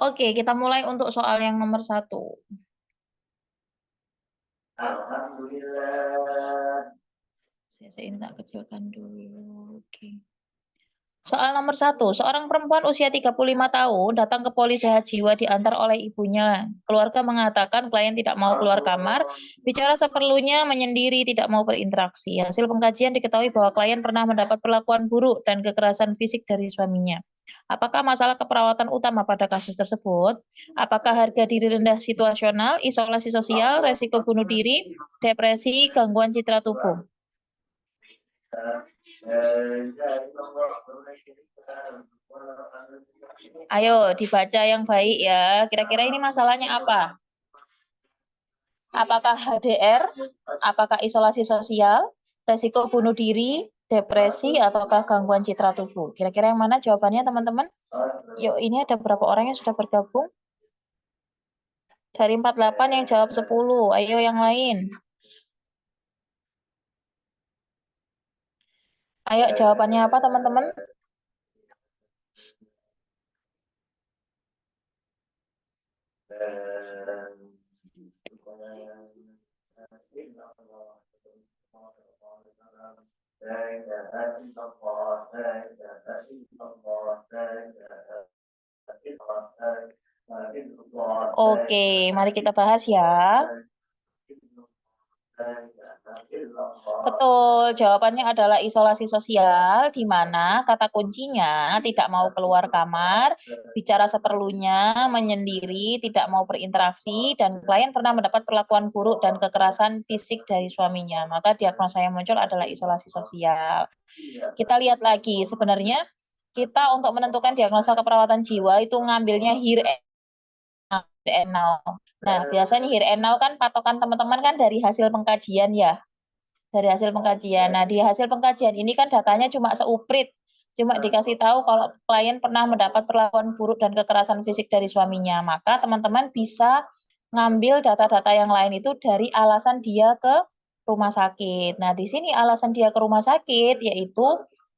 Oke, kita mulai untuk soal yang nomor 1. Alhamdulillah. Saya ini tak kecilkan dulu. Oke. Soal nomor 1, seorang perempuan usia 35 tahun datang ke poli sehat jiwa diantar oleh ibunya. Keluarga mengatakan klien tidak mau keluar kamar, bicara seperlunya, menyendiri, tidak mau berinteraksi. Hasil pengkajian diketahui bahwa klien pernah mendapat perlakuan buruk dan kekerasan fisik dari suaminya. Apakah masalah keperawatan utama pada kasus tersebut? Apakah harga diri rendah situasional, isolasi sosial, resiko bunuh diri, depresi, gangguan citra tubuh? Ayo dibaca yang baik ya. Kira-kira ini masalahnya apa? Apakah HDR? Apakah isolasi sosial? Resiko bunuh diri? Depresi? Ataukah gangguan citra tubuh? Kira-kira yang mana jawabannya teman-teman? Yuk, ini ada berapa orang yang sudah bergabung? Dari 48 yang jawab 10. Ayo yang lain. Ayo jawabannya apa teman-teman? Oke, mari kita bahas ya. Betul, jawabannya adalah isolasi sosial, di mana kata kuncinya tidak mau keluar kamar, bicara seperlunya, menyendiri, tidak mau berinteraksi, dan klien pernah mendapat perlakuan buruk dan kekerasan fisik dari suaminya. Maka diagnosa yang muncul adalah isolasi sosial. Kita lihat lagi, sebenarnya kita untuk menentukan diagnosa keperawatan jiwa itu ngambilnya here and now. Nah, biasanya here and now kan patokan teman-teman kan dari hasil pengkajian ya. Dari hasil pengkajian. Nah, di hasil pengkajian ini kan datanya cuma seuprit. Cuma dikasih tahu kalau klien pernah mendapat perlakuan buruk dan kekerasan fisik dari suaminya. Maka teman-teman bisa ngambil data-data yang lain itu dari alasan dia ke rumah sakit. Nah, di sini alasan dia ke rumah sakit yaitu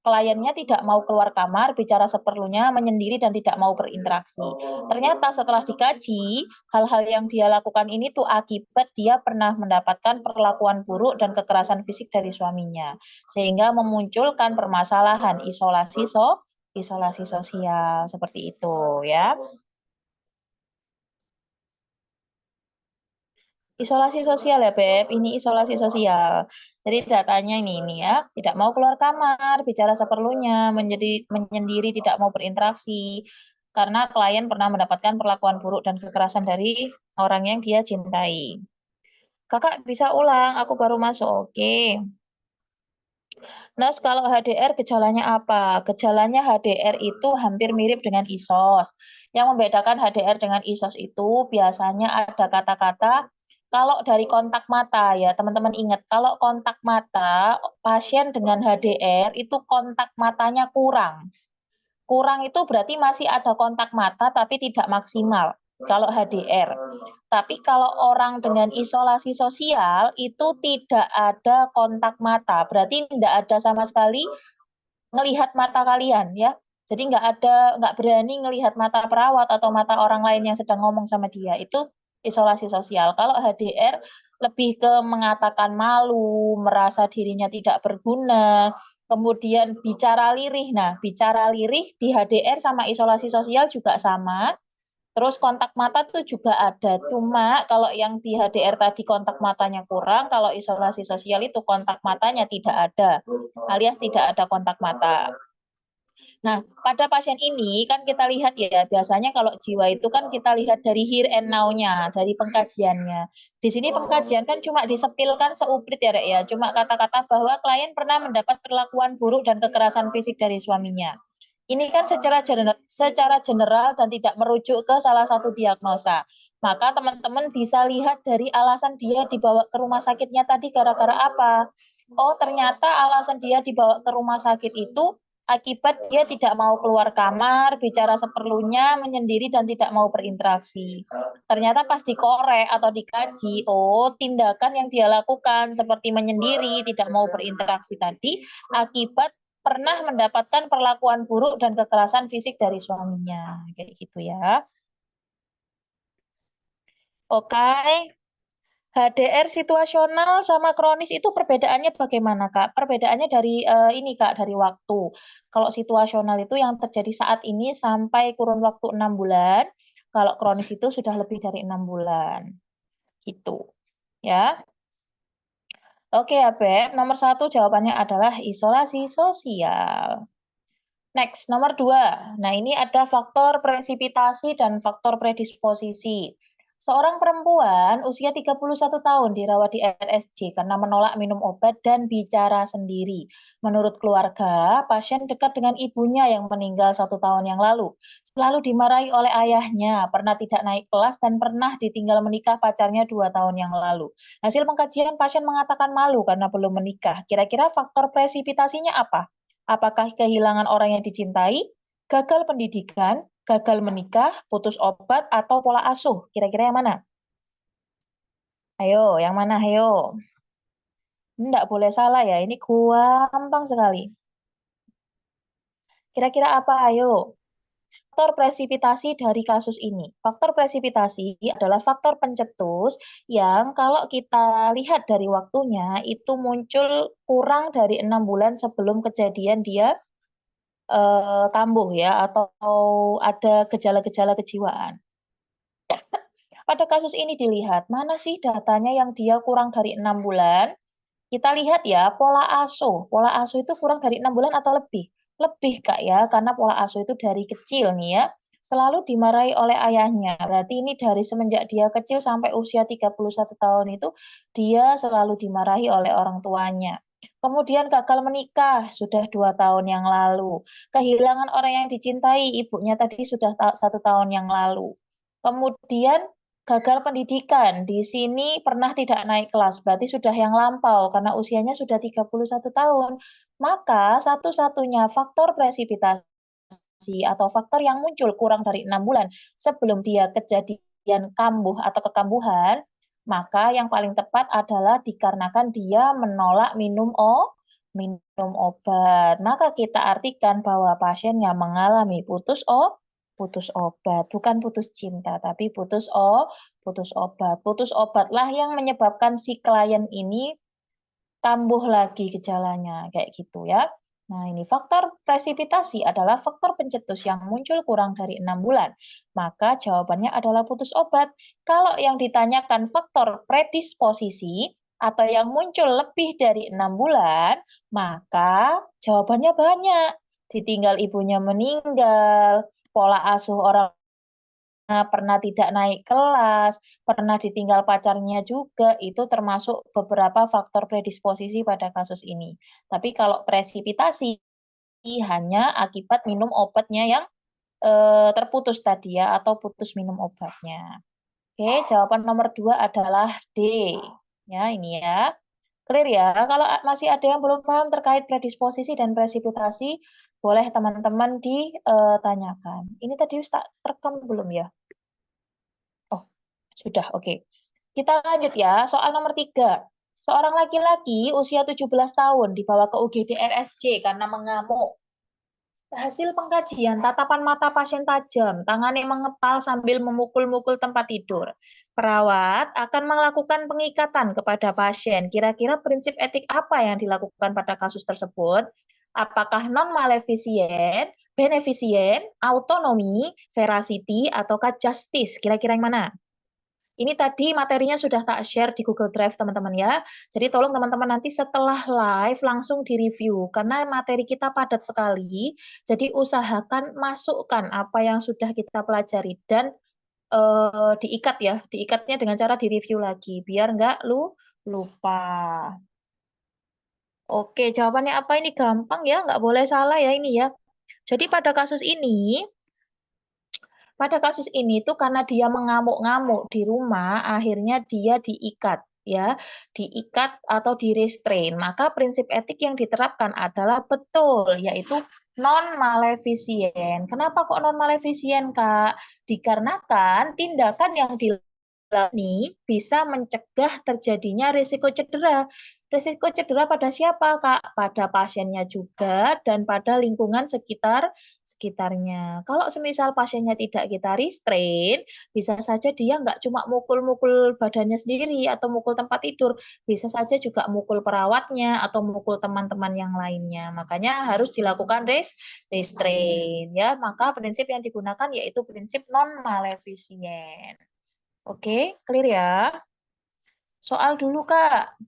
kliennya tidak mau keluar kamar, bicara seperlunya, menyendiri dan tidak mau berinteraksi. Ternyata setelah dikaji, hal-hal yang dia lakukan ini tuh akibat dia pernah mendapatkan perlakuan buruk dan kekerasan fisik dari suaminya, sehingga memunculkan permasalahan isolasi sosial seperti itu ya. Isolasi sosial ya, Beb. Ini isolasi sosial. Jadi datanya ini ya, tidak mau keluar kamar, bicara seperlunya, menyendiri, tidak mau berinteraksi. Karena klien pernah mendapatkan perlakuan buruk dan kekerasan dari orang yang dia cintai. Kakak bisa ulang, aku baru masuk. Oke. Nas, kalau HDR gejalanya apa? Gejalanya HDR itu hampir mirip dengan ISOS. Yang membedakan HDR dengan ISOS itu biasanya ada kata-kata kalau dari kontak mata ya, teman-teman ingat, kalau kontak mata pasien dengan HDR itu kontak matanya kurang. Kurang itu berarti masih ada kontak mata tapi tidak maksimal kalau HDR. Tapi kalau orang dengan isolasi sosial itu tidak ada kontak mata, berarti tidak ada sama sekali ngelihat mata kalian ya. Jadi nggak berani ngelihat mata perawat atau mata orang lain yang sedang ngomong sama dia. Itu isolasi sosial. Kalau HDR lebih ke mengatakan malu, merasa dirinya tidak berguna, kemudian bicara lirih. Nah, bicara lirih di HDR sama isolasi sosial juga sama. Terus kontak mata tuh juga ada, cuma kalau yang di HDR tadi kontak matanya kurang, kalau isolasi sosial itu kontak matanya tidak ada, alias tidak ada kontak mata. Nah, pada pasien ini kan kita lihat ya, biasanya kalau jiwa itu kan kita lihat dari here and now-nya, dari pengkajiannya. Di sini pengkajian kan cuma disepilkan seuprit ya, Rek ya, cuma kata-kata bahwa klien pernah mendapat perlakuan buruk dan kekerasan fisik dari suaminya. Ini kan secara general dan tidak merujuk ke salah satu diagnosa. Maka teman-teman bisa lihat dari alasan dia dibawa ke rumah sakitnya tadi gara-gara apa. Oh, ternyata alasan dia dibawa ke rumah sakit itu akibat dia tidak mau keluar kamar, bicara seperlunya, menyendiri dan tidak mau berinteraksi. Ternyata pas dikorek atau dikaji, oh tindakan yang dia lakukan seperti menyendiri, tidak mau berinteraksi tadi akibat pernah mendapatkan perlakuan buruk dan kekerasan fisik dari suaminya, kayak gitu ya. Oke. HDR situasional sama kronis itu perbedaannya bagaimana, Kak? Perbedaannya dari ini, Kak, dari waktu. Kalau situasional itu yang terjadi saat ini sampai kurun waktu 6 bulan, kalau kronis itu sudah lebih dari 6 bulan, gitu. Ya. Oke ya, Beb. Nomor satu jawabannya adalah isolasi sosial. Next, nomor 2. Nah, ini ada faktor presipitasi dan faktor predisposisi. Seorang perempuan usia 31 tahun dirawat di RSJ karena menolak minum obat dan bicara sendiri. Menurut keluarga, pasien dekat dengan ibunya yang meninggal 1 tahun yang lalu. Selalu dimarahi oleh ayahnya, pernah tidak naik kelas dan pernah ditinggal menikah pacarnya 2 tahun yang lalu. Hasil pengkajian pasien mengatakan malu karena belum menikah. Kira-kira faktor presipitasinya apa? Apakah kehilangan orang yang dicintai, gagal pendidikan, gagal menikah, putus obat, atau pola asuh? Kira-kira yang mana? Ayo, yang mana? Ayo. Enggak boleh salah ya, ini gampang sekali. Kira-kira apa? Ayo. Faktor presipitasi dari kasus ini. Faktor presipitasi adalah faktor pencetus yang kalau kita lihat dari waktunya itu muncul kurang dari 6 bulan sebelum kejadian dia kambuh ya atau ada gejala-gejala kejiwaan. Pada kasus ini dilihat, mana sih datanya yang dia kurang dari 6 bulan? Kita lihat ya, pola asuh. Pola asuh itu kurang dari 6 bulan atau lebih? Lebih, Kak, ya, karena pola asuh itu dari kecil nih ya, selalu dimarahi oleh ayahnya. Berarti ini dari semenjak dia kecil sampai usia 31 tahun itu, dia selalu dimarahi oleh orang tuanya. Kemudian gagal menikah, sudah 2 tahun yang lalu. Kehilangan orang yang dicintai, ibunya tadi sudah 1 tahun yang lalu. Kemudian gagal pendidikan, di sini pernah tidak naik kelas, berarti sudah yang lampau karena usianya sudah 31 tahun. Maka satu-satunya faktor presipitasi atau faktor yang muncul kurang dari 6 bulan sebelum dia kejadian kambuh atau kekambuhan, maka yang paling tepat adalah dikarenakan dia menolak minum obat. Maka kita artikan bahwa pasiennya mengalami putus obat, bukan putus cinta, tapi putus obat. Putus obatlah yang menyebabkan si klien ini kambuh lagi gejalanya, kayak gitu ya. Nah, ini faktor presipitasi adalah faktor pencetus yang muncul kurang dari 6 bulan. Maka jawabannya adalah putus obat. Kalau yang ditanyakan faktor predisposisi atau yang muncul lebih dari 6 bulan, maka jawabannya banyak. Ditinggal ibunya meninggal, pola asuh orang pernah tidak naik kelas, pernah ditinggal pacarnya juga, itu termasuk beberapa faktor predisposisi pada kasus ini. Tapi kalau presipitasi hanya akibat minum obatnya yang, terputus tadi ya, atau putus minum obatnya. Oke, jawaban nomor 2 adalah D. Ya, ini ya. Clear ya? Kalau masih ada yang belum paham terkait predisposisi dan presipitasi, boleh teman-teman ditanyakan. Ini tadi tak rekam belum ya? Oh, sudah, oke. Kita lanjut ya, soal nomor 3. Seorang laki-laki usia 17 tahun dibawa ke UGD RSJ karena mengamuk. Hasil pengkajian, tatapan mata pasien tajam, tangannya mengepal sambil memukul-mukul tempat tidur. Perawat akan melakukan pengikatan kepada pasien. Kira-kira prinsip etik apa yang dilakukan pada kasus tersebut? Apakah non-maleficient, beneficient, autonomi, veracity, ataukah justice? Kira-kira yang mana? Ini tadi materinya sudah tak share di Google Drive teman-teman ya. Jadi tolong teman-teman nanti setelah live langsung di-review karena materi kita padat sekali. Jadi usahakan masukkan apa yang sudah kita pelajari dan diikat ya, diikatnya dengan cara di-review lagi biar nggak lupa. Oke, jawabannya apa ini gampang ya, nggak boleh salah ya ini ya. Jadi pada kasus ini tuh karena dia mengamuk-ngamuk di rumah, akhirnya dia diikat ya, diikat atau di-restrain. Maka prinsip etik yang diterapkan adalah betul, yaitu non-maleficient. Kenapa kok non-maleficient, Kak? Dikarenakan tindakan yang dilakukan ini bisa mencegah terjadinya risiko cedera. Risiko cedera pada siapa, Kak? Pada pasiennya juga dan pada lingkungan sekitarnya. Kalau semisal pasiennya tidak kita restrain, bisa saja dia nggak cuma mukul-mukul badannya sendiri atau mukul tempat tidur, bisa saja juga mukul perawatnya atau mukul teman-teman yang lainnya. Makanya harus dilakukan restrain ya. Maka prinsip yang digunakan yaitu prinsip non maleficient. Oke, clear ya? Soal dulu, Kak.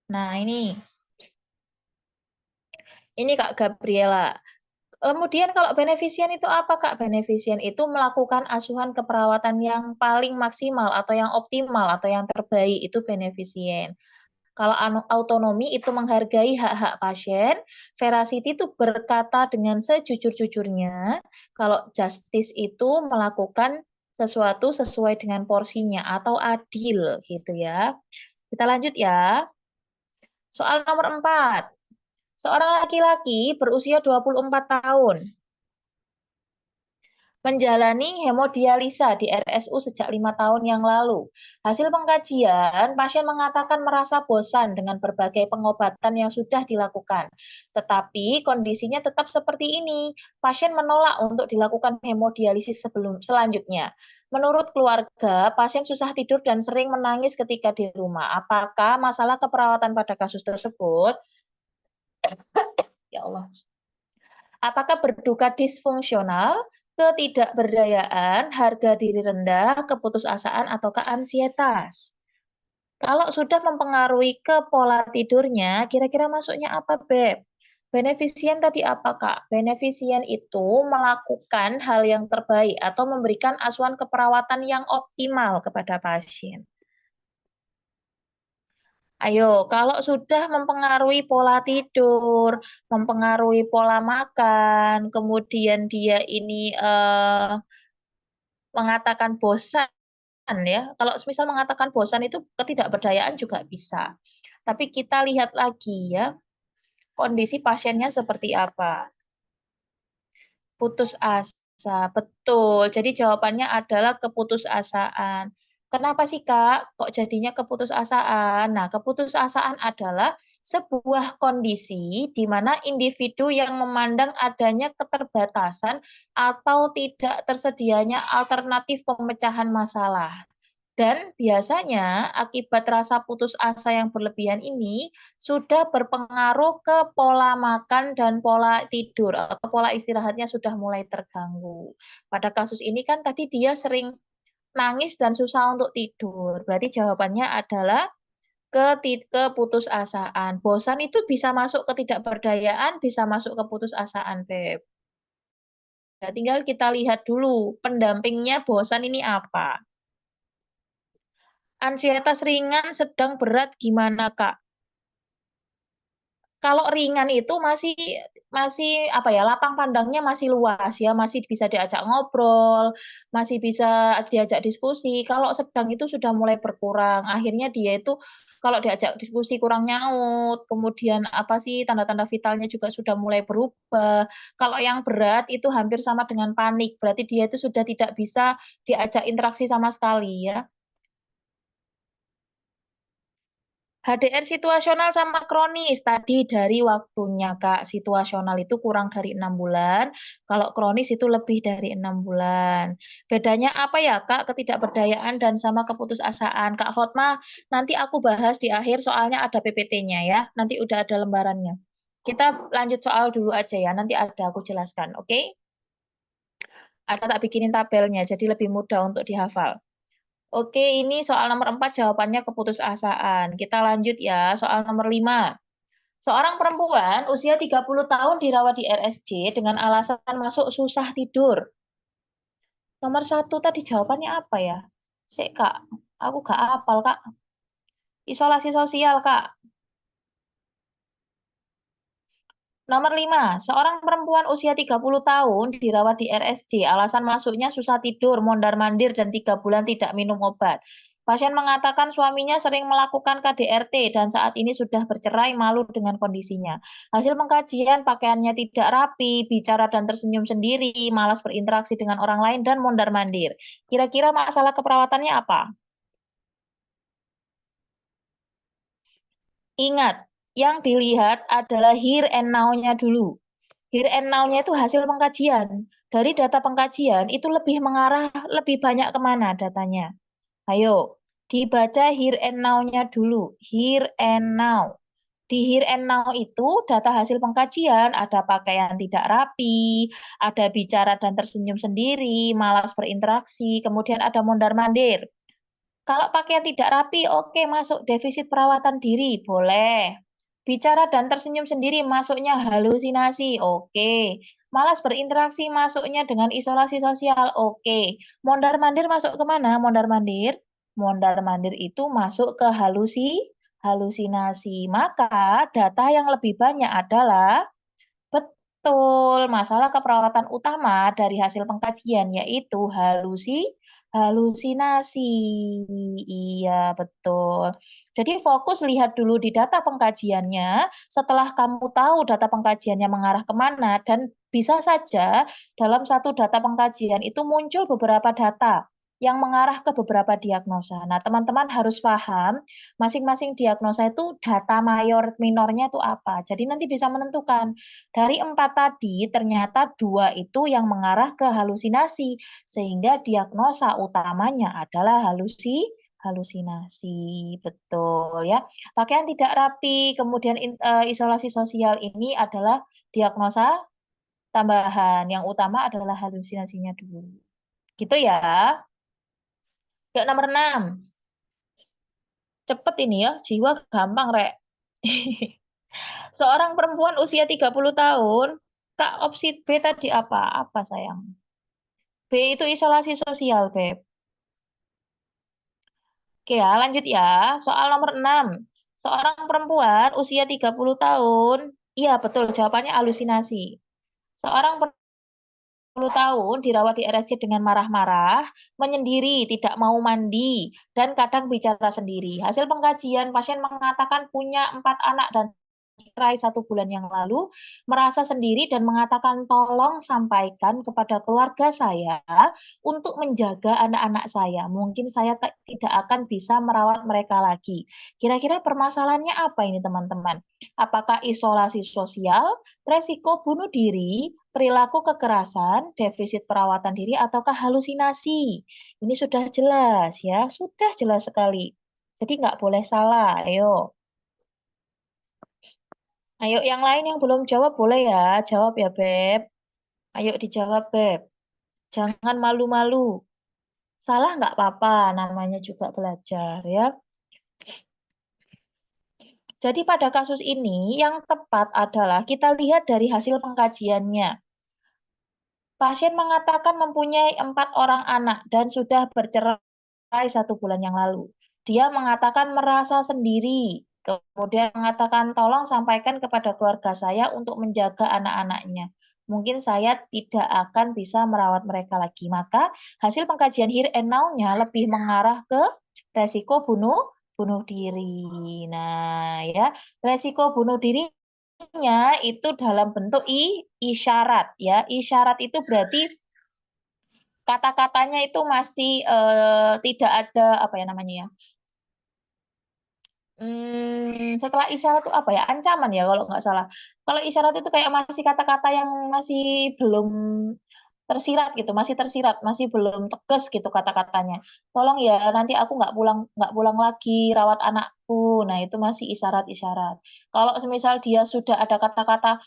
Nah, ini Kak Gabriela. Kemudian kalau beneficient itu apa, Kak? Beneficient itu melakukan asuhan keperawatan yang paling maksimal atau yang optimal atau yang terbaik, itu beneficient. Kalau autonomi itu menghargai hak-hak pasien, veracity itu berkata dengan sejujur-jujurnya, kalau justice itu melakukan sesuatu sesuai dengan porsinya atau adil gitu ya. Kita lanjut ya. Soal nomor 4. Seorang laki-laki berusia 24 tahun menjalani hemodialisa di RSU sejak 5 tahun yang lalu. Hasil pengkajian, pasien mengatakan merasa bosan dengan berbagai pengobatan yang sudah dilakukan. Tetapi kondisinya tetap seperti ini. Pasien menolak untuk dilakukan hemodialisis selanjutnya. Menurut keluarga, pasien susah tidur dan sering menangis ketika di rumah. Apakah masalah keperawatan pada kasus tersebut? Ya Allah. Apakah berduka disfungsional, ketidakberdayaan, harga diri rendah, keputusasaan, ataukah ansietas? Kalau sudah mempengaruhi ke pola tidurnya, kira-kira masuknya apa, Beb? Beneficient tadi apa, Kak? Beneficient itu melakukan hal yang terbaik atau memberikan asuhan keperawatan yang optimal kepada pasien. Ayo, kalau sudah mempengaruhi pola tidur, mempengaruhi pola makan, kemudian dia ini mengatakan bosan ya. Kalau misal mengatakan bosan itu ketidakberdayaan juga bisa. Tapi kita lihat lagi ya, kondisi pasiennya seperti apa. Putus asa, betul. Jadi jawabannya adalah keputusasaan. Kenapa sih, Kak, kok jadinya keputusasaan? Nah, keputusasaan adalah sebuah kondisi di mana individu yang memandang adanya keterbatasan atau tidak tersedianya alternatif pemecahan masalah. Dan biasanya akibat rasa putus asa yang berlebihan ini sudah berpengaruh ke pola makan dan pola tidur atau pola istirahatnya sudah mulai terganggu. Pada kasus ini kan tadi dia sering nangis dan susah untuk tidur. Berarti jawabannya adalah keputusasaan. Bosan itu bisa masuk ketidakberdayaan, bisa masuk keputusasaan, Beb. Nah, tinggal kita lihat dulu pendampingnya bosan ini apa. Ansietas ringan, sedang, berat gimana, Kak? Kalau ringan itu masih masih apa ya, lapang pandangnya masih luas ya, masih bisa diajak ngobrol, masih bisa diajak diskusi. Kalau sedang itu sudah mulai berkurang, akhirnya dia itu kalau diajak diskusi kurang nyaut, kemudian apa sih, tanda-tanda vitalnya juga sudah mulai berubah. Kalau yang berat itu hampir sama dengan panik, berarti dia itu sudah tidak bisa diajak interaksi sama sekali ya. HDR situasional sama kronis, tadi dari waktunya, Kak. Situasional itu kurang dari 6 bulan, kalau kronis itu lebih dari 6 bulan. Bedanya apa ya, Kak, ketidakberdayaan dan sama keputusasaan? Kak Hotma, nanti aku bahas di akhir soalnya ada PPT-nya ya, nanti udah ada lembarannya. Kita lanjut soal dulu aja ya, nanti ada aku jelaskan, oke? Ada tak bikinin tabelnya, jadi lebih mudah untuk dihafal. Oke, ini soal nomor 4 jawabannya keputusasaan. Kita lanjut ya, soal nomor 5. Seorang perempuan usia 30 tahun dirawat di RSJ dengan alasan masuk susah tidur. Nomor 1 tadi jawabannya apa ya? Sik, Kak. Aku gak hafal, Kak. Isolasi sosial, Kak. Nomor 5, seorang perempuan usia 30 tahun dirawat di RSJ, alasan masuknya susah tidur, mondar-mandir, dan 3 bulan tidak minum obat. Pasien mengatakan suaminya sering melakukan KDRT dan saat ini sudah bercerai, malu dengan kondisinya. Hasil pengkajian pakaiannya tidak rapi, bicara dan tersenyum sendiri, malas berinteraksi dengan orang lain, dan mondar-mandir. Kira-kira masalah keperawatannya apa? Ingat, yang dilihat adalah here and now-nya dulu. Here and now-nya itu hasil pengkajian. Dari data pengkajian itu lebih mengarah lebih banyak kemana datanya. Ayo, dibaca here and now-nya dulu. Here and now. Di here and now itu data hasil pengkajian, ada pakaian tidak rapi, ada bicara dan tersenyum sendiri, malas berinteraksi, kemudian ada mondar-mandir. Kalau pakaian tidak rapi, oke, masuk defisit perawatan diri, boleh. Bicara dan tersenyum sendiri, masuknya halusinasi, oke. Malas berinteraksi, masuknya dengan isolasi sosial, oke. Mondar-mandir masuk ke mana? Mondar-mandir? Mondar-mandir itu masuk ke halusinasi. Maka data yang lebih banyak adalah betul, masalah keperawatan utama dari hasil pengkajian yaitu halusinasi. Iya, betul. Jadi fokus lihat dulu di data pengkajiannya, setelah kamu tahu data pengkajiannya mengarah kemana, dan bisa saja dalam satu data pengkajian itu muncul beberapa data yang mengarah ke beberapa diagnosa. Nah, teman-teman harus paham masing-masing diagnosa itu data mayor minornya itu apa. Jadi nanti bisa menentukan dari 4 tadi, ternyata 2 itu yang mengarah ke halusinasi, sehingga diagnosa utamanya adalah halusinasi, betul ya. Pakaian tidak rapi, kemudian isolasi sosial ini adalah diagnosa tambahan, yang utama adalah halusinasinya dulu. Gitu ya. Yuk nomor 6. Cepet ini ya, jiwa gampang, Rek. Seorang perempuan usia 30 tahun, Kak, opsi B tadi apa? Apa sayang? B itu isolasi sosial, Beb. Oke ya, lanjut ya. Soal nomor 6. Seorang perempuan usia 30 tahun, iya betul, jawabannya halusinasi. Seorang 10 tahun dirawat di RSC dengan marah-marah, menyendiri, tidak mau mandi, dan kadang bicara sendiri. Hasil pengkajian, pasien mengatakan punya 4 anak dan cerai 1 bulan yang lalu, merasa sendiri dan mengatakan tolong sampaikan kepada keluarga saya untuk menjaga anak-anak saya. Mungkin saya tidak akan bisa merawat mereka lagi. Kira-kira permasalahannya apa ini teman-teman? Apakah isolasi sosial, resiko bunuh diri, perilaku kekerasan, defisit perawatan diri, ataukah halusinasi? Ini sudah jelas ya, sudah jelas sekali. Jadi nggak boleh salah, ayo. Ayo yang lain yang belum jawab boleh ya, jawab ya Beb. Ayo dijawab Beb. Jangan malu-malu. Salah nggak apa-apa, namanya juga belajar ya. Jadi pada kasus ini yang tepat adalah kita lihat dari hasil pengkajiannya. Pasien mengatakan mempunyai 4 orang anak dan sudah bercerai 1 bulan yang lalu. Dia mengatakan merasa sendiri, kemudian mengatakan tolong sampaikan kepada keluarga saya untuk menjaga anak-anaknya. Mungkin saya tidak akan bisa merawat mereka lagi. Maka hasil pengkajian here and now-nya lebih mengarah ke resiko bunuh diri. Nah, ya, resiko bunuh diri itu dalam bentuk isyarat ya. Isyarat itu berarti kata-katanya itu masih tidak ada apa ya namanya ya. Setelah isyarat itu apa ya? Ancaman ya kalau nggak salah. Kalau isyarat itu kayak masih kata-kata yang masih belum tersirat gitu, masih tersirat, masih belum tegas gitu kata-katanya. Tolong ya nanti aku nggak pulang lagi rawat anakku. Nah, itu masih isyarat-isyarat. Kalau semisal dia sudah ada kata-kata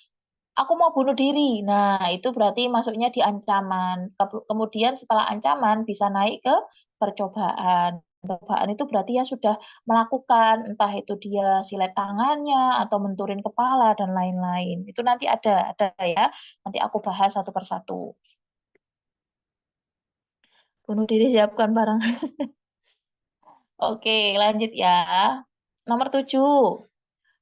aku mau bunuh diri. Nah, itu berarti masuknya di ancaman. Kemudian setelah ancaman bisa naik ke percobaan. Percobaan itu berarti ya sudah melakukan, entah itu dia silet tangannya atau menturin kepala dan lain-lain. Itu nanti ada ya. Nanti aku bahas satu persatu. Bunuh diri siapkan barang. Oke, lanjut ya. Nomor 7.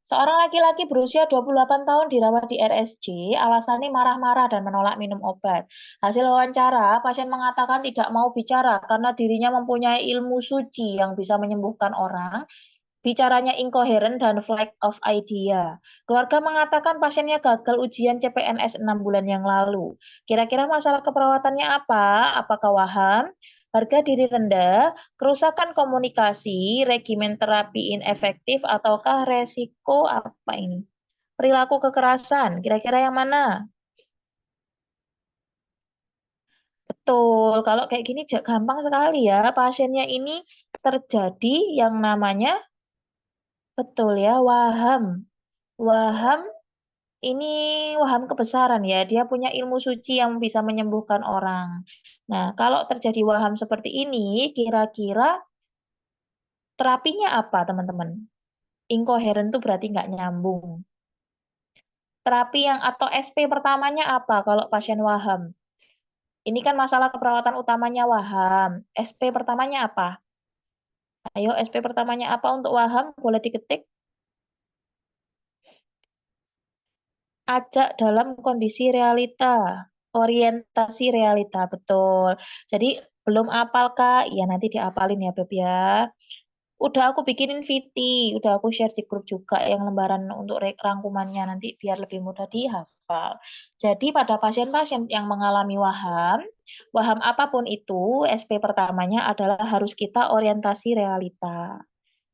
Seorang laki-laki berusia 28 tahun dirawat di RSJ, alasannya marah-marah dan menolak minum obat. Hasil wawancara, pasien mengatakan tidak mau bicara karena dirinya mempunyai ilmu suci yang bisa menyembuhkan orang. Bicaranya inkoheren dan flight of idea. Keluarga mengatakan pasiennya gagal ujian CPNS 6 bulan yang lalu. Kira-kira masalah keperawatannya apa? Apakah waham? Harga diri rendah, kerusakan komunikasi, regimen terapi inefektif, ataukah resiko apa ini? Perilaku kekerasan, kira-kira yang mana? Betul, kalau kayak gini gampang sekali ya. Pasiennya ini terjadi yang namanya, betul ya, waham. Waham ini waham kebesaran ya. Dia punya ilmu suci yang bisa menyembuhkan orang. Nah, kalau terjadi waham seperti ini, kira-kira terapinya apa, teman-teman? Inkoheren itu berarti nggak nyambung. Terapi yang atau SP pertamanya apa kalau pasien waham? Ini kan masalah keperawatan utamanya waham. SP pertamanya apa? Ayo, SP pertamanya apa untuk waham? Boleh diketik. Ajak dalam kondisi realita. Orientasi realita, betul. Jadi, belum apal, Kak? Ya, nanti diapalin ya, Beb ya. Udah aku bikinin VT, udah aku share di grup juga yang lembaran untuk rangkumannya, nanti biar lebih mudah dihafal. Jadi pada pasien-pasien yang mengalami waham, waham apapun itu, SP pertamanya adalah harus kita orientasi realita.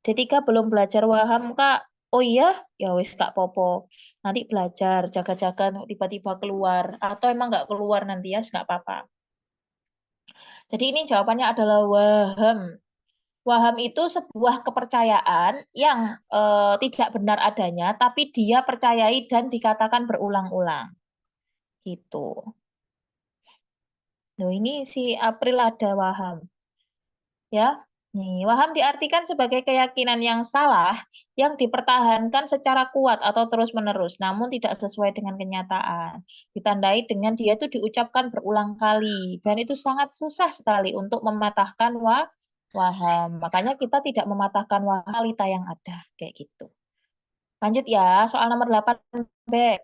D3 belum belajar waham, Kak. Oh iya? Ya wis Kak Popo. Nanti belajar, jaga-jaga tiba-tiba keluar. Atau emang nggak keluar nanti ya, nggak apa-apa. Jadi ini jawabannya adalah waham. Waham itu sebuah kepercayaan yang tidak benar adanya, tapi dia percayai dan dikatakan berulang-ulang. Gitu. Loh, ini si April ada waham. Ya, nih, waham diartikan sebagai keyakinan yang salah yang dipertahankan secara kuat atau terus-menerus, namun tidak sesuai dengan kenyataan. Ditandai dengan dia itu diucapkan berulang kali, dan itu sangat susah sekali untuk mematahkan waham. Makanya kita tidak mematahkan wahalita yang ada, kayak gitu. Lanjut ya, soal nomor 8, B.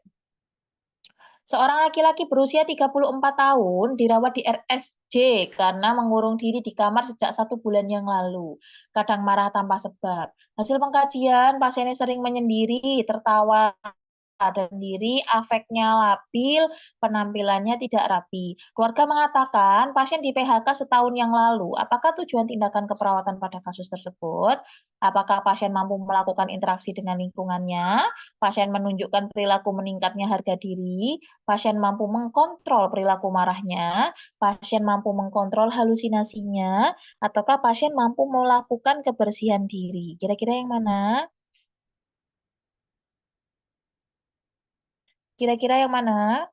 Seorang laki-laki berusia 34 tahun dirawat di RSJ karena mengurung diri di kamar sejak 1 bulan yang lalu. Kadang marah tanpa sebab. Hasil pengkajian, pasiennya sering menyendiri, tertawa ada sendiri, afeknya labil, penampilannya tidak rapi. Keluarga mengatakan pasien di PHK setahun yang lalu. Apakah tujuan tindakan keperawatan pada kasus tersebut? Apakah pasien mampu melakukan interaksi dengan lingkungannya? Pasien menunjukkan perilaku meningkatnya harga diri, pasien mampu mengkontrol perilaku marahnya, pasien mampu mengkontrol halusinasinya, ataukah pasien mampu melakukan kebersihan diri? Kira-kira yang mana? Kira-kira yang mana?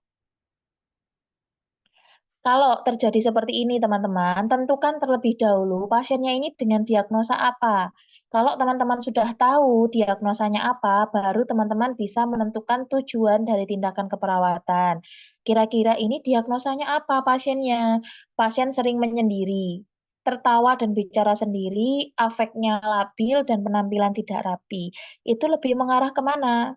Kalau terjadi seperti ini teman-teman, tentukan terlebih dahulu pasiennya ini dengan diagnosa apa. Kalau teman-teman sudah tahu diagnosanya apa, baru teman-teman bisa menentukan tujuan dari tindakan keperawatan. Kira-kira ini diagnosanya apa pasiennya? Pasien sering menyendiri, tertawa dan bicara sendiri, afeknya labil dan penampilan tidak rapi. Itu lebih mengarah ke mana?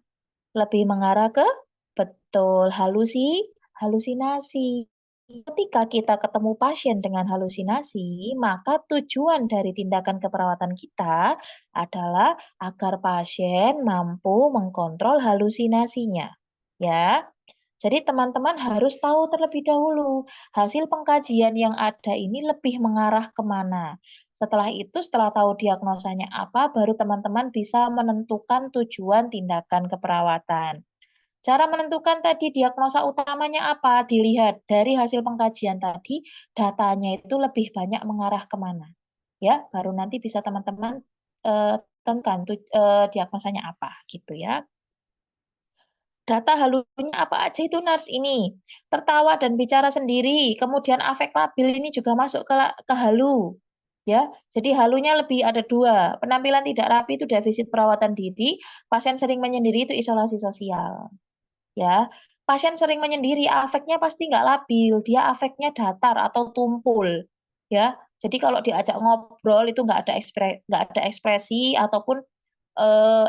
Lebih mengarah ke betul, halusinasi. Ketika kita ketemu pasien dengan halusinasi, maka tujuan dari tindakan keperawatan kita adalah agar pasien mampu mengkontrol halusinasinya. Ya. Jadi teman-teman harus tahu terlebih dahulu hasil pengkajian yang ada ini lebih mengarah kemana. Setelah itu, setelah tahu diagnosanya apa, baru teman-teman bisa menentukan tujuan tindakan keperawatan. Cara menentukan tadi diagnosa utamanya apa? Dilihat dari hasil pengkajian tadi, datanya itu lebih banyak mengarah kemana. Ya, baru nanti bisa teman-teman tentukan diagnosanya apa gitu ya. Data halunya apa aja itu nurse ini? Tertawa dan bicara sendiri, kemudian afek labil ini juga masuk ke halu. Ya, jadi halunya lebih ada dua. Penampilan tidak rapi itu defisit perawatan diri, pasien sering menyendiri itu isolasi sosial. Ya, pasien sering menyendiri, afeknya pasti nggak labil, dia afeknya datar atau tumpul, ya. Jadi kalau diajak ngobrol itu nggak ada ekspresi ataupun,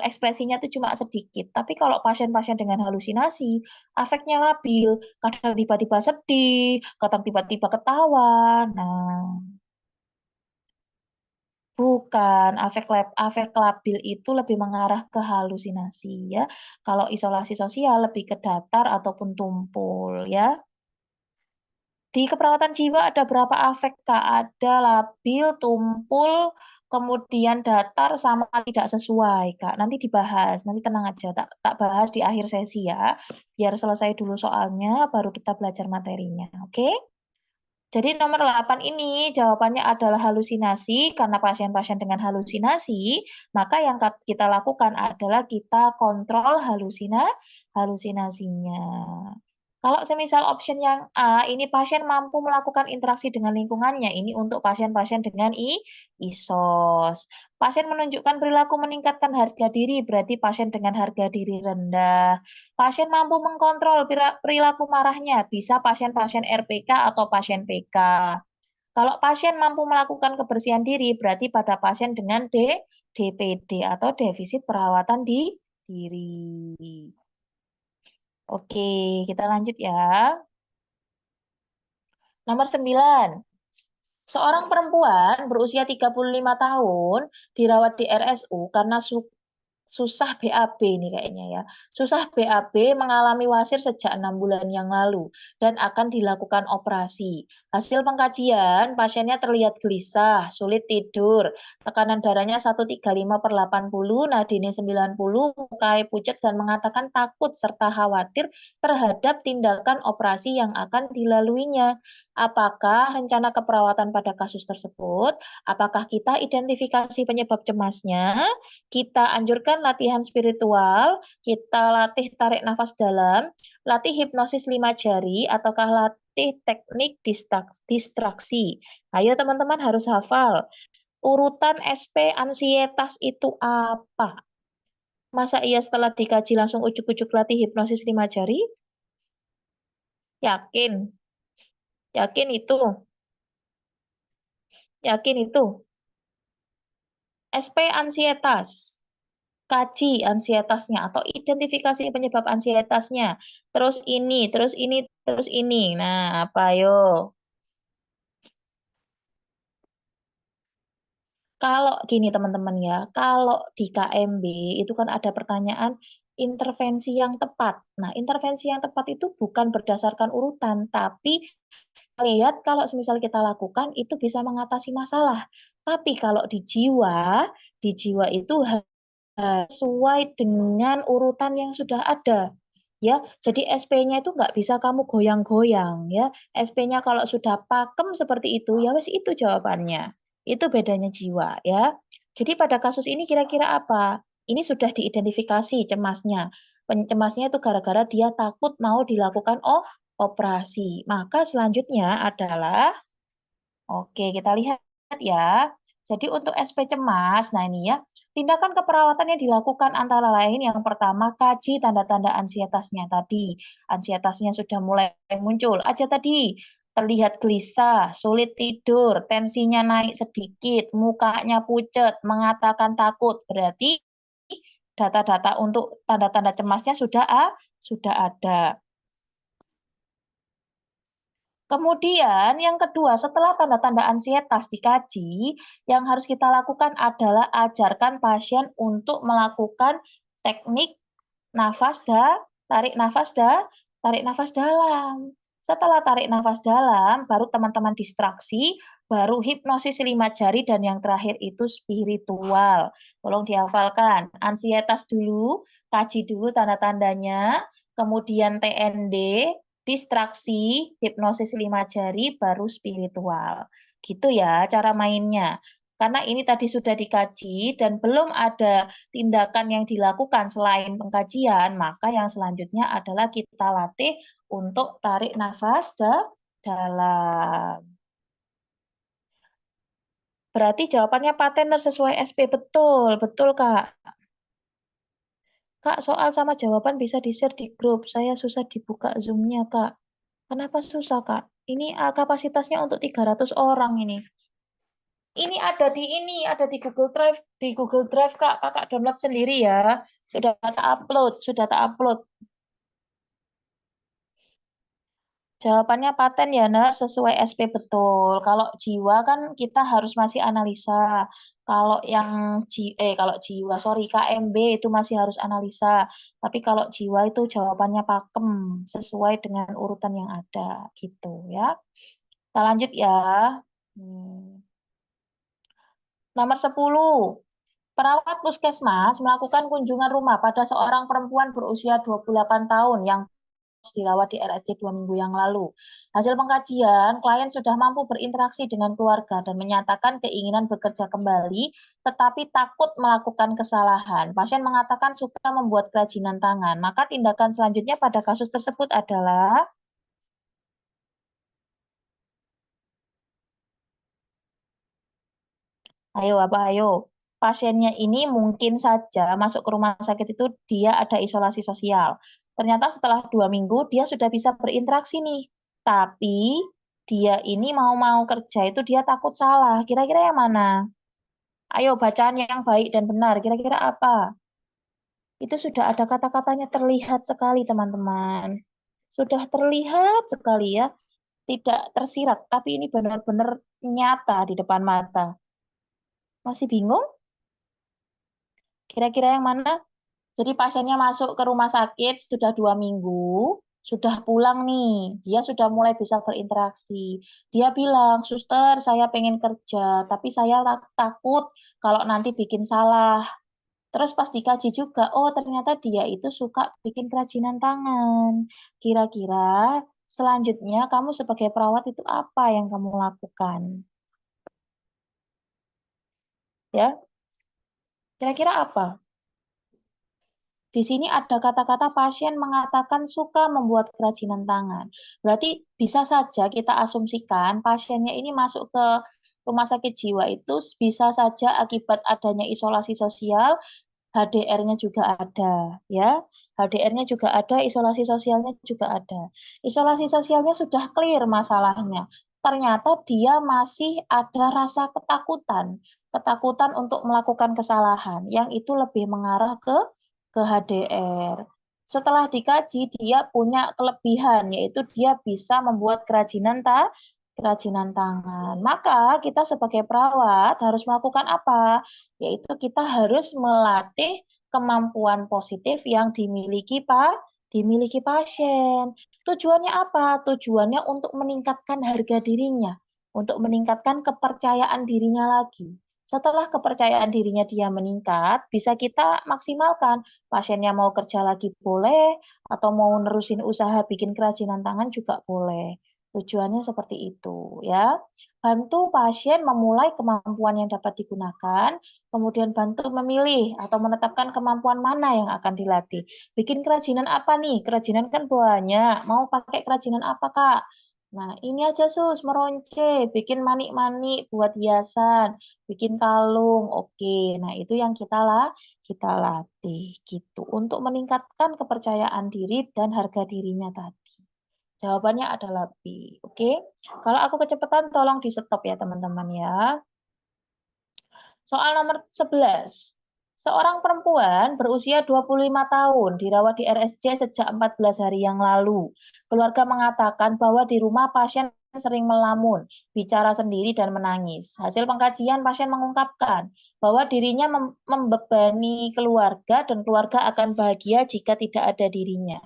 ekspresinya itu cuma sedikit. Tapi kalau pasien-pasien dengan halusinasi, afeknya labil, kadang tiba-tiba sedih, kadang tiba-tiba ketawa. Nah, bukan, afek labil itu lebih mengarah ke halusinasi ya. Kalau isolasi sosial lebih ke datar ataupun tumpul ya. Di keperawatan jiwa ada berapa afek, Kak? Ada labil, tumpul, kemudian datar, sama tidak sesuai, Kak. Nanti dibahas, nanti tenang aja, tak bahas di akhir sesi ya. Biar selesai dulu soalnya, baru kita belajar materinya, oke? Jadi nomor 8 ini jawabannya adalah halusinasi, karena pasien-pasien dengan halusinasi, maka yang kita lakukan adalah kita kontrol halusinasinya. Kalau semisal option yang A, ini pasien mampu melakukan interaksi dengan lingkungannya, ini untuk pasien-pasien dengan ISOS. Pasien menunjukkan perilaku meningkatkan harga diri, berarti pasien dengan harga diri rendah. Pasien mampu mengkontrol perilaku marahnya, bisa pasien-pasien RPK atau pasien PK. Kalau pasien mampu melakukan kebersihan diri, berarti pada pasien dengan DPD atau defisit perawatan diri. Oke, kita lanjut ya. Nomor 9. Seorang perempuan berusia 35 tahun dirawat di RSU karena susah BAB nih kayaknya ya. Susah BAB, mengalami wasir sejak 6 bulan yang lalu dan akan dilakukan operasi. Hasil pengkajian, pasiennya terlihat gelisah, sulit tidur, tekanan darahnya 135/80, nadine 90, mukai pucat dan mengatakan takut serta khawatir terhadap tindakan operasi yang akan dilaluinya. Apakah rencana keperawatan pada kasus tersebut? Apakah kita identifikasi penyebab cemasnya? Kita anjurkan latihan spiritual, kita latih tarik nafas dalam, latih hipnosis 5 jari, ataukah latih teknik distraksi. Ayo teman-teman harus hafal. Urutan SP ansietas itu apa? Masa iya setelah dikaji langsung ujuk-ujuk latih hipnosis 5 jari? Yakin? Yakin itu? Yakin itu? SP ansietas. Kaji ansietasnya atau identifikasi penyebab ansietasnya. Terus ini, terus ini, terus ini. Nah, apa yo? Kalau gini teman-teman ya, kalau di KMB itu kan ada pertanyaan intervensi yang tepat. Nah, intervensi yang tepat itu bukan berdasarkan urutan, tapi lihat kalau semisal kita lakukan itu bisa mengatasi masalah. Tapi kalau di jiwa itu sesuai dengan urutan yang sudah ada. Ya, jadi SP-nya itu nggak bisa kamu goyang-goyang ya. SP-nya kalau sudah pakem seperti itu, ya wes itu jawabannya. Itu bedanya jiwa ya. Jadi pada kasus ini kira-kira apa? Ini sudah diidentifikasi cemasnya. Pencemasnya itu gara-gara dia takut mau dilakukan operasi. Maka selanjutnya adalah oke, kita lihat ya. Jadi untuk SP cemas, nah ini ya, tindakan keperawatan yang dilakukan antara lain yang pertama kaji tanda-tanda ansietasnya tadi. Ansietasnya sudah mulai muncul aja tadi. Terlihat gelisah, sulit tidur, tensinya naik sedikit, mukanya pucat, mengatakan takut. Berarti data-data untuk tanda-tanda cemasnya sudah ada. Kemudian yang kedua, setelah tanda-tanda ansietas dikaji, yang harus kita lakukan adalah ajarkan pasien untuk melakukan teknik nafas tarik nafas dalam. Setelah tarik nafas dalam, baru teman-teman distraksi, baru hipnosis 5 jari dan yang terakhir itu spiritual. Tolong dihafalkan. Ansietas dulu, kaji dulu tanda-tandanya, kemudian TND, distraksi, hipnosis 5 jari, baru spiritual. Gitu ya cara mainnya. Karena ini tadi sudah dikaji dan belum ada tindakan yang dilakukan selain pengkajian, maka yang selanjutnya adalah kita latih untuk tarik nafas dalam. Berarti jawabannya partener sesuai SP. Betul, betul Kak. Kak, soal sama jawaban bisa di-share di grup. Saya susah dibuka Zoom-nya, Kak. Kenapa susah, Kak? Ini kapasitasnya untuk 300 orang ini. Ini ada di Google Drive, Kak. Kakak download sendiri ya. Sudah tak upload. Jawabannya paten ya, Nak, sesuai SP betul. Kalau jiwa kan kita harus masih analisa. Kalau yang kalau jiwa, sorry, KMB itu masih harus analisa. Tapi kalau jiwa itu jawabannya pakem, sesuai dengan urutan yang ada, gitu ya. Kita lanjut ya. Hmm. Nomor 10. Perawat puskesmas melakukan kunjungan rumah pada seorang perempuan berusia 28 tahun yang dirawat di RSC 2 minggu yang lalu. Hasil pengkajian, klien sudah mampu berinteraksi dengan keluarga dan menyatakan keinginan bekerja kembali, tetapi takut melakukan kesalahan. Pasien mengatakan suka membuat kerajinan tangan. Maka tindakan selanjutnya pada kasus tersebut adalah, ayo apa ayo. Pasiennya ini mungkin saja masuk ke rumah sakit itu dia ada isolasi sosial. Ternyata setelah 2 minggu dia sudah bisa berinteraksi nih. Tapi dia ini mau-mau kerja itu dia takut salah. Kira-kira yang mana? Ayo bacaan yang baik dan benar. Kira-kira apa? Itu sudah ada kata-katanya terlihat sekali teman-teman. Sudah terlihat sekali ya. Tidak tersirat. Tapi ini benar-benar nyata di depan mata. Masih bingung? Kira-kira yang mana? Jadi pasiennya masuk ke rumah sakit sudah 2 minggu, sudah pulang nih, dia sudah mulai bisa berinteraksi. Dia bilang, suster saya pengen kerja, tapi saya takut kalau nanti bikin salah. Terus pas dikaji juga, oh ternyata dia itu suka bikin kerajinan tangan. Kira-kira selanjutnya kamu sebagai perawat itu apa yang kamu lakukan? Ya, kira-kira apa? Di sini ada kata-kata pasien mengatakan suka membuat kerajinan tangan. Berarti bisa saja kita asumsikan pasiennya ini masuk ke rumah sakit jiwa itu bisa saja akibat adanya isolasi sosial, HDR-nya juga ada, ya. HDR-nya juga ada, isolasi sosialnya juga ada. Isolasi sosialnya sudah clear masalahnya. Ternyata dia masih ada rasa ketakutan, ketakutan untuk melakukan kesalahan, yang itu lebih mengarah ke HDR. Setelah dikaji, dia punya kelebihan, yaitu dia bisa membuat kerajinan tangan. Maka kita sebagai perawat harus melakukan apa? Yaitu kita harus melatih kemampuan positif yang dimiliki pasien. Tujuannya apa? Tujuannya untuk meningkatkan harga dirinya, untuk meningkatkan kepercayaan dirinya lagi. Setelah kepercayaan dirinya dia meningkat, bisa kita maksimalkan. Pasiennya mau kerja lagi boleh, atau mau nerusin usaha bikin kerajinan tangan juga boleh. Tujuannya seperti itu ya. Bantu pasien memulai kemampuan yang dapat digunakan, kemudian bantu memilih atau menetapkan kemampuan mana yang akan dilatih. Bikin kerajinan apa nih? Kerajinan kan banyak. Mau pakai kerajinan apa, Kak? Nah, ini aja Sus, meronce, bikin manik-manik buat hiasan, bikin kalung. Oke. Nah, itu yang kita latih gitu untuk meningkatkan kepercayaan diri dan harga dirinya tadi. Jawabannya adalah B. Oke. Kalau aku kecepatan tolong di-stop ya, teman-teman ya. Soal nomor 11. Seorang perempuan berusia 25 tahun dirawat di RSC sejak 14 hari yang lalu. Keluarga mengatakan bahwa di rumah pasien sering melamun, bicara sendiri dan menangis. Hasil pengkajian pasien mengungkapkan bahwa dirinya membebani keluarga dan keluarga akan bahagia jika tidak ada dirinya.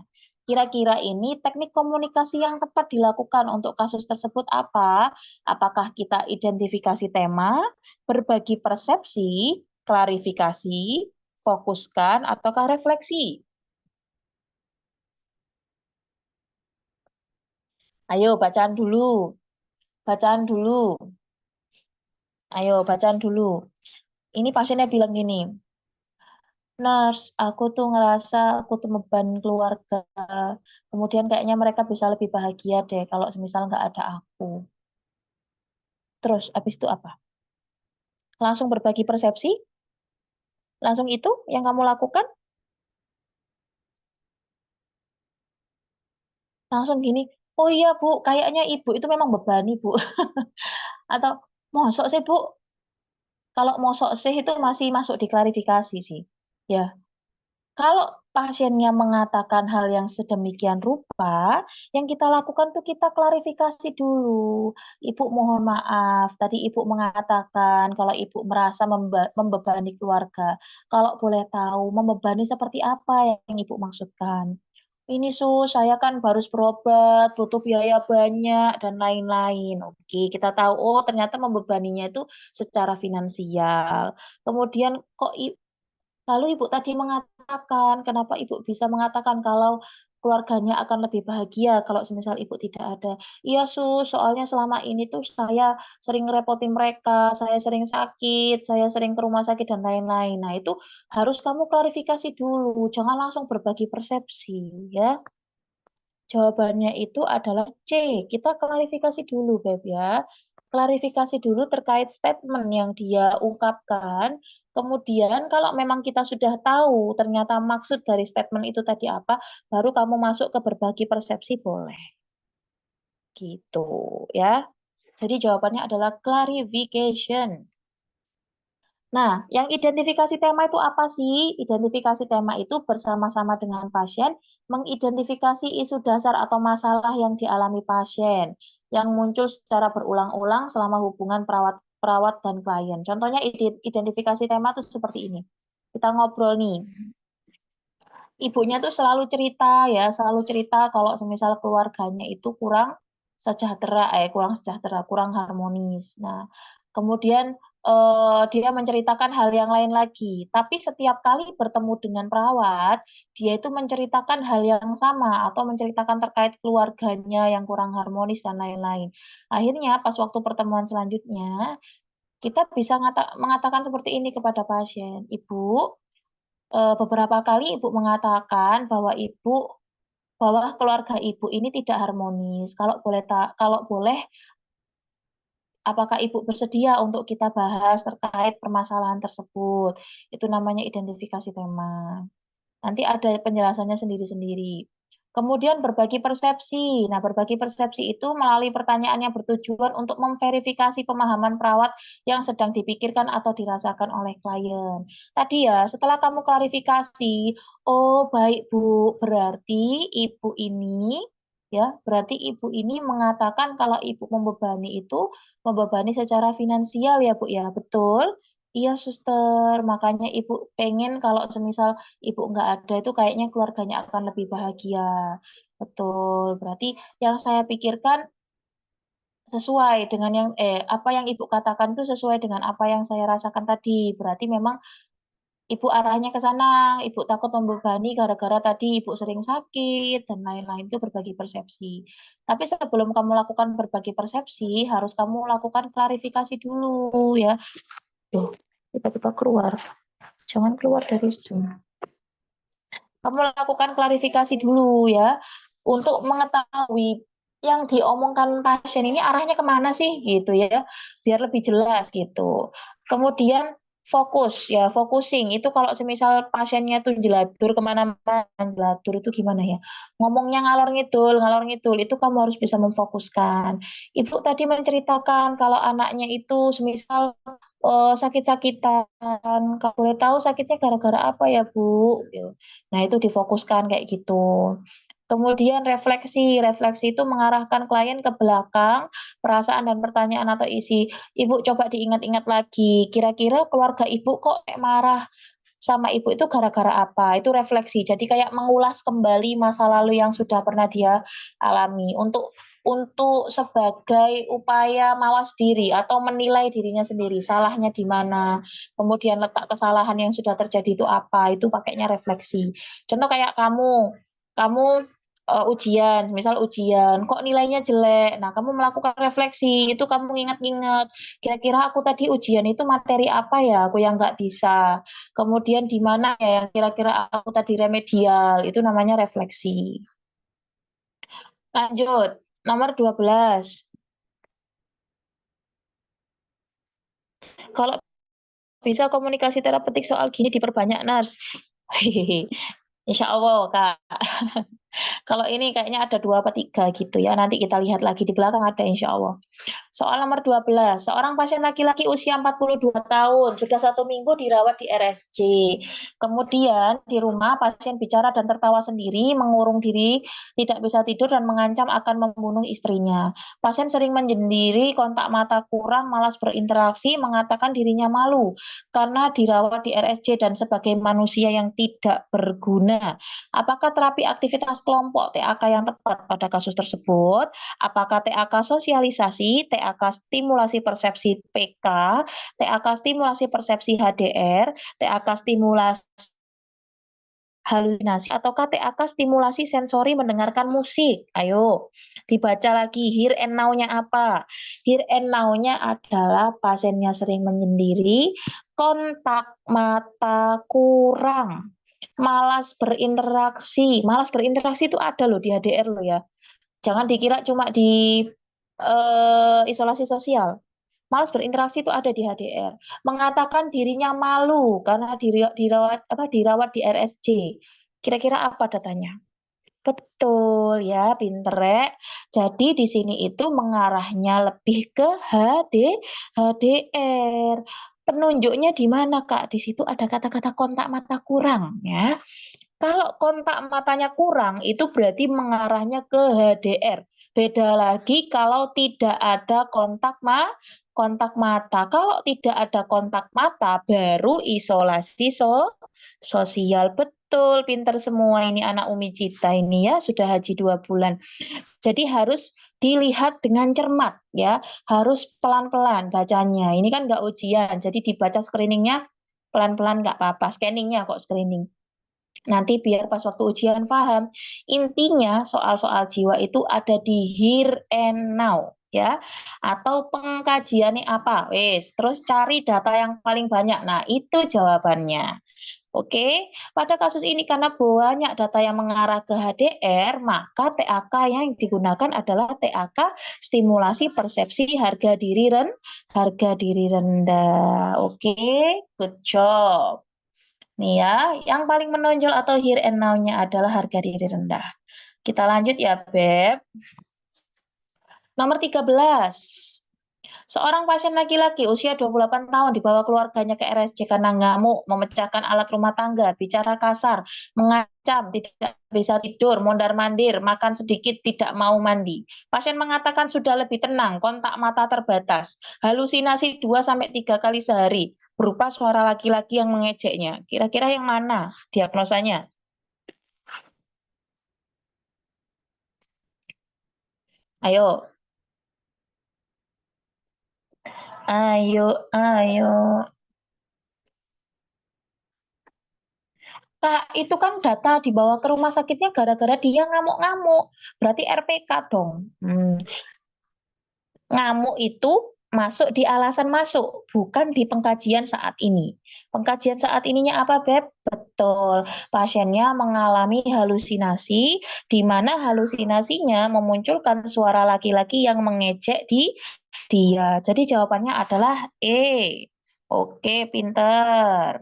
Kira-kira ini teknik komunikasi yang tepat dilakukan untuk kasus tersebut apa? Apakah kita identifikasi tema, berbagi persepsi, klarifikasi, fokuskan, ataukah refleksi? Ayo bacaan dulu. Bacaan dulu. Ayo bacaan dulu. Ini pasiennya bilang gini, Nurse, aku tuh ngerasa aku tuh beban keluarga. Kemudian kayaknya mereka bisa lebih bahagia deh kalau semisal nggak ada aku. Terus, habis itu apa? Langsung berbagi persepsi? Langsung itu yang kamu lakukan? Langsung gini, oh iya Bu, kayaknya Ibu itu memang bebani Bu. Atau, mosok sih Bu, kalau mosok sih itu masih masuk di klarifikasi sih. Ya, kalau pasiennya mengatakan hal yang sedemikian rupa, apa, yang kita lakukan tuh kita klarifikasi dulu. Ibu mohon maaf, tadi Ibu mengatakan kalau Ibu merasa membebani keluarga. Kalau boleh tahu membebani seperti apa yang Ibu maksudkan? Ini saya kan harus berobat, butuh biaya banyak dan lain-lain. Oke, kita tahu, oh ternyata membebaninya itu secara finansial. Kemudian lalu Ibu tadi mengatakan, kenapa Ibu bisa mengatakan kalau keluarganya akan lebih bahagia kalau semisal Ibu tidak ada? Iya soalnya selama ini tuh saya sering ngerepotin mereka, saya sering sakit, saya sering ke rumah sakit dan lain-lain. Nah itu harus kamu klarifikasi dulu, jangan langsung berbagi persepsi ya. Jawabannya itu adalah C, kita klarifikasi dulu Beb ya. Klarifikasi dulu terkait statement yang dia ungkapkan, kemudian kalau memang kita sudah tahu ternyata maksud dari statement itu tadi apa, baru kamu masuk ke berbagi persepsi boleh, gitu ya. Jadi jawabannya adalah clarification. Nah, yang identifikasi tema itu apa sih? Identifikasi tema itu bersama-sama dengan pasien mengidentifikasi isu dasar atau masalah yang dialami pasien yang muncul secara berulang-ulang selama hubungan perawat dan klien. Contohnya identifikasi tema itu seperti ini. Kita ngobrol nih, ibunya tuh selalu cerita kalau semisal keluarganya itu kurang sejahtera, kurang harmonis. Nah, kemudian dia menceritakan hal yang lain lagi. Tapi setiap kali bertemu dengan perawat, dia itu menceritakan hal yang sama atau menceritakan terkait keluarganya yang kurang harmonis dan lain-lain. Akhirnya pas waktu pertemuan selanjutnya, kita bisa mengatakan seperti ini kepada pasien, "Ibu, beberapa kali Ibu mengatakan bahwa keluarga Ibu ini tidak harmonis. Kalau boleh, apakah Ibu bersedia untuk kita bahas terkait permasalahan tersebut?" Itu namanya identifikasi tema. Nanti ada penjelasannya sendiri-sendiri. Kemudian berbagi persepsi. Nah, berbagi persepsi itu melalui pertanyaan yang bertujuan untuk memverifikasi pemahaman perawat yang sedang dipikirkan atau dirasakan oleh klien. Tadi ya, setelah kamu klarifikasi, oh baik Bu, berarti Ibu ini mengatakan kalau Ibu membebani secara finansial ya Bu ya, betul? Iya suster, makanya Ibu pengen kalau semisal Ibu nggak ada itu kayaknya keluarganya akan lebih bahagia. Betul, berarti yang saya pikirkan sesuai dengan apa yang Ibu katakan itu sesuai dengan apa yang saya rasakan tadi. Berarti memang Ibu arahnya ke sana, Ibu takut membebani gara-gara tadi Ibu sering sakit dan lain-lain, itu berbagi persepsi. Tapi sebelum kamu lakukan berbagi persepsi, harus kamu lakukan klarifikasi dulu ya. Duh, tiba-tiba keluar. Jangan keluar dari Zoom. Kamu lakukan klarifikasi dulu ya, untuk mengetahui yang diomongkan pasien ini arahnya kemana sih gitu ya, biar lebih jelas gitu. Kemudian focusing itu kalau semisal pasiennya tuh jeladur kemana-mana, jeladur itu gimana ya, ngomongnya ngalor ngidul, itu kamu harus bisa memfokuskan. Ibu tadi menceritakan kalau anaknya itu semisal sakit-sakitan, kalau boleh tahu sakitnya gara-gara apa ya Bu? Gitu. Nah, itu difokuskan kayak gitu. Kemudian refleksi itu mengarahkan klien ke belakang, perasaan dan pertanyaan atau isi. Ibu coba diingat-ingat lagi, kira-kira keluarga Ibu kok kayak marah sama Ibu itu gara-gara apa? Itu refleksi. Jadi kayak mengulas kembali masa lalu yang sudah pernah dia alami untuk sebagai upaya mawas diri atau menilai dirinya sendiri, salahnya di mana, kemudian letak kesalahan yang sudah terjadi itu apa, itu pakainya refleksi. Contoh kayak kamu ujian, misal ujian, kok nilainya jelek. Nah, kamu melakukan refleksi, itu kamu ingat-ingat, kira-kira aku tadi ujian itu materi apa ya, aku yang nggak bisa. Kemudian di mana ya yang kira-kira aku tadi remedial, itu namanya refleksi. Lanjut, nomor 12. Kalau bisa komunikasi terapeutik soal gini diperbanyak, Nurse. Insya Allah, Kak. Kalau ini kayaknya ada 2 apa 3 gitu ya, nanti kita lihat lagi di belakang ada insya Allah. Soal nomor 12, seorang pasien laki-laki usia 42 tahun, sudah 1 minggu dirawat di RSJ. Kemudian di rumah pasien bicara dan tertawa sendiri, mengurung diri, tidak bisa tidur dan mengancam akan membunuh istrinya. Pasien sering menyendiri, kontak mata kurang, malas berinteraksi, mengatakan dirinya malu karena dirawat di RSJ dan sebagai manusia yang tidak berguna. Apakah terapi aktivitas kelompok TAK yang tepat pada kasus tersebut? Apakah TAK sosialisasi, TAK stimulasi persepsi PK, TAK stimulasi persepsi HDR, TAK stimulasi halusinasi, ataukah TAK stimulasi sensori mendengarkan musik? Ayo, dibaca lagi, here and now-nya apa? Here and now-nya adalah pasiennya sering menyendiri, kontak mata kurang, malas berinteraksi itu ada loh di HDR loh ya. Jangan dikira cuma di isolasi sosial. Malas berinteraksi itu ada di HDR. Mengatakan dirinya malu karena dirawat di RSJ. Kira-kira apa datanya? Betul ya, pinter Rek. Jadi di sini itu mengarahnya lebih ke HDR. Penunjuknya di mana, Kak? Di situ ada kata-kata kontak mata kurang ya. Kalau kontak matanya kurang, itu berarti mengarahnya ke HDR. Beda lagi kalau tidak ada kontak mata. Kalau tidak ada kontak mata, baru isolasi sosial. Betul, pinter semua ini anak Umi Cita ini ya, sudah haji 2 bulan. Jadi harus dilihat dengan cermat ya, harus pelan-pelan bacanya. Ini kan nggak ujian, jadi dibaca screeningnya pelan-pelan nggak apa-apa. Scanningnya kok screening. Nanti biar pas waktu ujian paham. Intinya soal-soal jiwa itu ada di here and now ya. Atau pengkajiannya apa? Wes, terus cari data yang paling banyak. Nah, itu jawabannya. Oke, pada kasus ini karena banyak data yang mengarah ke HDR, maka TAK yang digunakan adalah TAK stimulasi persepsi harga diri rendah. Oke, good job. Nih ya, yang paling menonjol atau here and now-nya adalah harga diri rendah. Kita lanjut ya, Beb. Nomor 13. Seorang pasien laki-laki usia 28 tahun dibawa keluarganya ke RSJ karena ngamuk, memecahkan alat rumah tangga, bicara kasar, mengancam, tidak bisa tidur, mondar-mandir, makan sedikit, tidak mau mandi. Pasien mengatakan sudah lebih tenang, kontak mata terbatas, halusinasi 2 sampai 3 kali sehari, berupa suara laki-laki yang mengejeknya. Kira-kira yang mana diagnosanya? Ayo, ayo, ayo. Kak, itu kan data dibawa ke rumah sakitnya gara-gara dia ngamuk-ngamuk. Berarti RPK dong. Ngamuk itu masuk di alasan masuk, bukan di pengkajian saat ini. Pengkajian saat ininya apa, Beb? Betul. Pasiennya mengalami halusinasi, di mana halusinasinya memunculkan suara laki-laki yang mengejek di dia. Jadi jawabannya adalah E. Oke, pinter.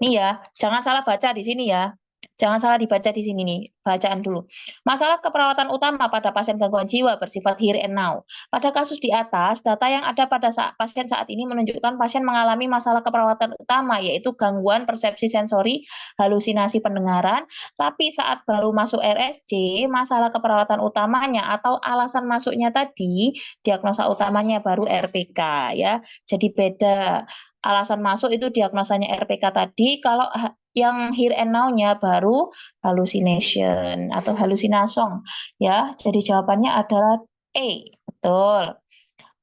Nih ya, jangan salah baca di sini ya. Jangan salah dibaca di sini nih, bacaan dulu. Masalah keperawatan utama pada pasien gangguan jiwa bersifat here and now. Pada kasus di atas, data yang ada pada pasien saat ini menunjukkan pasien mengalami masalah keperawatan utama, yaitu gangguan persepsi sensori, halusinasi pendengaran. Tapi saat baru masuk RSJ, masalah keperawatan utamanya atau alasan masuknya tadi, diagnosa utamanya baru RPK ya. Jadi beda. Alasan masuk itu diagnosanya RPK tadi, kalau yang here and now-nya baru hallucination atau halusinasong ya. Jadi jawabannya adalah E. Betul.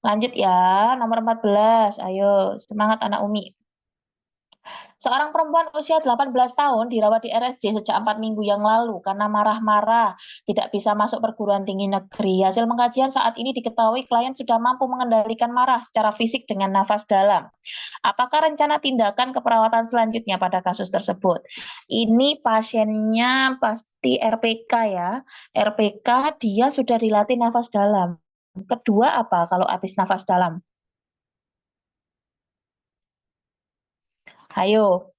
Lanjut ya, nomor 14. Ayo, semangat anak Umi. Seorang perempuan usia 18 tahun dirawat di RSJ sejak 4 minggu yang lalu karena marah-marah, tidak bisa masuk perguruan tinggi negeri. Hasil pengkajian saat ini diketahui klien sudah mampu mengendalikan marah secara fisik dengan nafas dalam. Apakah rencana tindakan keperawatan selanjutnya pada kasus tersebut? Ini pasiennya pasti RPK ya. RPK dia sudah dilatih nafas dalam. Kedua apa kalau habis nafas dalam? Ayo.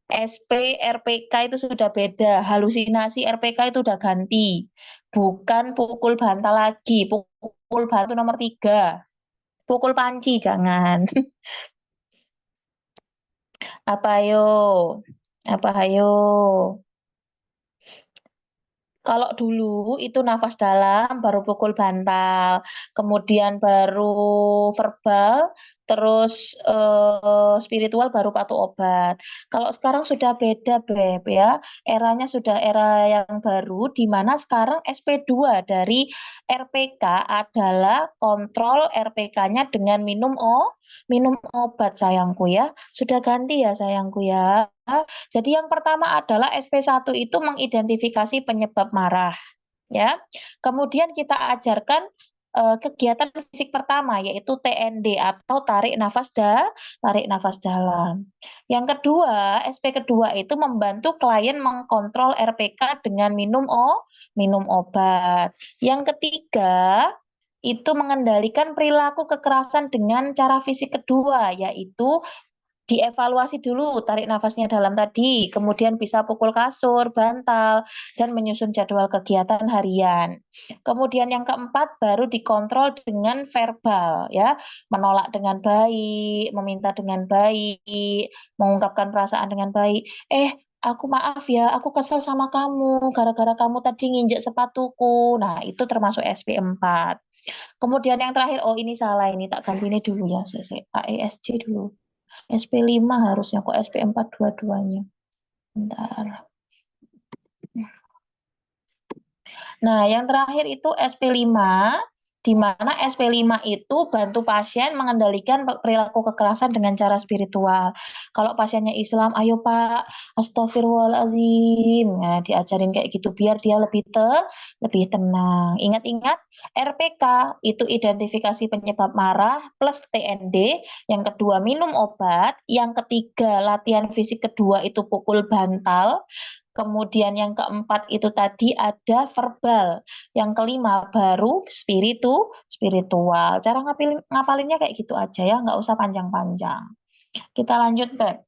SP, RPK itu sudah beda. Halusinasi RPK itu udah ganti. Bukan pukul bantal lagi. Pukul batu nomor 3. Pukul panci, jangan. Apa ayo? Apa ayo? Kalau dulu itu nafas dalam, baru pukul bantal, kemudian baru verbal, terus spiritual baru patu obat. Kalau sekarang sudah beda, Beb ya. Eranya sudah era yang baru di mana sekarang SP2 dari RPK adalah kontrol RPK-nya dengan minum obat sayangku ya. Sudah ganti ya sayangku ya. Jadi yang pertama adalah SP1 itu mengidentifikasi penyebab marah, ya. Kemudian kita ajarkan kegiatan fisik pertama yaitu TND atau tarik nafas dalam. Yang kedua, SP kedua itu membantu klien mengkontrol RPK dengan minum obat. Yang ketiga, itu mengendalikan perilaku kekerasan dengan cara fisik kedua, yaitu dievaluasi dulu tarik nafasnya dalam tadi, kemudian bisa pukul kasur, bantal, dan menyusun jadwal kegiatan harian. Kemudian yang keempat baru dikontrol dengan verbal ya, menolak dengan baik, meminta dengan baik, mengungkapkan perasaan dengan baik. Aku maaf ya, aku kesel sama kamu gara-gara kamu tadi nginjek sepatuku. Nah, itu termasuk SP4. Kemudian yang terakhir, oh ini salah ini tak ganti ini dulu ya, AESC dulu. SP5 harusnya kok SP4 dua-duanya. Bentar. Nah, yang terakhir itu SP5, di mana SP5 itu bantu pasien mengendalikan perilaku kekerasan dengan cara spiritual. Kalau pasiennya Islam, ayo Pak, astagfirullahaladzim. Nah, diajarin kayak gitu biar dia lebih tenang. Ingat-ingat, RPK itu identifikasi penyebab marah plus TND, yang kedua minum obat, yang ketiga latihan fisik kedua itu pukul bantal, kemudian yang keempat itu tadi ada verbal, yang kelima baru spiritual. Cara ngapalinnya kayak gitu aja ya, nggak usah panjang-panjang. Kita lanjut, Beb.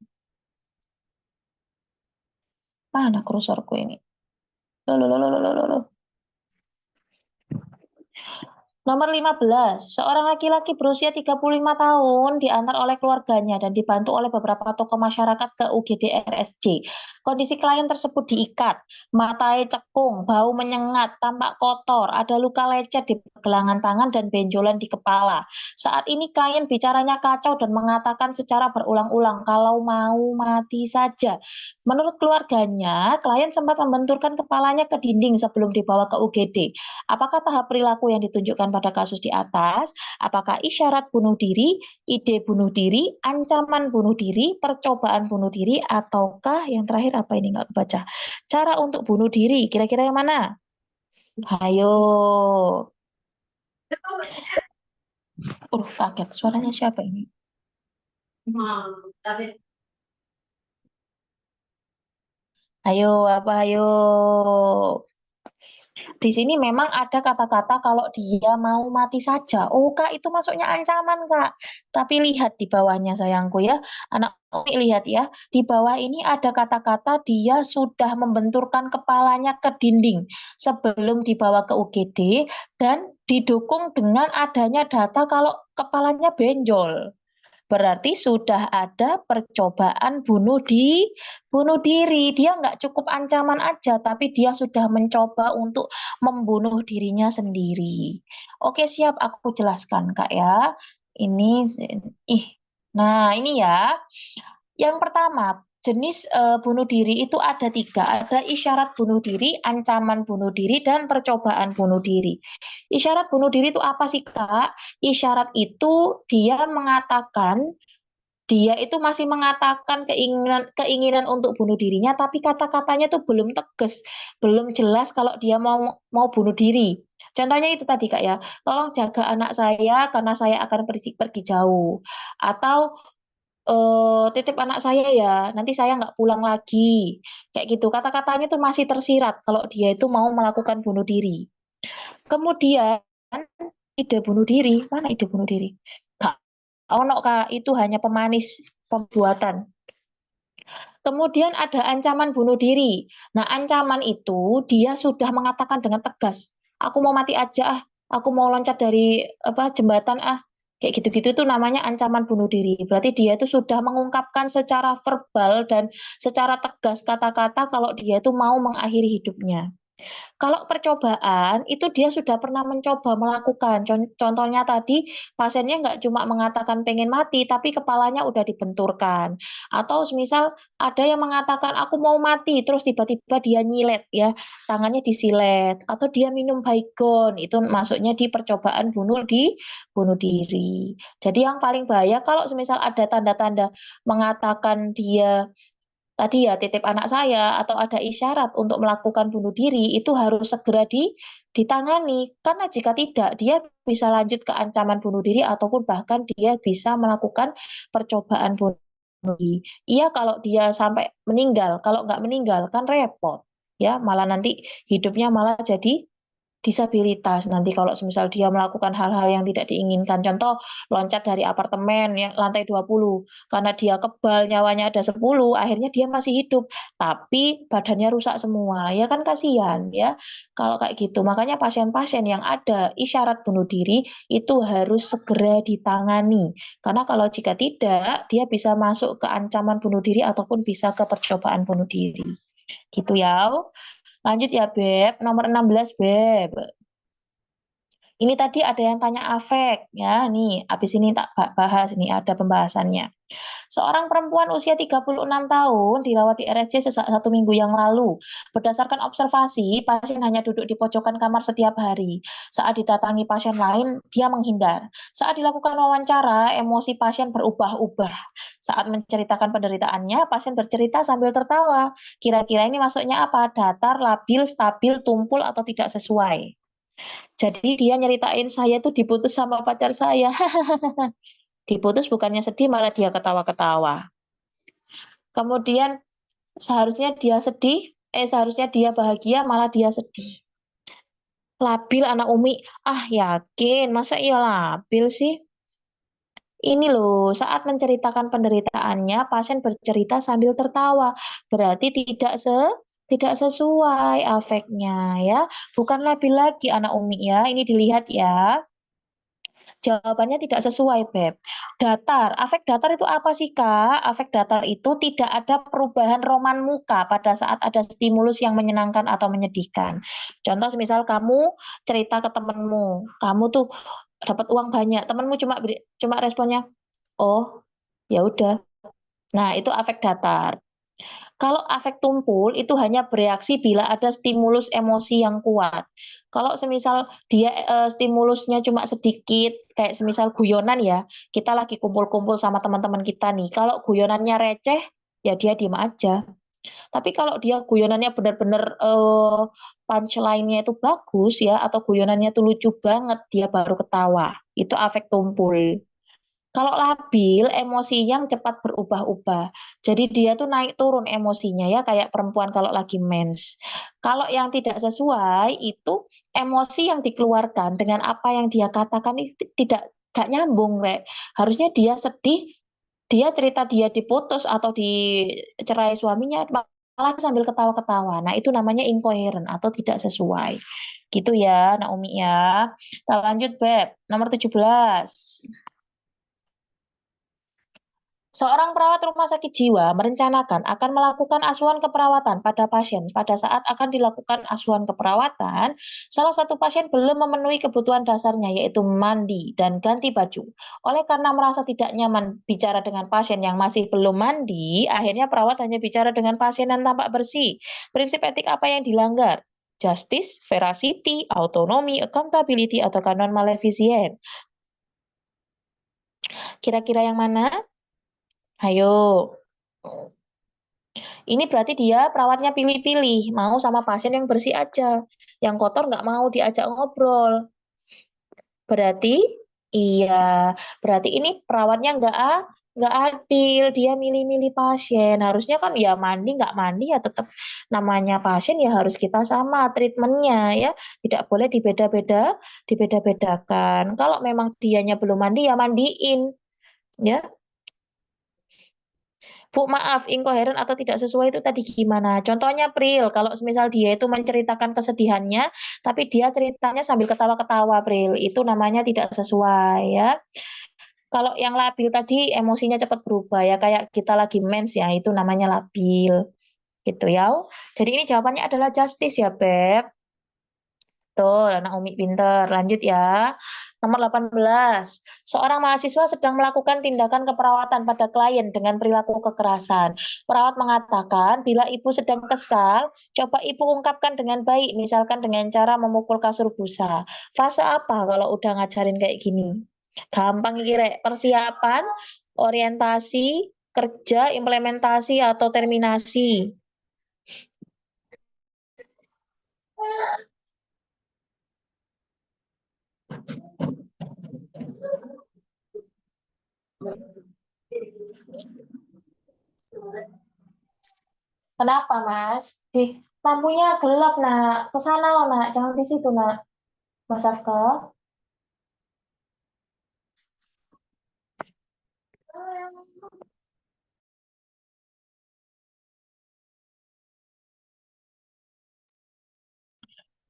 Mana kursorku ini? Loh. Nomor 15, seorang laki-laki berusia 35 tahun diantar oleh keluarganya dan dibantu oleh beberapa tokoh masyarakat ke UGD RSC. Kondisi klien tersebut diikat, matanya cekung, bau menyengat, tampak kotor, ada luka lecet di pergelangan tangan dan benjolan di kepala. Saat ini klien bicaranya kacau dan mengatakan secara berulang-ulang kalau mau mati saja. Menurut keluarganya, klien sempat membenturkan kepalanya ke dinding sebelum dibawa ke UGD. Apakah tahap perilaku yang ditunjukkan pada kasus di atas? Apakah isyarat bunuh diri, ide bunuh diri, ancaman bunuh diri, percobaan bunuh diri, ataukah yang terakhir apa ini nggak kebaca? Cara untuk bunuh diri, kira-kira yang mana? Hayo. Kaget. Suaranya siapa ini? Ayo, apa ayo? Di sini memang ada kata-kata kalau dia mau mati saja. Oh, Kak, itu masuknya ancaman, Kak. Tapi lihat di bawahnya, sayangku ya. Anak Umi lihat ya. Di bawah ini ada kata-kata dia sudah membenturkan kepalanya ke dinding sebelum dibawa ke UGD dan didukung dengan adanya data kalau kepalanya benjol. Berarti sudah ada percobaan bunuh diri. Dia nggak cukup ancaman aja, tapi dia sudah mencoba untuk membunuh dirinya sendiri. Oke, siap aku jelaskan, Kak ya. Ini, nah ini ya. Yang pertama, jenis bunuh diri itu ada 3. Ada isyarat bunuh diri, ancaman bunuh diri, dan percobaan bunuh diri. Isyarat bunuh diri itu apa sih, Kak? Isyarat itu dia itu masih mengatakan keinginan untuk bunuh dirinya, tapi kata-katanya tuh belum tegas, belum jelas kalau dia mau bunuh diri. Contohnya itu tadi Kak ya, tolong jaga anak saya karena saya akan pergi jauh. Atau titip anak saya ya, nanti saya nggak pulang lagi. Kayak gitu, kata-katanya tuh masih tersirat kalau dia itu mau melakukan bunuh diri. Kemudian ide bunuh diri, mana ide bunuh diri? Kak, ono Kak, itu hanya pemanis pembuatan. Kemudian ada ancaman bunuh diri. Nah, ancaman itu dia sudah mengatakan dengan tegas, "Aku mau mati aja ah, aku mau loncat dari jembatan ah." Kayak gitu-gitu tuh namanya ancaman bunuh diri. Berarti dia itu sudah mengungkapkan secara verbal dan secara tegas kata-kata kalau dia itu mau mengakhiri hidupnya. Kalau percobaan, itu dia sudah pernah mencoba melakukan. Contohnya tadi, pasiennya nggak cuma mengatakan pengen mati, tapi kepalanya udah dibenturkan. Atau semisal ada yang mengatakan, aku mau mati, terus tiba-tiba dia nyilet ya, tangannya disilet. Atau dia minum baygon, itu masuknya di percobaan bunuh diri. Jadi yang paling bahaya kalau semisal ada tanda-tanda mengatakan dia tadi ya titip anak saya atau ada isyarat untuk melakukan bunuh diri itu harus segera ditangani karena jika tidak dia bisa lanjut ke ancaman bunuh diri ataupun bahkan dia bisa melakukan percobaan bunuh diri. Iya kalau dia sampai meninggal, kalau nggak meninggal kan repot ya malah nanti hidupnya malah jadi disabilitas nanti kalau semisal dia melakukan hal-hal yang tidak diinginkan. Contoh, loncat dari apartemen yang lantai 20 karena dia kebal nyawanya ada 10, akhirnya dia masih hidup, tapi badannya rusak semua, ya kan kasihan ya, kalau kayak gitu. Makanya pasien-pasien yang ada isyarat bunuh diri, itu harus segera ditangani. Karena kalau jika tidak, dia bisa masuk ke ancaman bunuh diri ataupun bisa ke percobaan bunuh diri. Gitu ya. Lanjut ya, Beb. Nomor 16, Beb. Ini tadi ada yang tanya afek, ya. Nih, habis ini tak bahas nih, ada pembahasannya. Seorang perempuan usia 36 tahun dirawat di RSJ sejak 1 minggu yang lalu. Berdasarkan observasi, pasien hanya duduk di pojokan kamar setiap hari. Saat didatangi pasien lain, dia menghindar. Saat dilakukan wawancara, emosi pasien berubah-ubah. Saat menceritakan penderitaannya, pasien bercerita sambil tertawa. Kira-kira ini masuknya apa? Datar, labil, stabil, tumpul, atau tidak sesuai? Jadi dia nyeritain, "Saya tuh diputus sama pacar saya." Diputus bukannya sedih, malah dia ketawa-ketawa. Kemudian seharusnya dia bahagia, malah dia sedih. Labil anak Umi, ah yakin, masa iya labil sih? Ini loh, saat menceritakan penderitaannya, pasien bercerita sambil tertawa. Berarti tidak sesuai afeknya ya. Bukan labil lagi anak Umi ya, ini dilihat ya. Jawabannya tidak sesuai, Beb. Datar, afek datar itu apa sih, Kak? Afek datar itu tidak ada perubahan roman muka pada saat ada stimulus yang menyenangkan atau menyedihkan. Contoh misal kamu cerita ke temenmu, kamu tuh dapat uang banyak, temenmu cuma responnya, "Oh, ya udah." Nah, itu afek datar. Kalau afek tumpul itu hanya bereaksi bila ada stimulus emosi yang kuat. Kalau semisal dia, stimulusnya cuma sedikit, kayak semisal guyonan ya, kita lagi kumpul-kumpul sama teman-teman kita nih, kalau guyonannya receh, ya dia diem aja. Tapi kalau dia guyonannya benar-benar, punchline-nya itu bagus ya, atau guyonannya itu lucu banget, dia baru ketawa, itu afek tumpul. Kalau labil, emosi yang cepat berubah-ubah. Jadi dia tuh naik turun emosinya ya, kayak perempuan kalau lagi mens. Kalau yang tidak sesuai, itu emosi yang dikeluarkan dengan apa yang dia katakan itu tidak gak nyambung, Rek. Harusnya dia sedih, dia cerita dia diputus atau dicerai suaminya, malah sambil ketawa-ketawa. Nah, itu namanya incoherent atau tidak sesuai. Gitu ya, Naomi ya. Kita lanjut, Beb. Nomor 17. Seorang perawat rumah sakit jiwa merencanakan akan melakukan asuhan keperawatan pada pasien. Pada saat akan dilakukan asuhan keperawatan, salah satu pasien belum memenuhi kebutuhan dasarnya, yaitu mandi dan ganti baju. Oleh karena merasa tidak nyaman bicara dengan pasien yang masih belum mandi, akhirnya perawat hanya bicara dengan pasien yang tampak bersih. Prinsip etik apa yang dilanggar? Justice, veracity, autonomy, accountability, atau non maleficient. Kira-kira yang mana? Ayo. Ini berarti dia perawatnya pilih-pilih, mau sama pasien yang bersih aja, yang kotor nggak mau diajak ngobrol. Berarti iya, berarti ini perawatnya nggak adil, dia milih-milih pasien. Harusnya kan ya mandi, nggak mandi ya tetap namanya pasien ya harus kita sama treatmentnya ya, tidak boleh dibeda-bedakan. Kalau memang dianya belum mandi ya mandiin, ya. Bu, maaf, inkoheren atau tidak sesuai itu tadi gimana? Contohnya Pril, kalau misal dia itu menceritakan kesedihannya, tapi dia ceritanya sambil ketawa-ketawa, Pril, itu namanya tidak sesuai ya. Kalau yang labil tadi emosinya cepat berubah ya, kayak kita lagi mens ya, itu namanya labil, gitu ya. Jadi ini jawabannya adalah justice ya, Beb. Betul, anak Umi pinter. Lanjut ya. Nomor 18. Seorang mahasiswa sedang melakukan tindakan keperawatan pada klien dengan perilaku kekerasan. Perawat mengatakan, bila ibu sedang kesal, coba ibu ungkapkan dengan baik, misalkan dengan cara memukul kasur busa. Fase apa kalau udah ngajarin kayak gini? Gampang kira persiapan, orientasi, kerja, implementasi, atau terminasi. Kenapa, Mas? Lampunya gelap, Nak. Ke sana loh, Nak. Jangan di situ, Nak. Mas Afka.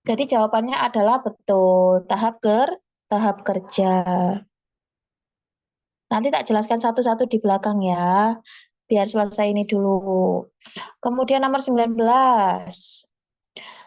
Jadi jawabannya adalah betul. Tahap kerja. Nanti tak jelaskan satu-satu di belakang ya. Biar selesai ini dulu. Kemudian nomor 19.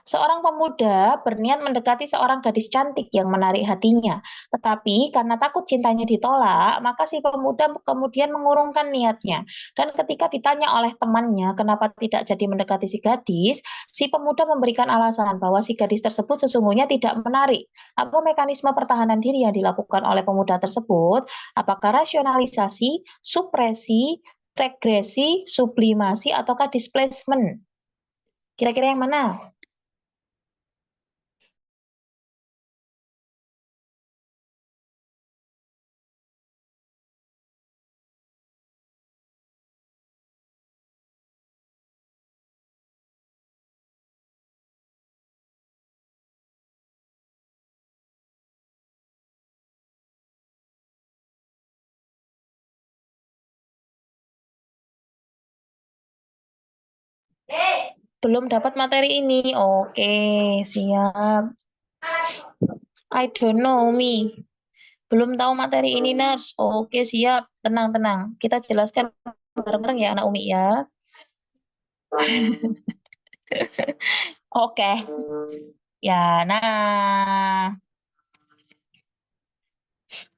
Seorang pemuda berniat mendekati seorang gadis cantik yang menarik hatinya. Tetapi karena takut cintanya ditolak, maka si pemuda kemudian mengurungkan niatnya. Dan ketika ditanya oleh temannya kenapa tidak jadi mendekati si gadis, si pemuda memberikan alasan bahwa si gadis tersebut sesungguhnya tidak menarik. Apa mekanisme pertahanan diri yang dilakukan oleh pemuda tersebut? Apakah rasionalisasi, supresi, regresi, sublimasi, ataukah displacement? Kira-kira yang mana? Belum dapat materi ini. Oke, siap. I don't know, me. Belum tahu materi ini, Nurse. Oke, siap. Tenang-tenang. Kita jelaskan bareng-bareng ya, anak Umi ya. Oke. Ya, nah.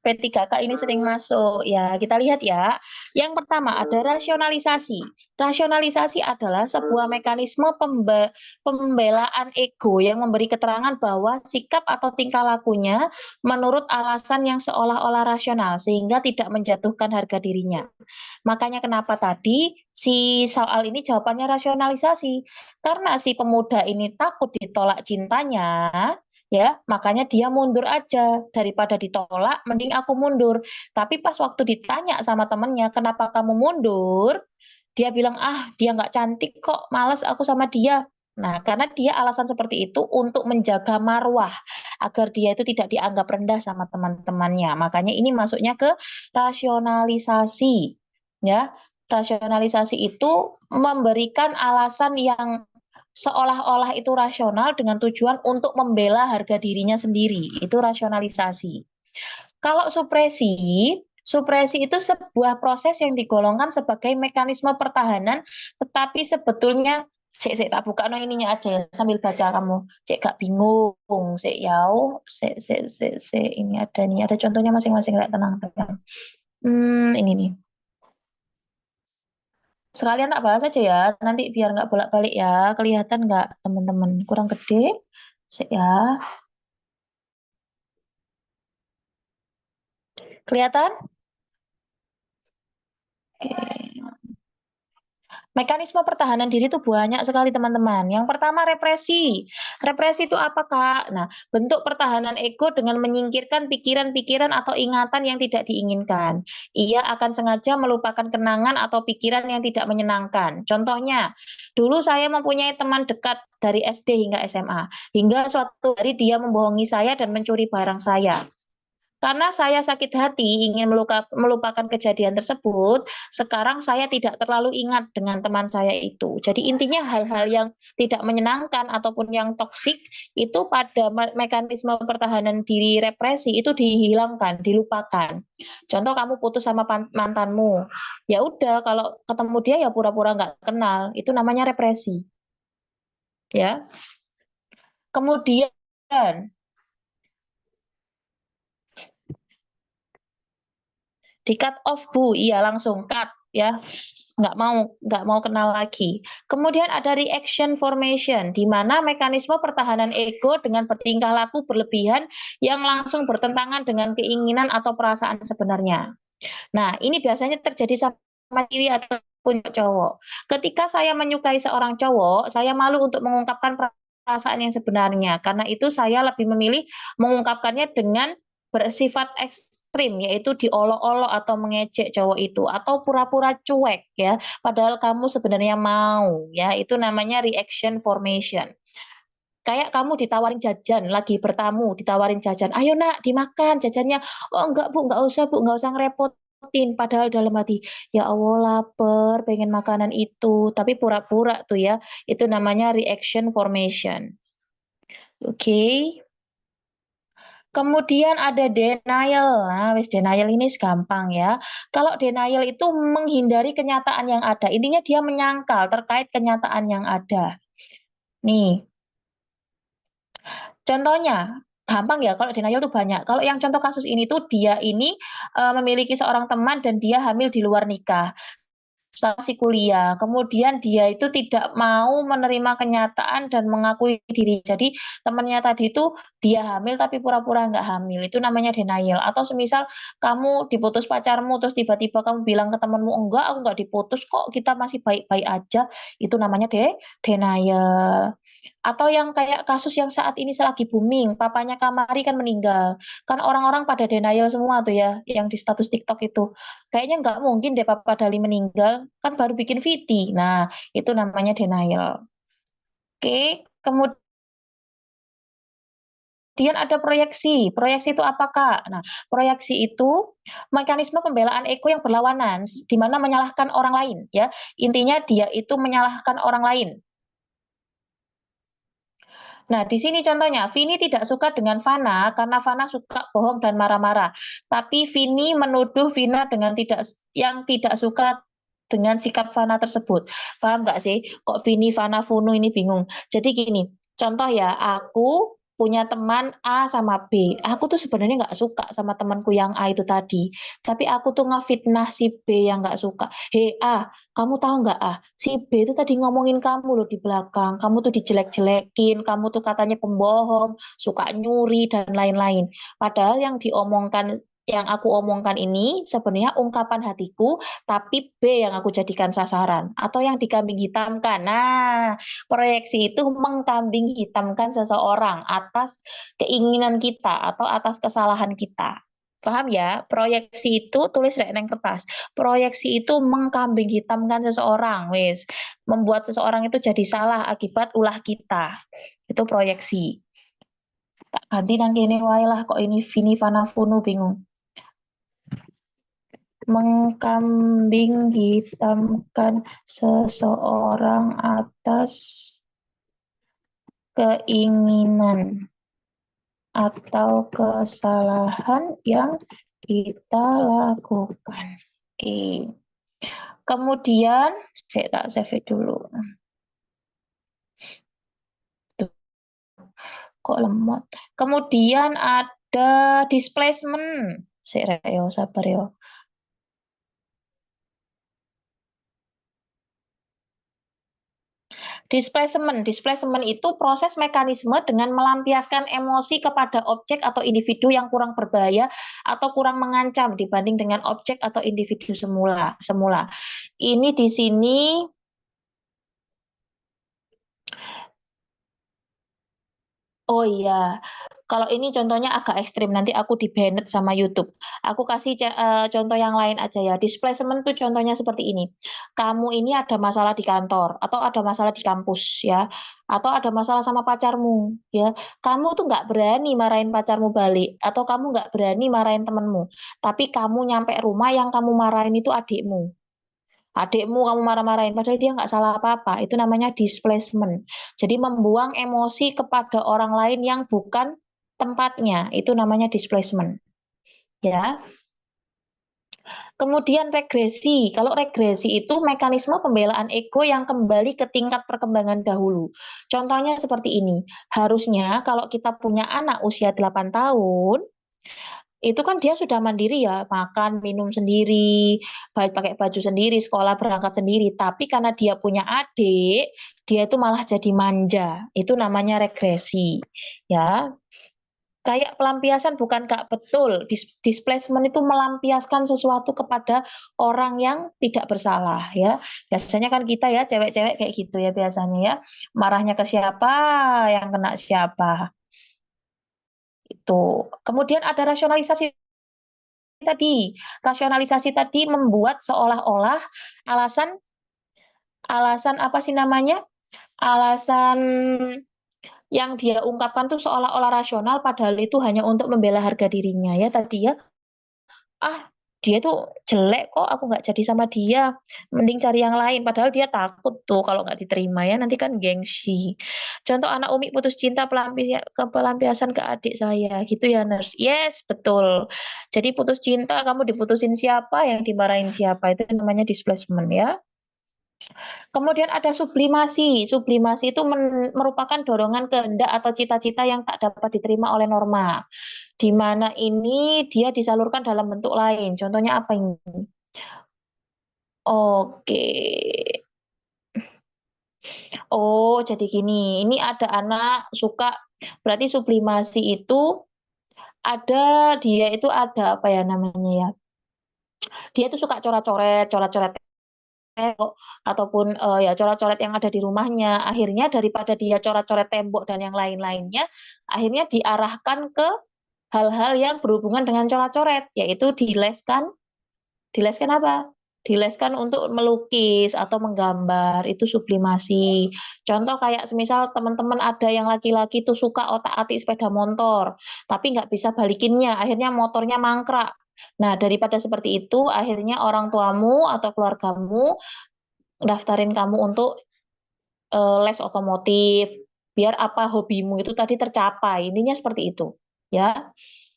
P3K ini sering masuk. Ya, kita lihat ya. Yang pertama ada rasionalisasi. Rasionalisasi adalah sebuah mekanisme pembelaan ego yang memberi keterangan bahwa sikap atau tingkah lakunya menurut alasan yang seolah-olah rasional sehingga tidak menjatuhkan harga dirinya. Makanya kenapa tadi si soal ini jawabannya rasionalisasi. Karena si pemuda ini takut ditolak cintanya, ya, makanya dia mundur aja. Daripada ditolak, mending aku mundur. Tapi pas waktu ditanya sama temennya, kenapa kamu mundur? Dia bilang, ah dia nggak cantik kok, males aku sama dia. Nah, karena dia alasan seperti itu untuk menjaga marwah, agar dia itu tidak dianggap rendah sama teman-temannya. Makanya ini masuknya ke rasionalisasi. Ya, rasionalisasi itu memberikan alasan yang seolah-olah itu rasional dengan tujuan untuk membela harga dirinya sendiri. Itu rasionalisasi. Kalau supresi, supresi itu sebuah proses yang digolongkan sebagai mekanisme pertahanan, tetapi sebetulnya Sik, tak buka no ininya aja ya, sambil baca kamu. Cek gak bingung, sik yau, sik, ini ada nih, ada contohnya masing-masing, tenang, tenang. Ini nih. Sekalian tak bahas aja ya, nanti biar nggak bolak-balik ya. Kelihatan nggak teman-teman? Kurang gede? Sik ya. Kelihatan? Oke. Mekanisme pertahanan diri itu banyak sekali teman-teman. Yang pertama represi. Represi itu apa Kak? Nah, bentuk pertahanan ego dengan menyingkirkan pikiran-pikiran atau ingatan yang tidak diinginkan. Ia akan sengaja melupakan kenangan atau pikiran yang tidak menyenangkan. Contohnya, dulu saya mempunyai teman dekat dari SD hingga SMA. Hingga suatu hari dia membohongi saya dan mencuri barang saya. Karena saya sakit hati ingin melupakan kejadian tersebut, sekarang saya tidak terlalu ingat dengan teman saya itu. Jadi intinya hal-hal yang tidak menyenangkan ataupun yang toksik itu pada mekanisme pertahanan diri represi itu dihilangkan, dilupakan. Contoh kamu putus sama mantanmu, ya udah kalau ketemu dia ya pura-pura nggak kenal, itu namanya represi, ya. Kemudian di cut off Bu, iya langsung cut ya, nggak mau kenal lagi. Kemudian ada reaction formation, di mana mekanisme pertahanan ego dengan bertingkah laku berlebihan yang langsung bertentangan dengan keinginan atau perasaan sebenarnya. Nah, ini biasanya terjadi sama cewek ataupun cowok. Ketika saya menyukai seorang cowok, saya malu untuk mengungkapkan perasaan yang sebenarnya. Karena itu saya lebih memilih mengungkapkannya dengan bersifat ekstrim, yaitu diolok-olok atau mengejek cowok itu atau pura-pura cuek ya, padahal kamu sebenarnya mau ya, itu namanya reaction formation. Kayak kamu ditawarin jajan, lagi bertamu, ditawarin jajan, "Ayo Nak, dimakan jajannya." "Oh enggak Bu, enggak usah ngerepotin." Padahal dalam hati, "Ya Allah lapar, pengen makanan itu." Tapi pura-pura tuh ya, itu namanya reaction formation. Oke. Kemudian ada denial. Nah, wis denial ini gampang ya. Kalau denial itu menghindari kenyataan yang ada, intinya dia menyangkal terkait kenyataan yang ada. Nih, contohnya, gampang ya kalau denial tuh banyak. Kalau yang contoh kasus ini tuh dia ini, memiliki seorang teman dan dia hamil di luar nikah. Saat masih kuliah, kemudian dia itu tidak mau menerima kenyataan dan mengakui diri. Jadi temannya tadi itu dia hamil tapi pura-pura nggak hamil, itu namanya denial. Atau semisal kamu diputus pacarmu, terus tiba-tiba kamu bilang ke temanmu, "Enggak, aku nggak diputus kok, kita masih baik-baik aja." Itu namanya denial. Atau yang kayak kasus yang saat ini lagi booming, papanya Kamari kan meninggal. Kan orang-orang pada denial semua tuh ya, yang di status TikTok itu. Kayaknya nggak mungkin deh Papa Dali meninggal, kan baru bikin VT. Nah, itu namanya denial. Oke, kemudian ada proyeksi. Proyeksi itu apa, Kak? Nah, proyeksi itu mekanisme pembelaan ego yang berlawanan, di mana menyalahkan orang lain, ya. Intinya dia itu menyalahkan orang lain. Nah, di sini contohnya, Vini tidak suka dengan Vana karena Vana suka bohong dan marah-marah. Tapi Vini menuduh Vina dengan tidak suka dengan sikap Vana tersebut. Paham nggak sih? Kok Vini, Vana, Vunu ini bingung. Jadi gini, contoh ya, aku punya teman A sama B. Aku tuh sebenarnya nggak suka sama temanku yang A itu tadi. Tapi aku tuh ngefitnah si B yang nggak suka. Hei A, kamu tahu nggak ah, si B itu tadi ngomongin kamu loh di belakang, kamu tuh dijelek-jelekin, kamu tuh katanya pembohong, suka nyuri dan lain-lain. Padahal yang aku omongkan ini sebenarnya ungkapan hatiku, tapi B yang aku jadikan sasaran atau yang dikambing hitamkan. Nah, proyeksi itu mengkambing hitamkan seseorang atas keinginan kita atau atas kesalahan kita. Paham ya? Proyeksi itu tulis rek neng kertas. Proyeksi itu mengkambing hitamkan seseorang, wis. Membuat seseorang itu jadi salah akibat ulah kita. Itu proyeksi. Tak ganti nang kene wae lah kok ini Vini Vana Vunu bingung. Mengkambing hitamkan seseorang atas keinginan atau kesalahan yang kita lakukan. Oke. Kemudian, saya tak save dulu. Tuh, kok lemot. Kemudian ada displacement. Saya yo, sabar yo. Displacement itu proses mekanisme dengan melampiaskan emosi kepada objek atau individu yang kurang berbahaya atau kurang mengancam dibanding dengan objek atau individu semula. Ini di sini, oh iya, Kalau ini contohnya agak ekstrim, nanti aku di-banned sama YouTube. Aku kasih contoh yang lain aja ya. Displacement tuh contohnya seperti ini. Kamu ini ada masalah di kantor atau ada masalah di kampus ya, atau ada masalah sama pacarmu ya. Kamu tuh nggak berani marahin pacarmu balik atau kamu nggak berani marahin temenmu. Tapi kamu nyampe rumah yang kamu marahin itu adikmu. Adikmu kamu marah-marahin padahal dia nggak salah apa-apa. Itu namanya displacement. Jadi membuang emosi kepada orang lain yang bukan tempatnya. Itu namanya displacement. Ya. Kemudian regresi. Kalau regresi itu mekanisme pembelaan ego yang kembali ke tingkat perkembangan dahulu. Contohnya seperti ini. Harusnya kalau kita punya anak usia 8 tahun, itu kan dia sudah mandiri ya, makan, minum sendiri, pakai baju sendiri, sekolah berangkat sendiri. Tapi karena dia punya adik, dia itu malah jadi manja. Itu namanya regresi. Ya, kayak pelampiasan bukan Kak, betul. Displacement itu melampiaskan sesuatu kepada orang yang tidak bersalah ya. Biasanya kan kita ya cewek-cewek kayak gitu ya biasanya ya. Marahnya ke siapa, yang kena siapa. Itu. Kemudian ada rasionalisasi tadi. Rasionalisasi tadi membuat seolah-olah alasan alasan apa sih namanya, alasan yang dia ungkapkan tuh seolah-olah rasional padahal itu hanya untuk membela harga dirinya ya tadi ya. "Ah, dia tuh jelek kok, aku nggak jadi sama dia, mending cari yang lain." Padahal dia takut tuh kalau nggak diterima ya, nanti kan gengsi. Contoh anak Umi putus cinta pelampiasan ke adik saya, gitu ya, Nurse? Yes, betul. Jadi putus cinta, kamu diputusin siapa, yang dimarahin siapa, itu namanya displacement ya. Kemudian ada sublimasi. Sublimasi itu merupakan dorongan kehendak atau cita-cita yang tak dapat diterima oleh norma. Di mana ini dia disalurkan dalam bentuk lain. Contohnya apa ini? Oke. Oh, jadi gini, ini ada anak suka berarti sublimasi itu dia itu ada apa ya namanya ya, dia itu suka coret-coret tembok ataupun, ya coret-coret yang ada di rumahnya. Akhirnya daripada dia coret-coret tembok dan yang lain-lainnya, akhirnya diarahkan ke hal-hal yang berhubungan dengan coret-coret, yaitu dileskan apa? Dileskan untuk melukis atau menggambar, itu sublimasi. Contoh kayak semisal teman-teman ada yang laki-laki tuh suka otak-atik sepeda motor, tapi nggak bisa balikinnya, akhirnya motornya mangkrak. Nah, daripada seperti itu, akhirnya orang tuamu atau keluargamu daftarin kamu untuk, les otomotif, biar apa, hobimu itu tadi tercapai, intinya seperti itu, ya.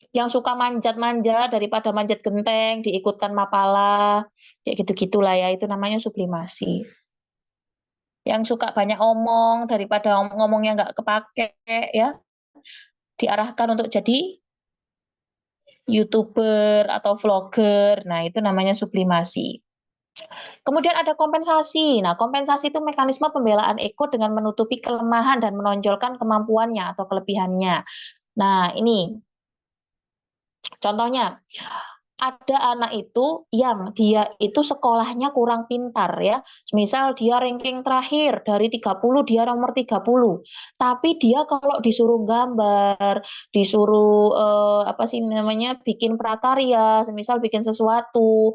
Yang suka manjat-manjat daripada manjat genteng, diikutkan Mapala, kayak gitu-gitulah ya, itu namanya sublimasi. Yang suka banyak omong daripada ngomongnya nggak kepake ya, diarahkan untuk jadi YouTuber atau vlogger, nah itu namanya sublimasi. Kemudian ada kompensasi. Nah, kompensasi itu mekanisme pembelaan ego dengan menutupi kelemahan dan menonjolkan kemampuannya atau kelebihannya. Nah, ini contohnya, ada anak itu yang dia itu sekolahnya kurang pintar ya. Misal dia ranking terakhir dari 30 dia nomor 30. Tapi dia kalau disuruh gambar, disuruh apa sih namanya bikin prakarya, semisal bikin sesuatu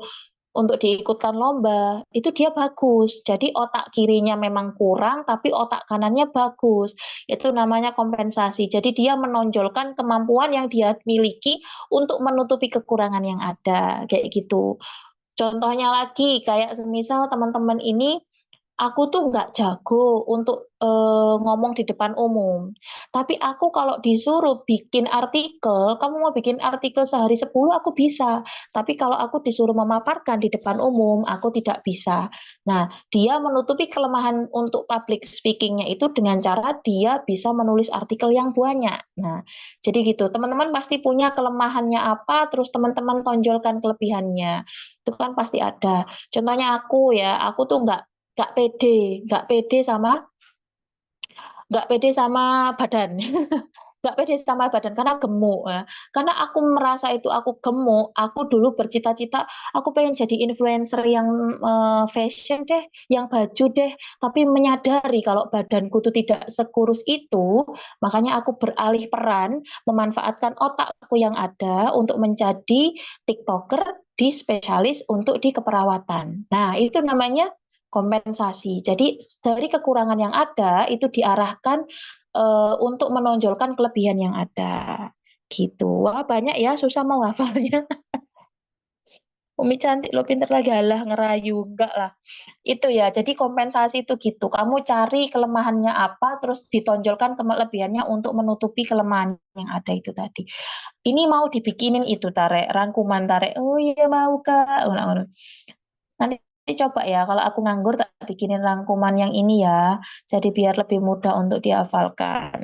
untuk diikutkan lomba, itu dia bagus. Jadi otak kirinya memang kurang, tapi otak kanannya bagus. Itu namanya kompensasi. Jadi dia menonjolkan kemampuan yang dia miliki untuk menutupi kekurangan yang ada, kayak gitu. Contohnya lagi, kayak semisal teman-teman ini, aku tuh nggak jago untuk, ngomong di depan umum. Tapi aku kalau disuruh bikin artikel, "Kamu mau bikin artikel sehari 10 aku bisa. Tapi kalau aku disuruh memaparkan di depan umum, aku tidak bisa." Nah, dia menutupi kelemahan untuk public speaking-nya itu dengan cara dia bisa menulis artikel yang banyak. Nah, jadi gitu, teman-teman pasti punya kelemahannya apa, terus teman-teman tonjolkan kelebihannya. Itu kan pasti ada. Contohnya aku ya, aku tuh nggak pede sama badan. nggak pede sama badan karena gemuk ya. Karena aku merasa itu aku gemuk, aku dulu bercita-cita aku pengen jadi influencer yang fashion deh, yang baju deh, tapi menyadari kalau badanku tuh tidak sekurus itu, makanya aku beralih peran memanfaatkan otakku yang ada untuk menjadi TikToker di spesialis untuk di keperawatan. Nah, itu namanya kompensasi. Jadi dari kekurangan yang ada itu diarahkan untuk menonjolkan kelebihan yang ada, gitu. Wah, banyak ya, susah mau hafalnya. Umi cantik lo pinter lagi, halah ngerayu, enggak lah. Itu ya, jadi kompensasi itu gitu. Kamu cari kelemahannya apa, terus ditonjolkan kelebihannya untuk menutupi kelemahan yang ada itu tadi. Ini mau dibikinin itu Tarek, rangkuman Tarek. Oh iya mau Kak. Nanti coba ya, kalau aku nganggur tak bikinin rangkuman yang ini ya. Jadi biar lebih mudah untuk dihafalkan.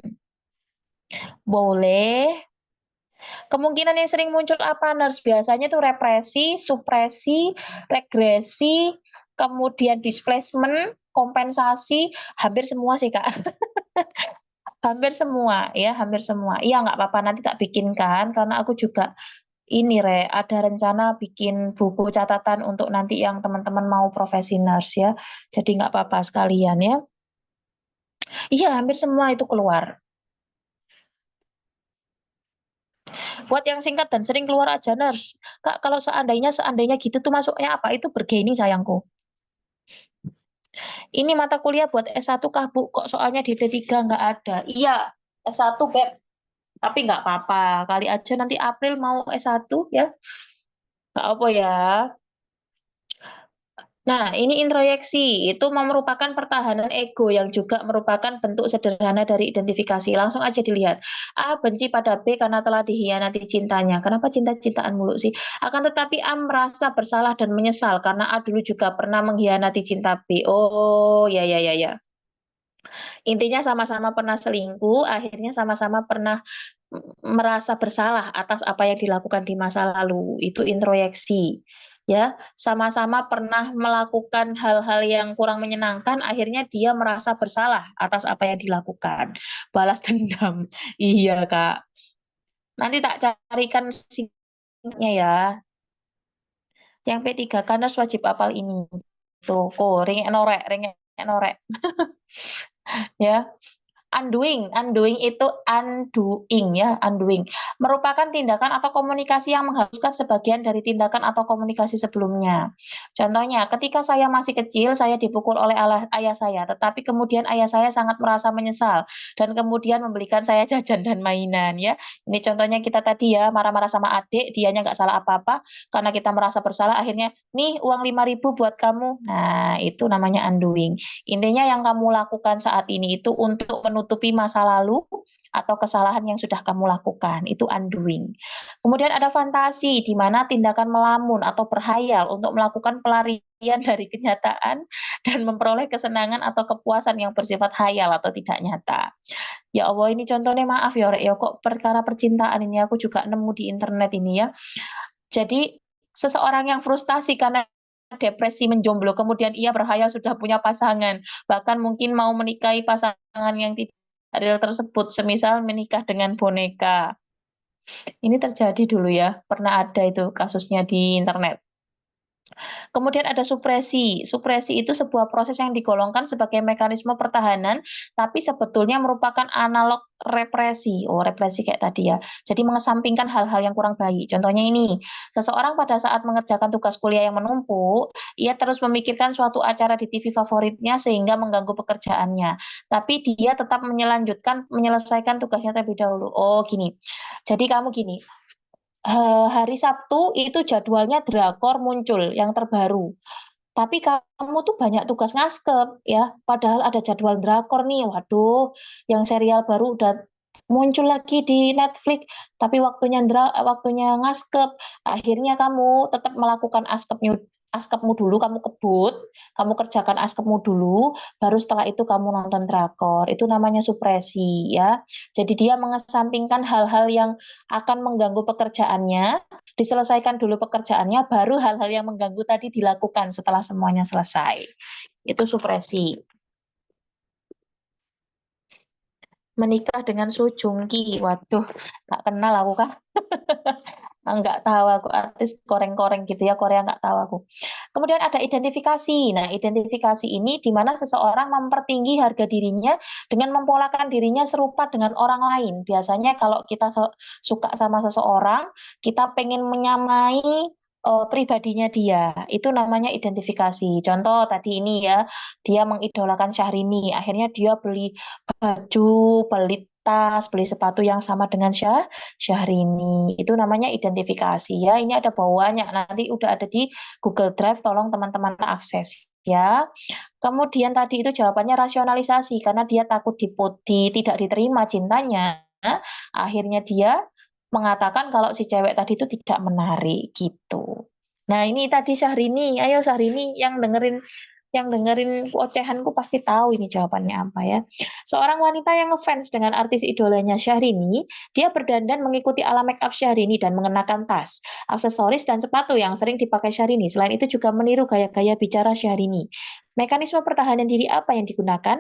Boleh. Kemungkinan yang sering muncul apa, Nurse? Biasanya tuh represi, supresi, regresi, kemudian displacement, kompensasi, hampir semua sih, Kak. Hampir semua, ya, hampir semua. Iya, nggak apa-apa, nanti tak bikinkan, karena aku juga ini, ada rencana bikin buku catatan untuk nanti yang teman-teman mau profesi nurse ya. Jadi nggak apa-apa sekalian ya. Iya, hampir semua itu keluar. Buat yang singkat dan sering keluar aja, Nurse. Kak, kalau seandainya gitu tuh masuknya apa? Itu bergaining sayangku. Ini mata kuliah buat S1 kah, Bu? Kok soalnya di D3 nggak ada? Iya, S1, Beb. Tapi nggak apa-apa. Kali aja nanti April mau S1 ya. Nggak apa ya. Nah, ini introyeksi, itu merupakan pertahanan ego yang juga merupakan bentuk sederhana dari identifikasi. Langsung aja dilihat. A benci pada B karena telah dihianati cintanya. Kenapa cinta-cintaan mulu sih? Akan tetapi A merasa bersalah dan menyesal karena A dulu juga pernah mengkhianati cinta B. Oh, ya ya ya ya. Intinya sama-sama pernah selingkuh, akhirnya sama-sama pernah merasa bersalah atas apa yang dilakukan di masa lalu. Itu introyeksi. Ya, sama-sama pernah melakukan hal-hal yang kurang menyenangkan, akhirnya dia merasa bersalah atas apa yang dilakukan. Balas dendam. Iya, Kak. Nanti tak carikan singkatnya ya. Yang P3 kan harus wajib apal ini. Tuh, kok ringek norek. Ya. Undoing itu undoing ya, undoing. Merupakan tindakan atau komunikasi yang menghapuskan sebagian dari tindakan atau komunikasi sebelumnya. Contohnya, ketika saya masih kecil, saya dipukul oleh ayah saya, tetapi kemudian ayah saya sangat merasa menyesal dan kemudian membelikan saya jajan dan mainan ya. Ini contohnya kita tadi ya, marah-marah sama adik, dianya nggak salah apa-apa, karena kita merasa bersalah, akhirnya, nih uang 5.000 buat kamu. Nah, itu namanya undoing. Intinya yang kamu lakukan saat ini itu untuk menutupi masa lalu atau kesalahan yang sudah kamu lakukan, itu undoing. Kemudian ada fantasi, di mana tindakan melamun atau berhayal untuk melakukan pelarian dari kenyataan dan memperoleh kesenangan atau kepuasan yang bersifat hayal atau tidak nyata. Ya Allah, ini contohnya maaf ya, Rek, ya kok perkara percintaan ini aku juga nemu di internet ini ya. Jadi seseorang yang frustasi karena depresi menjomblo, kemudian ia berhayal sudah punya pasangan, bahkan mungkin mau menikahi pasangan yang tidak real tersebut, semisal menikah dengan boneka. Ini terjadi dulu ya, pernah ada itu kasusnya di internet. Kemudian ada supresi. Supresi itu sebuah proses yang digolongkan sebagai mekanisme pertahanan, tapi sebetulnya merupakan analog represi. Oh, represi kayak tadi ya. Jadi mengesampingkan hal-hal yang kurang baik. Contohnya ini, seseorang pada saat mengerjakan tugas kuliah yang menumpuk, ia terus memikirkan suatu acara di TV favoritnya sehingga mengganggu pekerjaannya. Tapi dia tetap menyelesaikan tugasnya terlebih dahulu. Oh, gini. Jadi kamu gini, hari Sabtu itu jadwalnya drakor muncul yang terbaru. Tapi kamu tuh banyak tugas ngaskep ya, padahal ada jadwal drakor nih. Waduh, yang serial baru udah muncul lagi di Netflix, tapi waktunya ngaskep. Akhirnya kamu tetap melakukan askepmu dulu, kamu kebut, kamu kerjakan askepmu dulu, baru setelah itu kamu nonton drakor. Itu namanya supresi ya. Jadi dia mengesampingkan hal-hal yang akan mengganggu pekerjaannya, diselesaikan dulu pekerjaannya, baru hal-hal yang mengganggu tadi dilakukan setelah semuanya selesai. Itu supresi. Menikah dengan Soo Joong Ki. Waduh, nggak kenal aku kah? Nggak tahu aku artis koreng-koreng gitu ya, Korea nggak tahu aku. Kemudian ada identifikasi. Nah, identifikasi ini di mana seseorang mempertinggi harga dirinya dengan mempolakan dirinya serupa dengan orang lain. Biasanya kalau kita suka sama seseorang, kita pengen menyamai pribadinya dia. Itu namanya identifikasi. Contoh tadi ini ya, dia mengidolakan Syahrini. Akhirnya dia beli baju, beli tas, beli sepatu yang sama dengan Syahrini. Itu namanya identifikasi ya. Ini ada bawahnya. Nanti udah ada di Google Drive, tolong teman-teman akses ya. Kemudian tadi itu jawabannya rasionalisasi karena dia takut tidak diterima cintanya. Akhirnya dia mengatakan kalau si cewek tadi itu tidak menarik gitu. Nah, ini tadi Syahrini. Ayo Syahrini yang dengerin ocehanku pasti tahu ini jawabannya apa ya. Seorang wanita yang ngefans dengan artis idolanya Syahrini, dia berdandan mengikuti ala make up Syahrini dan mengenakan tas, aksesoris dan sepatu yang sering dipakai Syahrini. Selain itu juga meniru gaya-gaya bicara Syahrini. Mekanisme pertahanan diri apa yang digunakan?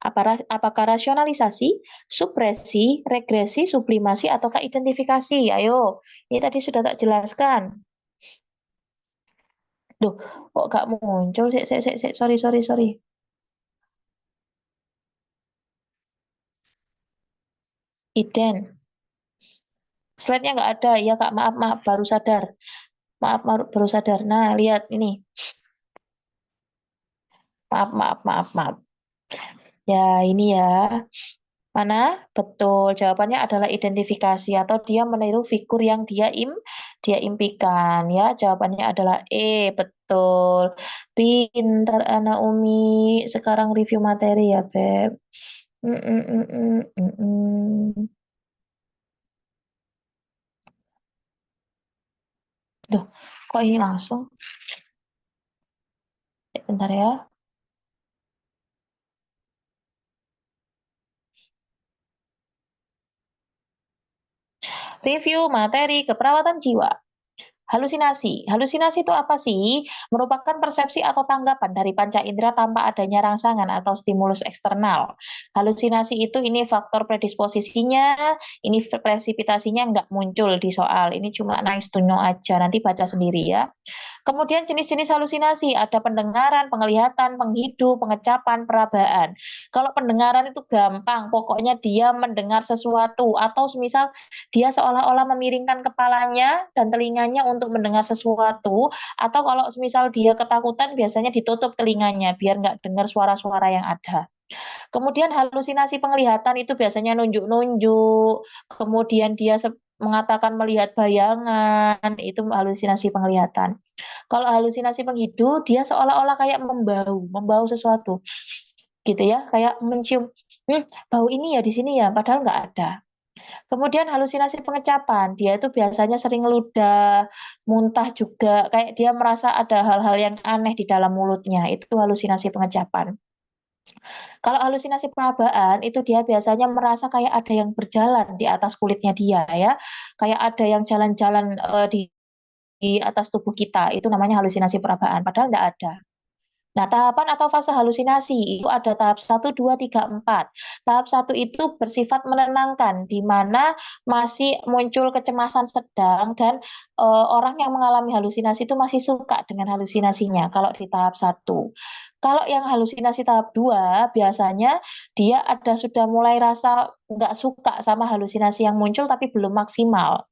Apakah rasionalisasi, supresi, regresi, sublimasi, ataukah identifikasi? Ayo, ini tadi sudah tak jelaskan. Duh, kok gak muncul? Sorry, sorry, sorry. Iden. Slide-nya nggak ada. Ya, Kak, maaf, maaf, baru sadar. Maaf, baru sadar. Nah, lihat ini. Maaf, maaf, maaf, maaf. Ya, ini ya. Mana? Betul. Jawabannya adalah identifikasi atau dia meniru figur yang dia impikan ya. Jawabannya adalah E. Betul. Pintar anak Umi. Sekarang review materi ya, Beb. Mm, mm, mm, mm, mm, mm. Duh, kok ini langsung? Bentar ya. Review materi keperawatan jiwa. Halusinasi. Halusinasi itu apa sih? Merupakan persepsi atau tanggapan dari panca indera tanpa adanya rangsangan atau stimulus eksternal. Halusinasi itu ini faktor predisposisinya, ini presipitasinya nggak muncul di soal. Ini cuma nice to know aja. Nanti baca sendiri ya. Kemudian jenis-jenis halusinasi, ada pendengaran, penglihatan, penghidu, pengecapan, perabaan. Kalau pendengaran itu gampang, pokoknya dia mendengar sesuatu atau misal dia seolah-olah memiringkan kepalanya dan telinganya untuk mendengar sesuatu, atau kalau misal dia ketakutan biasanya ditutup telinganya biar nggak dengar suara-suara yang ada. Kemudian halusinasi penglihatan itu biasanya nunjuk-nunjuk, kemudian dia mengatakan melihat bayangan, itu halusinasi penglihatan. Kalau halusinasi penghidu, dia seolah-olah kayak membau sesuatu, gitu ya, kayak mencium, bau ini ya di sini ya, padahal nggak ada. Kemudian halusinasi pengecapan, dia itu biasanya sering ludah, muntah juga, kayak dia merasa ada hal-hal yang aneh di dalam mulutnya, itu halusinasi pengecapan. Kalau halusinasi perabaan itu dia biasanya merasa kayak ada yang berjalan di atas kulitnya dia ya, kayak ada yang jalan-jalan di atas tubuh kita, itu namanya halusinasi perabaan, padahal enggak ada. Nah, tahapan atau fase halusinasi itu ada tahap 1, 2, 3, 4. Tahap 1 itu bersifat menenangkan, di mana masih muncul kecemasan sedang dan orang yang mengalami halusinasi itu masih suka dengan halusinasinya kalau di tahap 1. Kalau yang halusinasi tahap 2 biasanya dia ada sudah mulai rasa nggak suka sama halusinasi yang muncul tapi belum maksimal.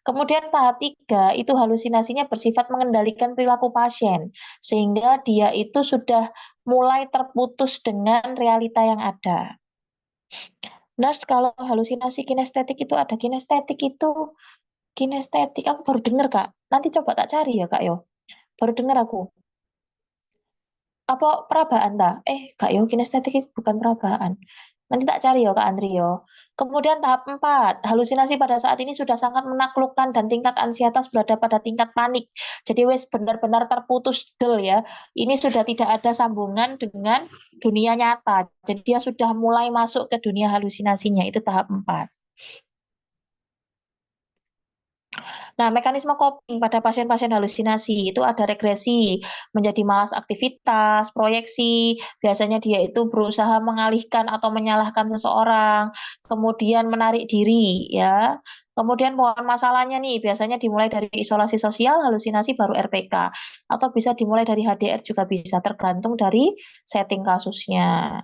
Kemudian tahap 3 itu halusinasinya bersifat mengendalikan perilaku pasien, sehingga dia itu sudah mulai terputus dengan realita yang ada. Nah, kalau halusinasi kinestetik itu ada kinestetik, aku baru dengar Kak. Nanti coba tak cari ya Kak yo. Baru dengar aku. Apa perabaan ta? Kak yo, kinestetik itu bukan perabaan. Nanti tak cari ya Kak Andri yo. Kemudian tahap 4, halusinasi pada saat ini sudah sangat menaklukkan dan tingkat ansietas berada pada tingkat panik. Jadi wes benar-benar terputus del ya. Ini sudah tidak ada sambungan dengan dunia nyata. Jadi dia sudah mulai masuk ke dunia halusinasinya, itu tahap 4. Nah, mekanisme coping pada pasien-pasien halusinasi itu ada regresi, menjadi malas aktivitas, proyeksi, biasanya dia itu berusaha mengalihkan atau menyalahkan seseorang, kemudian menarik diri ya. Kemudian pohon masalahnya nih biasanya dimulai dari isolasi sosial, halusinasi baru RPK atau bisa dimulai dari HDR juga bisa tergantung dari setting kasusnya.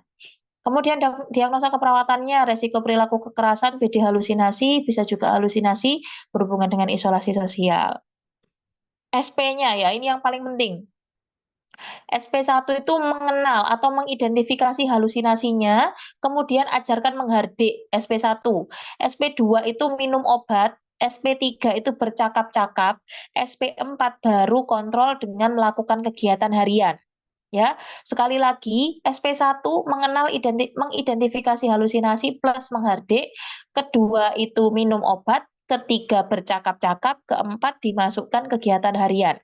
Kemudian diagnosa keperawatannya, resiko perilaku kekerasan, PD halusinasi, bisa juga halusinasi berhubungan dengan isolasi sosial. SP-nya ya, ini yang paling penting. SP1 itu mengenal atau mengidentifikasi halusinasinya, kemudian ajarkan menghardik SP1. SP2 itu minum obat, SP3 itu bercakap-cakap, SP4 baru kontrol dengan melakukan kegiatan harian. Ya, sekali lagi SP1 mengidentifikasi halusinasi plus menghardik, kedua itu minum obat, ketiga bercakap-cakap, keempat dimasukkan kegiatan harian.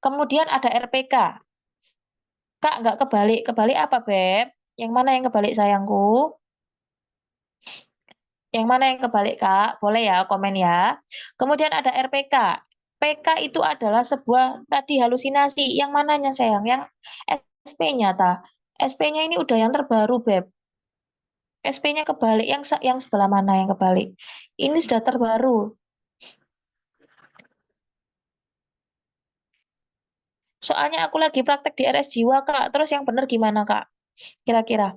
Kemudian ada RPK. Kak, nggak kebalik. Kebalik apa, Beb? Yang mana yang kebalik sayangku? Yang mana yang kebalik, Kak? Boleh ya, komen ya. Kemudian ada RPK. PK itu adalah sebuah tadi halusinasi. Yang mananya sayang? Yang SP-nya ta? SP-nya ini udah yang terbaru, Beb. SP-nya kebalik. Yang sebelah mana yang kebalik? Ini sudah terbaru. Soalnya aku lagi praktek di RS Jiwa, Kak. Terus yang benar gimana, Kak? Kira-kira?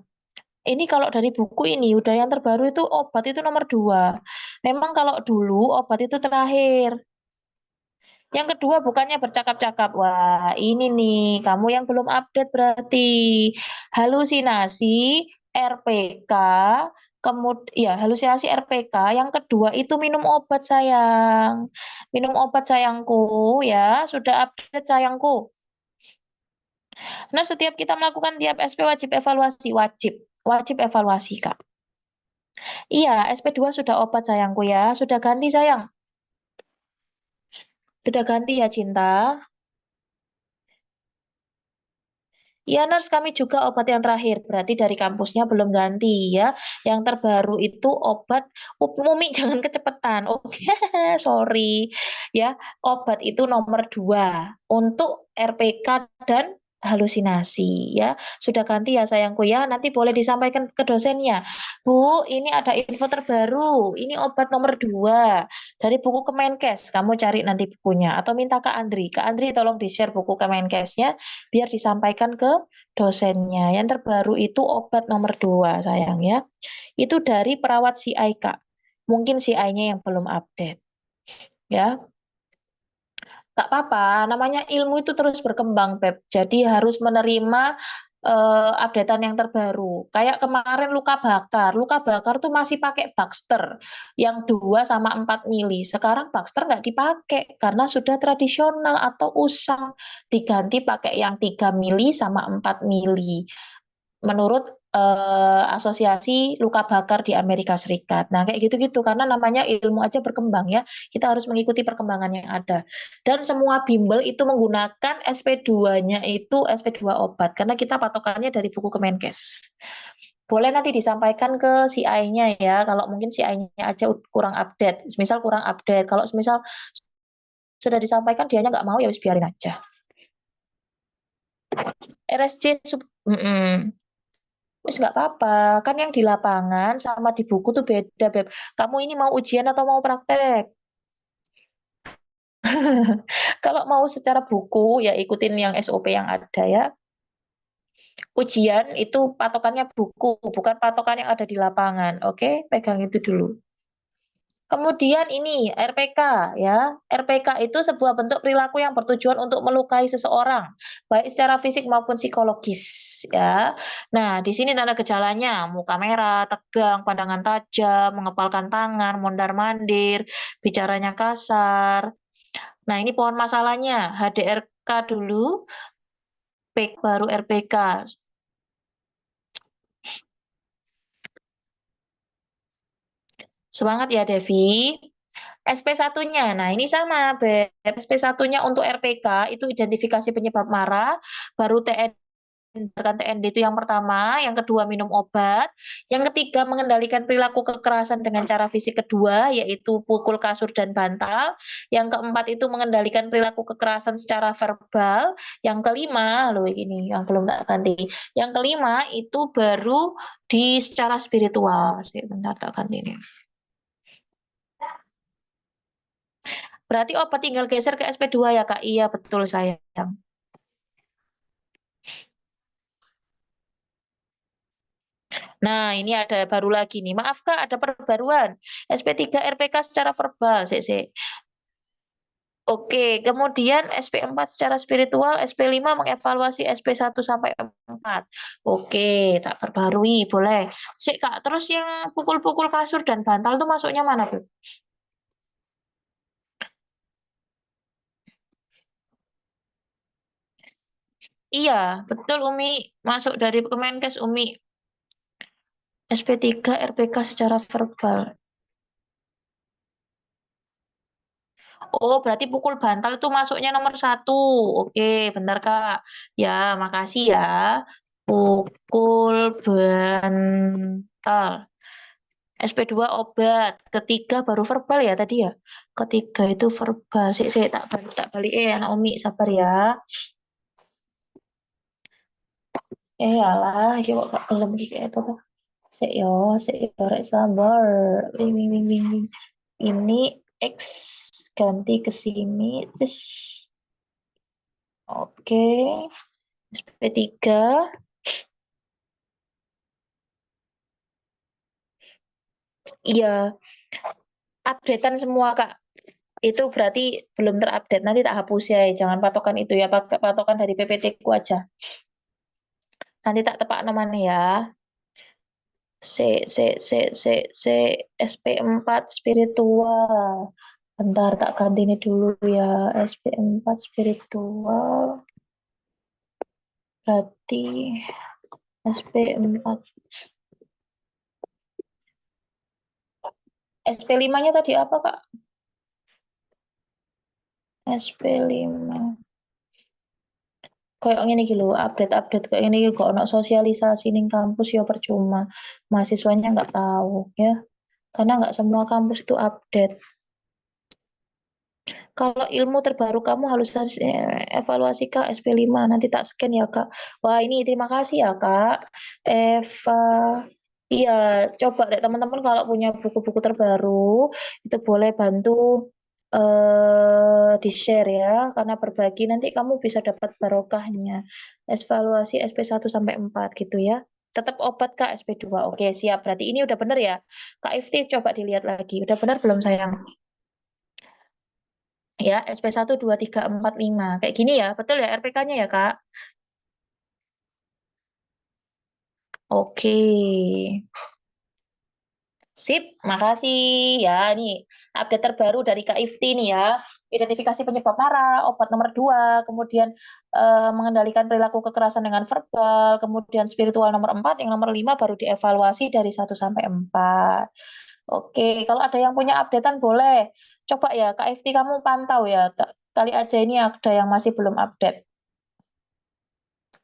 Ini kalau dari buku ini udah yang terbaru itu obat itu nomor 2. Memang kalau dulu obat itu terakhir. Yang kedua bukannya bercakap-cakap. Wah, ini nih, kamu yang belum update berarti. Halusinasi, RPK, ya halusinasi RPK. Yang kedua itu minum obat sayang. Minum obat sayangku ya, sudah update sayangku. Nah, setiap kita melakukan tiap SP wajib evaluasi, wajib evaluasi, Kak. Iya, SP2 sudah obat sayangku ya, sudah ganti sayang. Sudah ganti ya cinta. Iya, Nurse, kami juga obat yang terakhir. Berarti dari kampusnya belum ganti ya. Yang terbaru itu obat Mumi jangan kecepatan. Oke, sorry. Ya, obat itu nomor 2 untuk RPK dan halusinasi ya. Sudah ganti ya sayangku ya. Nanti boleh disampaikan ke dosennya. Bu, ini ada info terbaru. Ini obat nomor 2 dari buku Kemenkes. Kamu cari nanti bukunya atau minta ke Andri. Kak Andri tolong di-share buku Kemenkesnya biar disampaikan ke dosennya. Yang terbaru itu obat nomor 2 sayang ya. Itu dari perawat CI Kak. Mungkin CI-nya yang belum update ya. Gak apa-apa, namanya ilmu itu terus berkembang, Beb. Jadi harus menerima updatean yang terbaru. Kayak kemarin luka bakar tuh masih pakai Baxter yang 2 sama 4 mili. Sekarang Baxter nggak dipakai karena sudah tradisional atau usang, diganti pakai yang 3 mili sama 4 mili. Menurut Asosiasi Luka Bakar di Amerika Serikat. Nah, kayak gitu-gitu karena namanya ilmu aja berkembang ya. Kita harus mengikuti perkembangan yang ada. Dan semua bimbel itu menggunakan SP2-nya itu SP2 obat karena kita patokannya dari buku Kemenkes. Boleh nanti disampaikan ke CI-nya ya, kalau mungkin CI-nya aja kurang update. Misal kurang update, kalau misal sudah disampaikan dianya nggak mau ya wis biarin aja. RSC wis nggak apa-apa, kan yang di lapangan sama di buku tuh beda, Beb. Kamu ini mau ujian atau mau praktek? Kalau mau secara buku, ya ikutin yang SOP yang ada ya. Ujian itu patokannya buku, bukan patokan yang ada di lapangan. Oke, pegang itu dulu. Kemudian ini RPK ya. RPK itu sebuah bentuk perilaku yang bertujuan untuk melukai seseorang, baik secara fisik maupun psikologis ya. Nah, di sini tanda gejalanya muka merah, tegang, pandangan tajam, mengepalkan tangan, mondar-mandir, bicaranya kasar. Nah, ini pohon masalahnya HDRK dulu, baru RPK. Semangat ya Devi. SP1-nya, nah ini sama, Beb. SP1-nya untuk RPK itu identifikasi penyebab marah, baru TN menghindarkan TND itu yang pertama, yang kedua minum obat, yang ketiga mengendalikan perilaku kekerasan dengan cara fisik kedua, yaitu pukul kasur dan bantal, yang keempat itu mengendalikan perilaku kekerasan secara verbal, yang kelima, loh ini yang belum tak ganti, yang kelima itu baru di secara spiritual, sih bentar tak ganti ini. Berarti obat tinggal geser ke SP2 ya Kak? Iya betul sayang. Nah, ini ada baru lagi nih. Maaf Kak, ada perbaruan. SP3 RPK secara verbal. Sik. Oke, kemudian SP4 secara spiritual, SP5 mengevaluasi SP1 sampai 4. Oke, tak perbarui, boleh. Sik Kak, terus yang pukul-pukul kasur dan bantal tuh masuknya mana tuh? Iya, betul Umi. Masuk dari Kemenkes Umi. SP3 RPK secara verbal. Oh, berarti pukul bantal itu masuknya nomor satu. Oke, bentar Kak. Ya, makasih ya. Pukul bantal. SP2 obat. Ketiga baru verbal ya tadi ya. Ketiga itu verbal. Sik, tak balik. Anak Umi, sabar ya. Alah, iki kok gak kelem iki kayak apa. Sik yo, rek sabar. Wing. Ini X ganti ke sini. Terus oke. SP3, iya, updatean semua Kak. Itu berarti belum terupdate. Nanti tak hapus ya. Jangan patokan itu ya. Pakai patokan dari PPT ku aja. Nanti tak tepak namanya ya. C SP4 spiritual. Bentar tak ganti ini dulu ya. SP4 spiritual. Berarti SP4. SP5-nya tadi apa Kak? SP5. Kayak ngene iki lho, update-update kayak ngene iki kok ono sosialisasi ning kampus ya percuma. Mahasiswanya nggak tahu ya. Karena nggak semua kampus itu update. Kalau ilmu terbaru kamu harus evaluasi Kak SP5 nanti tak scan ya Kak. Wah, ini terima kasih ya Kak. Eva Iya, coba deh teman-teman kalau punya buku-buku terbaru itu boleh bantu di-share ya karena berbagi nanti kamu bisa dapat barokahnya. Evaluasi SP1 sampai 4 gitu ya. Tetap obat Kak SP2. Oke, siap. Berarti ini udah benar ya. Kak Ifti coba dilihat lagi. Udah benar belum sayang? Ya, SP1 2 3 4 5. Kayak gini ya. Betul ya RPK-nya ya, Kak? Oke. Sip, makasih ya. Ini update terbaru dari Kak Ifti nih ya. Identifikasi penyebab marah, obat nomor 2, kemudian mengendalikan perilaku kekerasan dengan verbal, kemudian spiritual nomor 4, yang nomor 5 baru dievaluasi dari 1 sampai 4. Oke, kalau ada yang punya updatean boleh. Coba ya, Kak Ifti kamu pantau ya. Kali aja ini ada yang masih belum update.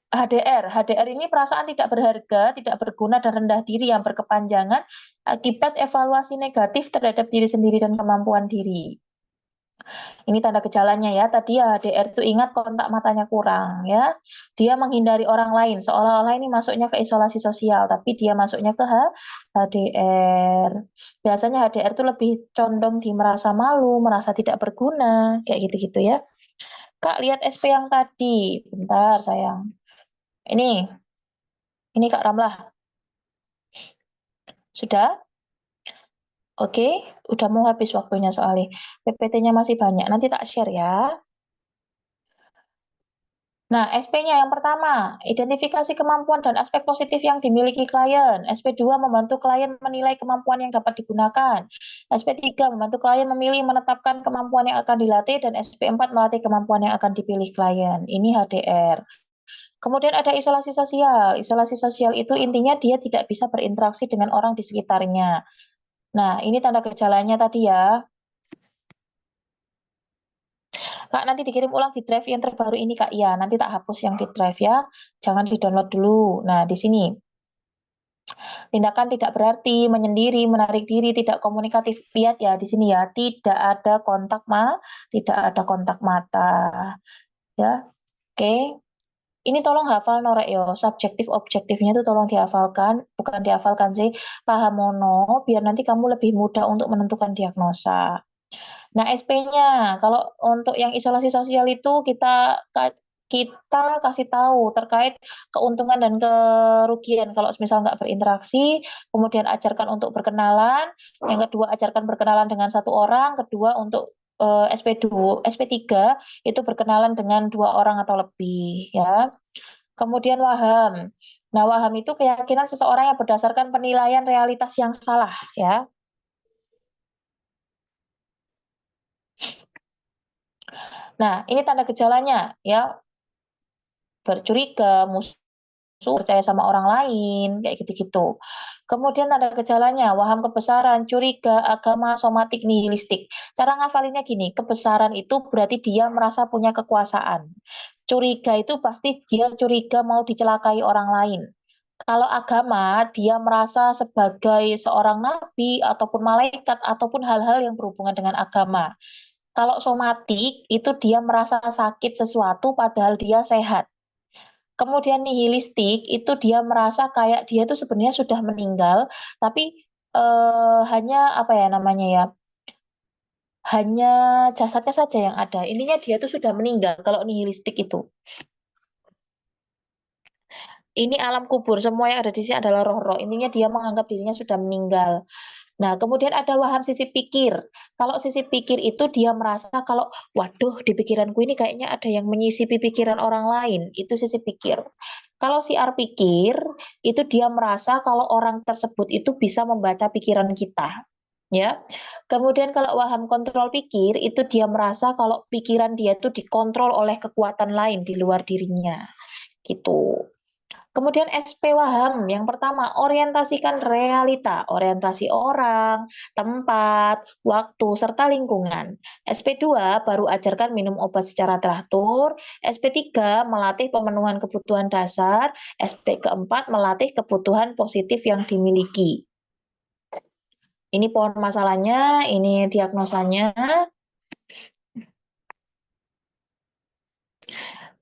HDR ini perasaan tidak berharga, tidak berguna, dan rendah diri yang berkepanjangan akibat evaluasi negatif terhadap diri sendiri dan kemampuan diri. Ini tanda gejalanya ya. Tadi ya HDR itu ingat kontak matanya kurang ya. Dia menghindari orang lain, seolah-olah ini masuknya ke isolasi sosial, tapi dia masuknya ke HDR. Biasanya HDR itu lebih condong di merasa malu, merasa tidak berguna, kayak gitu-gitu ya. Kak, lihat SP yang tadi. Bentar, sayang. Ini Kak Ramlah. Sudah? Oke, udah mau habis waktunya soalnya. PPT-nya masih banyak. Nanti tak share ya. Nah, SP-nya yang pertama, identifikasi kemampuan dan aspek positif yang dimiliki klien. SP2 membantu klien menilai kemampuan yang dapat digunakan. SP3 membantu klien memilih menetapkan kemampuan yang akan dilatih dan SP4 melatih kemampuan yang akan dipilih klien. Ini HDR. Kemudian ada isolasi sosial. Isolasi sosial itu intinya dia tidak bisa berinteraksi dengan orang di sekitarnya. Nah, ini tanda gejalanya tadi ya. Kak, nanti dikirim ulang di drive yang terbaru ini, Kak. Iya, nanti tak hapus yang di drive ya. Jangan di-download dulu. Nah, di sini. Tindakan tidak berarti, menyendiri, menarik diri, tidak komunikatif. Lihat ya di sini ya, tidak ada kontak mata. Ya, oke. Ini tolong hafal Norek yo, subjektif objektifnya itu tolong dihafalkan, bukan dihafalkan sih, paham mono, biar nanti kamu lebih mudah untuk menentukan diagnosa. Nah, SP-nya, kalau untuk yang isolasi sosial itu kita kasih tahu terkait keuntungan dan kerugian kalau misal nggak berinteraksi, kemudian ajarkan untuk berkenalan, yang kedua ajarkan berkenalan dengan satu orang, kedua untuk SP3 itu berkenalan dengan 2 orang atau lebih ya. Kemudian waham. Nah, waham itu keyakinan seseorang yang berdasarkan penilaian realitas yang salah ya. Nah, ini tanda gejalanya ya, bercuriga, musuh, percaya sama orang lain, kayak gitu-gitu. Kemudian tanda gejalanya, waham kebesaran, curiga, agama, somatik, nihilistik. Cara ngafalinnya gini, kebesaran itu berarti dia merasa punya kekuasaan. Curiga itu pasti dia curiga mau dicelakai orang lain. Kalau agama, dia merasa sebagai seorang nabi ataupun malaikat ataupun hal-hal yang berhubungan dengan agama. Kalau somatik, itu dia merasa sakit sesuatu padahal dia sehat. Kemudian nihilistik, itu dia merasa kayak dia itu sebenarnya sudah meninggal, tapi, hanya apa ya namanya ya, hanya jasadnya saja yang ada. Intinya dia itu sudah meninggal kalau nihilistik itu. Ini alam kubur, semua yang ada di sini adalah roh-roh. Intinya dia menganggap dirinya sudah meninggal. Nah, kemudian ada waham sisi pikir. Kalau sisi pikir itu dia merasa kalau, waduh di pikiranku ini kayaknya ada yang menyisipi pikiran orang lain, itu sisi pikir. Kalau siar pikir, itu dia merasa kalau orang tersebut itu bisa membaca pikiran kita. Ya. Kemudian kalau waham kontrol pikir, itu dia merasa kalau pikiran dia itu dikontrol oleh kekuatan lain di luar dirinya. Gitu. Kemudian SP Waham, yang pertama, orientasikan realita, orientasi orang, tempat, waktu, serta lingkungan. SP2, baru ajarkan minum obat secara teratur. SP3, melatih pemenuhan kebutuhan dasar. SP keempat, melatih kebutuhan positif yang dimiliki. Ini pohon masalahnya, ini diagnosanya.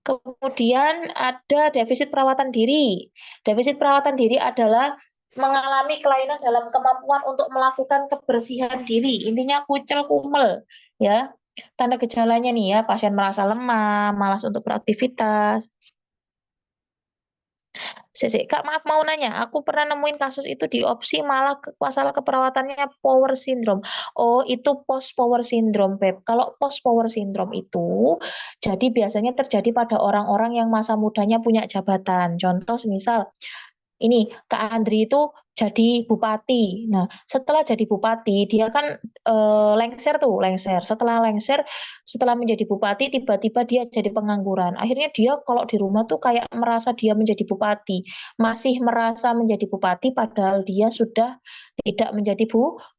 Kemudian ada defisit perawatan diri. Defisit perawatan diri adalah mengalami kelainan dalam kemampuan untuk melakukan kebersihan diri. Intinya kucel kumel, ya. Tanda gejalanya nih ya, pasien merasa lemah, malas untuk beraktivitas. Kak, maaf mau nanya, aku pernah nemuin kasus itu di opsi malah masalah keperawatannya power syndrome. Oh, itu post power syndrome, Beb. Kalau post power syndrome itu jadi biasanya terjadi pada orang-orang yang masa mudanya punya jabatan. Contoh misal ini Kak Andri itu jadi bupati. Nah, setelah jadi bupati, dia kan lengser tuh, lengser. Setelah menjadi bupati, tiba-tiba dia jadi pengangguran. Akhirnya dia kalau di rumah tuh kayak merasa dia menjadi bupati, masih merasa menjadi bupati, padahal dia sudah tidak menjadi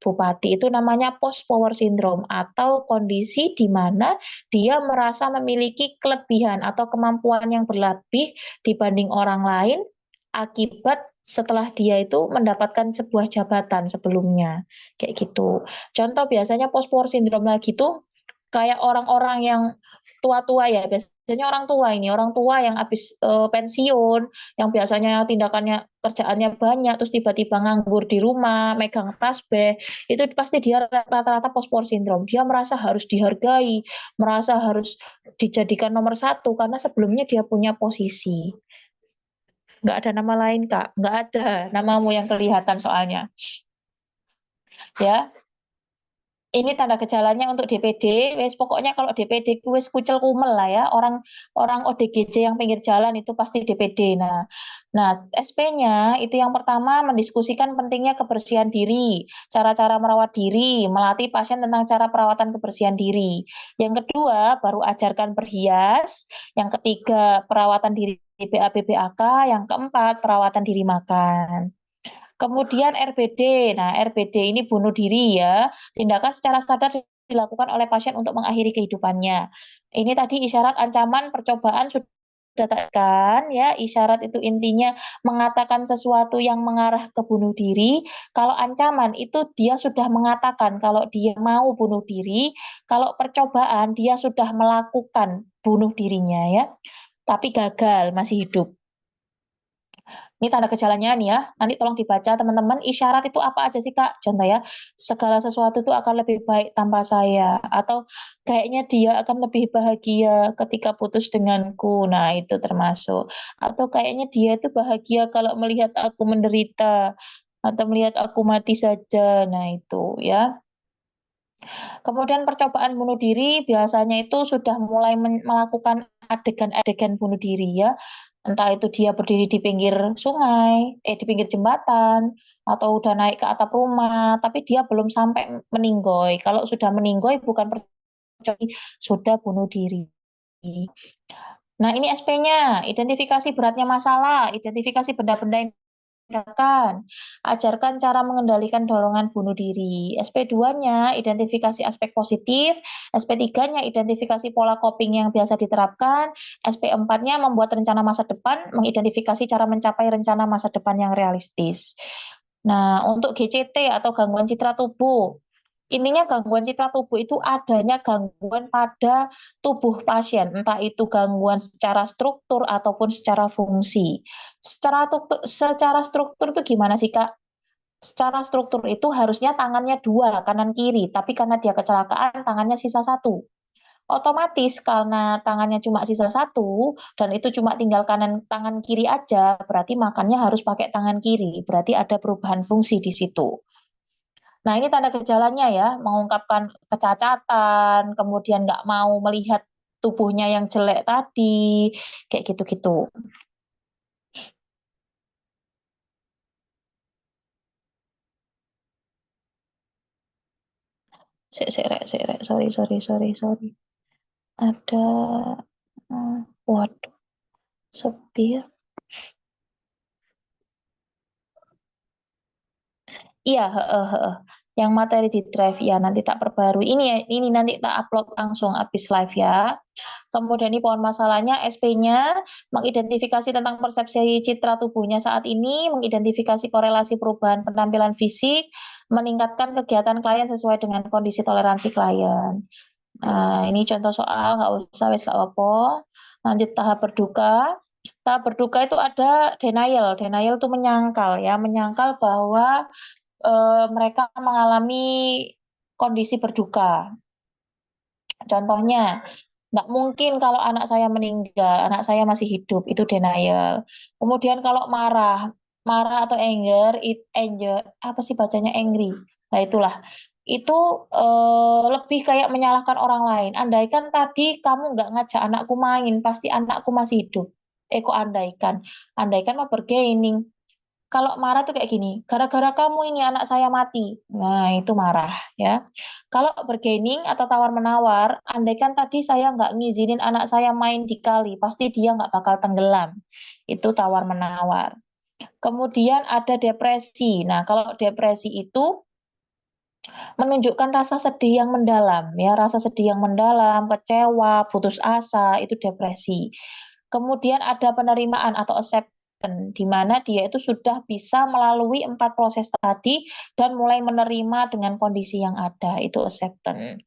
bupati. Itu namanya post power syndrome atau kondisi di mana dia merasa memiliki kelebihan atau kemampuan yang berlebih dibanding orang lain akibat setelah dia itu mendapatkan sebuah jabatan sebelumnya, kayak gitu. Contoh biasanya post war syndrome lagi tuh kayak orang-orang yang tua-tua ya, biasanya orang tua yang habis pensiun, yang biasanya tindakannya kerjaannya banyak, terus tiba-tiba nganggur di rumah, megang tasbih, itu pasti dia rata-rata post war syndrome. Dia merasa harus dihargai, merasa harus dijadikan nomor satu karena sebelumnya dia punya posisi. Nggak ada nama lain, Kak, nggak ada namamu yang kelihatan soalnya, ya. Ini tanda gejalanya untuk DPD, wes pokoknya kalau DPD ku wes kucel kumel lah ya, orang orang ODGJ yang pinggir jalan itu pasti DPD. Nah, SP-nya itu yang pertama mendiskusikan pentingnya kebersihan diri, cara-cara merawat diri, melatih pasien tentang cara perawatan kebersihan diri. Yang kedua, baru ajarkan berhias. Yang ketiga, perawatan diri BAB-BAK. Yang keempat, perawatan diri makan. Kemudian RBD. Nah, RBD ini bunuh diri ya, tindakan secara sadar dilakukan oleh pasien untuk mengakhiri kehidupannya. Ini tadi isyarat ancaman percobaan sudah kan ya, isyarat itu intinya mengatakan sesuatu yang mengarah ke bunuh diri. Kalau ancaman itu dia sudah mengatakan kalau dia mau bunuh diri, kalau percobaan dia sudah melakukan bunuh dirinya ya, tapi gagal, masih hidup. Ini tanda gejalanya nih ya, nanti tolong dibaca teman-teman, isyarat itu apa aja sih Kak? Contoh ya, segala sesuatu itu akan lebih baik tanpa saya, atau kayaknya dia akan lebih bahagia ketika putus denganku, nah itu termasuk. Atau kayaknya dia itu bahagia kalau melihat aku menderita, atau melihat aku mati saja, nah itu ya. Kemudian percobaan bunuh diri biasanya itu sudah mulai melakukan adegan-adegan bunuh diri ya. Entah itu dia berdiri di pinggir sungai, di pinggir jembatan, atau udah naik ke atap rumah, tapi dia belum sampai meninggoy. Kalau sudah meninggoy bukan sudah bunuh diri. Nah, ini SP-nya, identifikasi beratnya masalah, identifikasi benda-benda yang tindakan, ajarkan cara mengendalikan dorongan bunuh diri. SP2-nya identifikasi aspek positif, SP3-nya identifikasi pola coping yang biasa diterapkan, SP4-nya membuat rencana masa depan, mengidentifikasi cara mencapai rencana masa depan yang realistis. Nah, untuk GCT atau gangguan citra tubuh, intinya gangguan citra tubuh itu adanya gangguan pada tubuh pasien, entah itu gangguan secara struktur ataupun secara fungsi. Secara struktur itu gimana sih, Kak? Secara struktur itu harusnya tangannya 2, kanan kiri, tapi karena dia kecelakaan tangannya sisa 1. Otomatis karena tangannya cuma sisa 1 dan itu cuma tinggal tangan kiri aja, berarti makannya harus pakai tangan kiri, berarti ada perubahan fungsi di situ. Nah, ini tanda gejalanya ya, mengungkapkan kecacatan, kemudian nggak mau melihat tubuhnya yang jelek tadi, kayak gitu-gitu. Sik, Rek, sorry. Ada, waduh, sepi ya. Iya, heeh heeh. Yang materi di drive ya, nanti tak perbarui. Ini nanti tak upload langsung habis live ya. Kemudian ini pohon masalahnya, SP-nya, mengidentifikasi tentang persepsi citra tubuhnya saat ini, mengidentifikasi korelasi perubahan penampilan fisik, meningkatkan kegiatan klien sesuai dengan kondisi toleransi klien. Nah, ini contoh soal, nggak usah, wis nggak apa-apa. Lanjut tahap berduka. Tahap berduka itu ada denial. Denial itu menyangkal ya, menyangkal bahwa mereka mengalami kondisi berduka. Contohnya, nggak mungkin kalau anak saya meninggal, anak saya masih hidup, itu denial. Kemudian kalau marah, marah atau anger, apa sih bacanya angry? Nah itulah, itu lebih kayak menyalahkan orang lain. Andaikan tadi kamu nggak ngajak anakku main, pasti anakku masih hidup. Kok andaikan? Andaikan mah bargaining. Kalau marah tuh kayak gini, "Gara-gara kamu ini anak saya mati." Nah, itu marah ya. Kalau bargaining atau tawar-menawar, andaikan tadi saya nggak ngizinin anak saya main di kali, pasti dia nggak bakal tenggelam. Itu tawar-menawar. Kemudian ada depresi. Nah, kalau depresi itu menunjukkan rasa sedih yang mendalam ya, rasa sedih yang mendalam, kecewa, putus asa, itu depresi. Kemudian ada penerimaan atau acceptance, di mana dia itu sudah bisa melalui 4 proses tadi dan mulai menerima dengan kondisi yang ada, itu acceptance.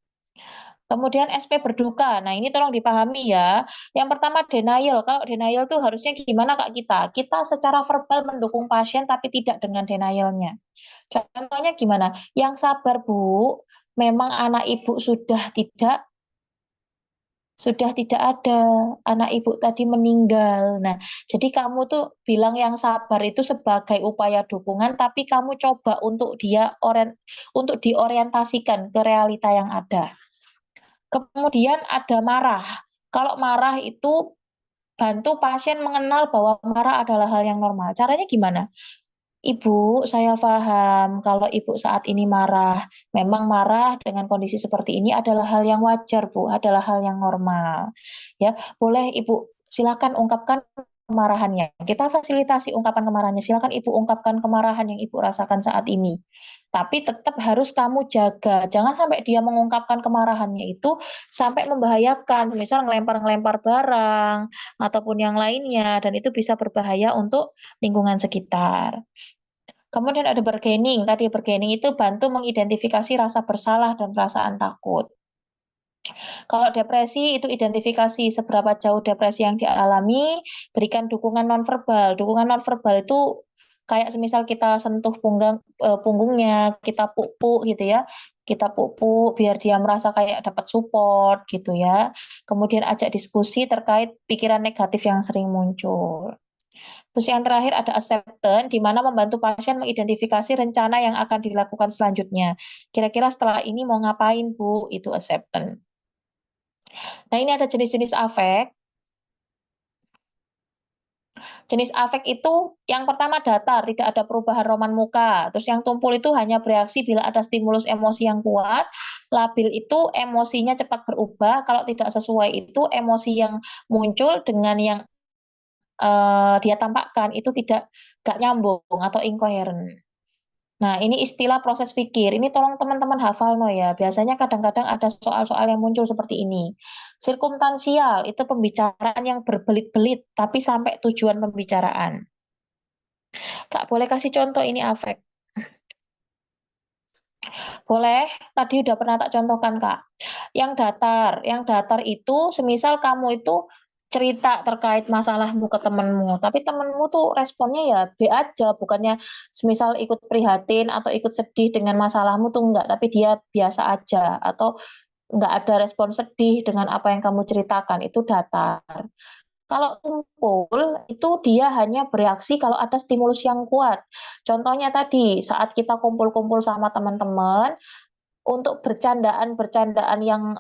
Kemudian SP berduka. Nah, ini tolong dipahami ya. Yang pertama denial. Kalau denial tuh harusnya gimana Kak kita? Kita secara verbal mendukung pasien tapi tidak dengan denialnya. Contohnya gimana? Yang sabar Bu, memang anak Ibu sudah tidak ada, anak Ibu tadi meninggal. Nah, jadi kamu tuh bilang yang sabar itu sebagai upaya dukungan, tapi kamu coba untuk diorientasikan ke realita yang ada. Kemudian ada marah. Kalau marah itu bantu pasien mengenal bahwa marah adalah hal yang normal. Caranya gimana? Ibu, saya paham kalau Ibu saat ini marah. Memang marah dengan kondisi seperti ini adalah hal yang wajar, Bu, adalah hal yang normal. Ya, boleh Ibu silakan ungkapkan kemarahannya. Kita fasilitasi ungkapan kemarahannya. Silakan Ibu ungkapkan kemarahan yang Ibu rasakan saat ini. Tapi tetap harus kamu jaga. Jangan sampai dia mengungkapkan kemarahannya itu sampai membahayakan. Misal ngelempar-ngelempar barang ataupun yang lainnya dan itu bisa berbahaya untuk lingkungan sekitar. Kemudian ada bargaining. Tadi bargaining itu bantu mengidentifikasi rasa bersalah dan perasaan takut. Kalau depresi itu identifikasi seberapa jauh depresi yang dialami, berikan dukungan nonverbal. Dukungan nonverbal itu kayak semisal kita sentuh punggungnya, kita puk-puk gitu ya. Kita puk-puk biar dia merasa kayak dapat support gitu ya. Kemudian ajak diskusi terkait pikiran negatif yang sering muncul. Terus yang terakhir ada acceptance, di mana membantu pasien mengidentifikasi rencana yang akan dilakukan selanjutnya. Kira-kira setelah ini mau ngapain, Bu? Itu acceptance. Nah, ini ada jenis-jenis afek. Jenis afek itu yang pertama datar, tidak ada perubahan roman muka. Terus yang tumpul itu hanya bereaksi bila ada stimulus emosi yang kuat. Labil itu emosinya cepat berubah. Kalau tidak sesuai itu emosi yang muncul dengan yang dia tampakkan itu tidak nyambung atau incoherent. Nah, ini istilah proses pikir. Ini tolong teman-teman hafal no ya. Biasanya kadang-kadang ada soal-soal yang muncul seperti ini. Sirkumstansial itu pembicaraan yang berbelit-belit tapi sampai tujuan pembicaraan. Kak, boleh kasih contoh ini afek? Boleh, tadi udah pernah tak contohkan, Kak. Yang datar itu semisal kamu itu cerita terkait masalahmu ke temenmu, tapi temenmu tuh responnya ya B aja, bukannya semisal ikut prihatin atau ikut sedih dengan masalahmu tuh enggak, tapi dia biasa aja atau enggak ada respon sedih dengan apa yang kamu ceritakan, itu datar. Kalau tumpul, itu dia hanya bereaksi kalau ada stimulus yang kuat. Contohnya tadi, saat kita kumpul-kumpul sama teman-teman, untuk bercandaan-bercandaan yang,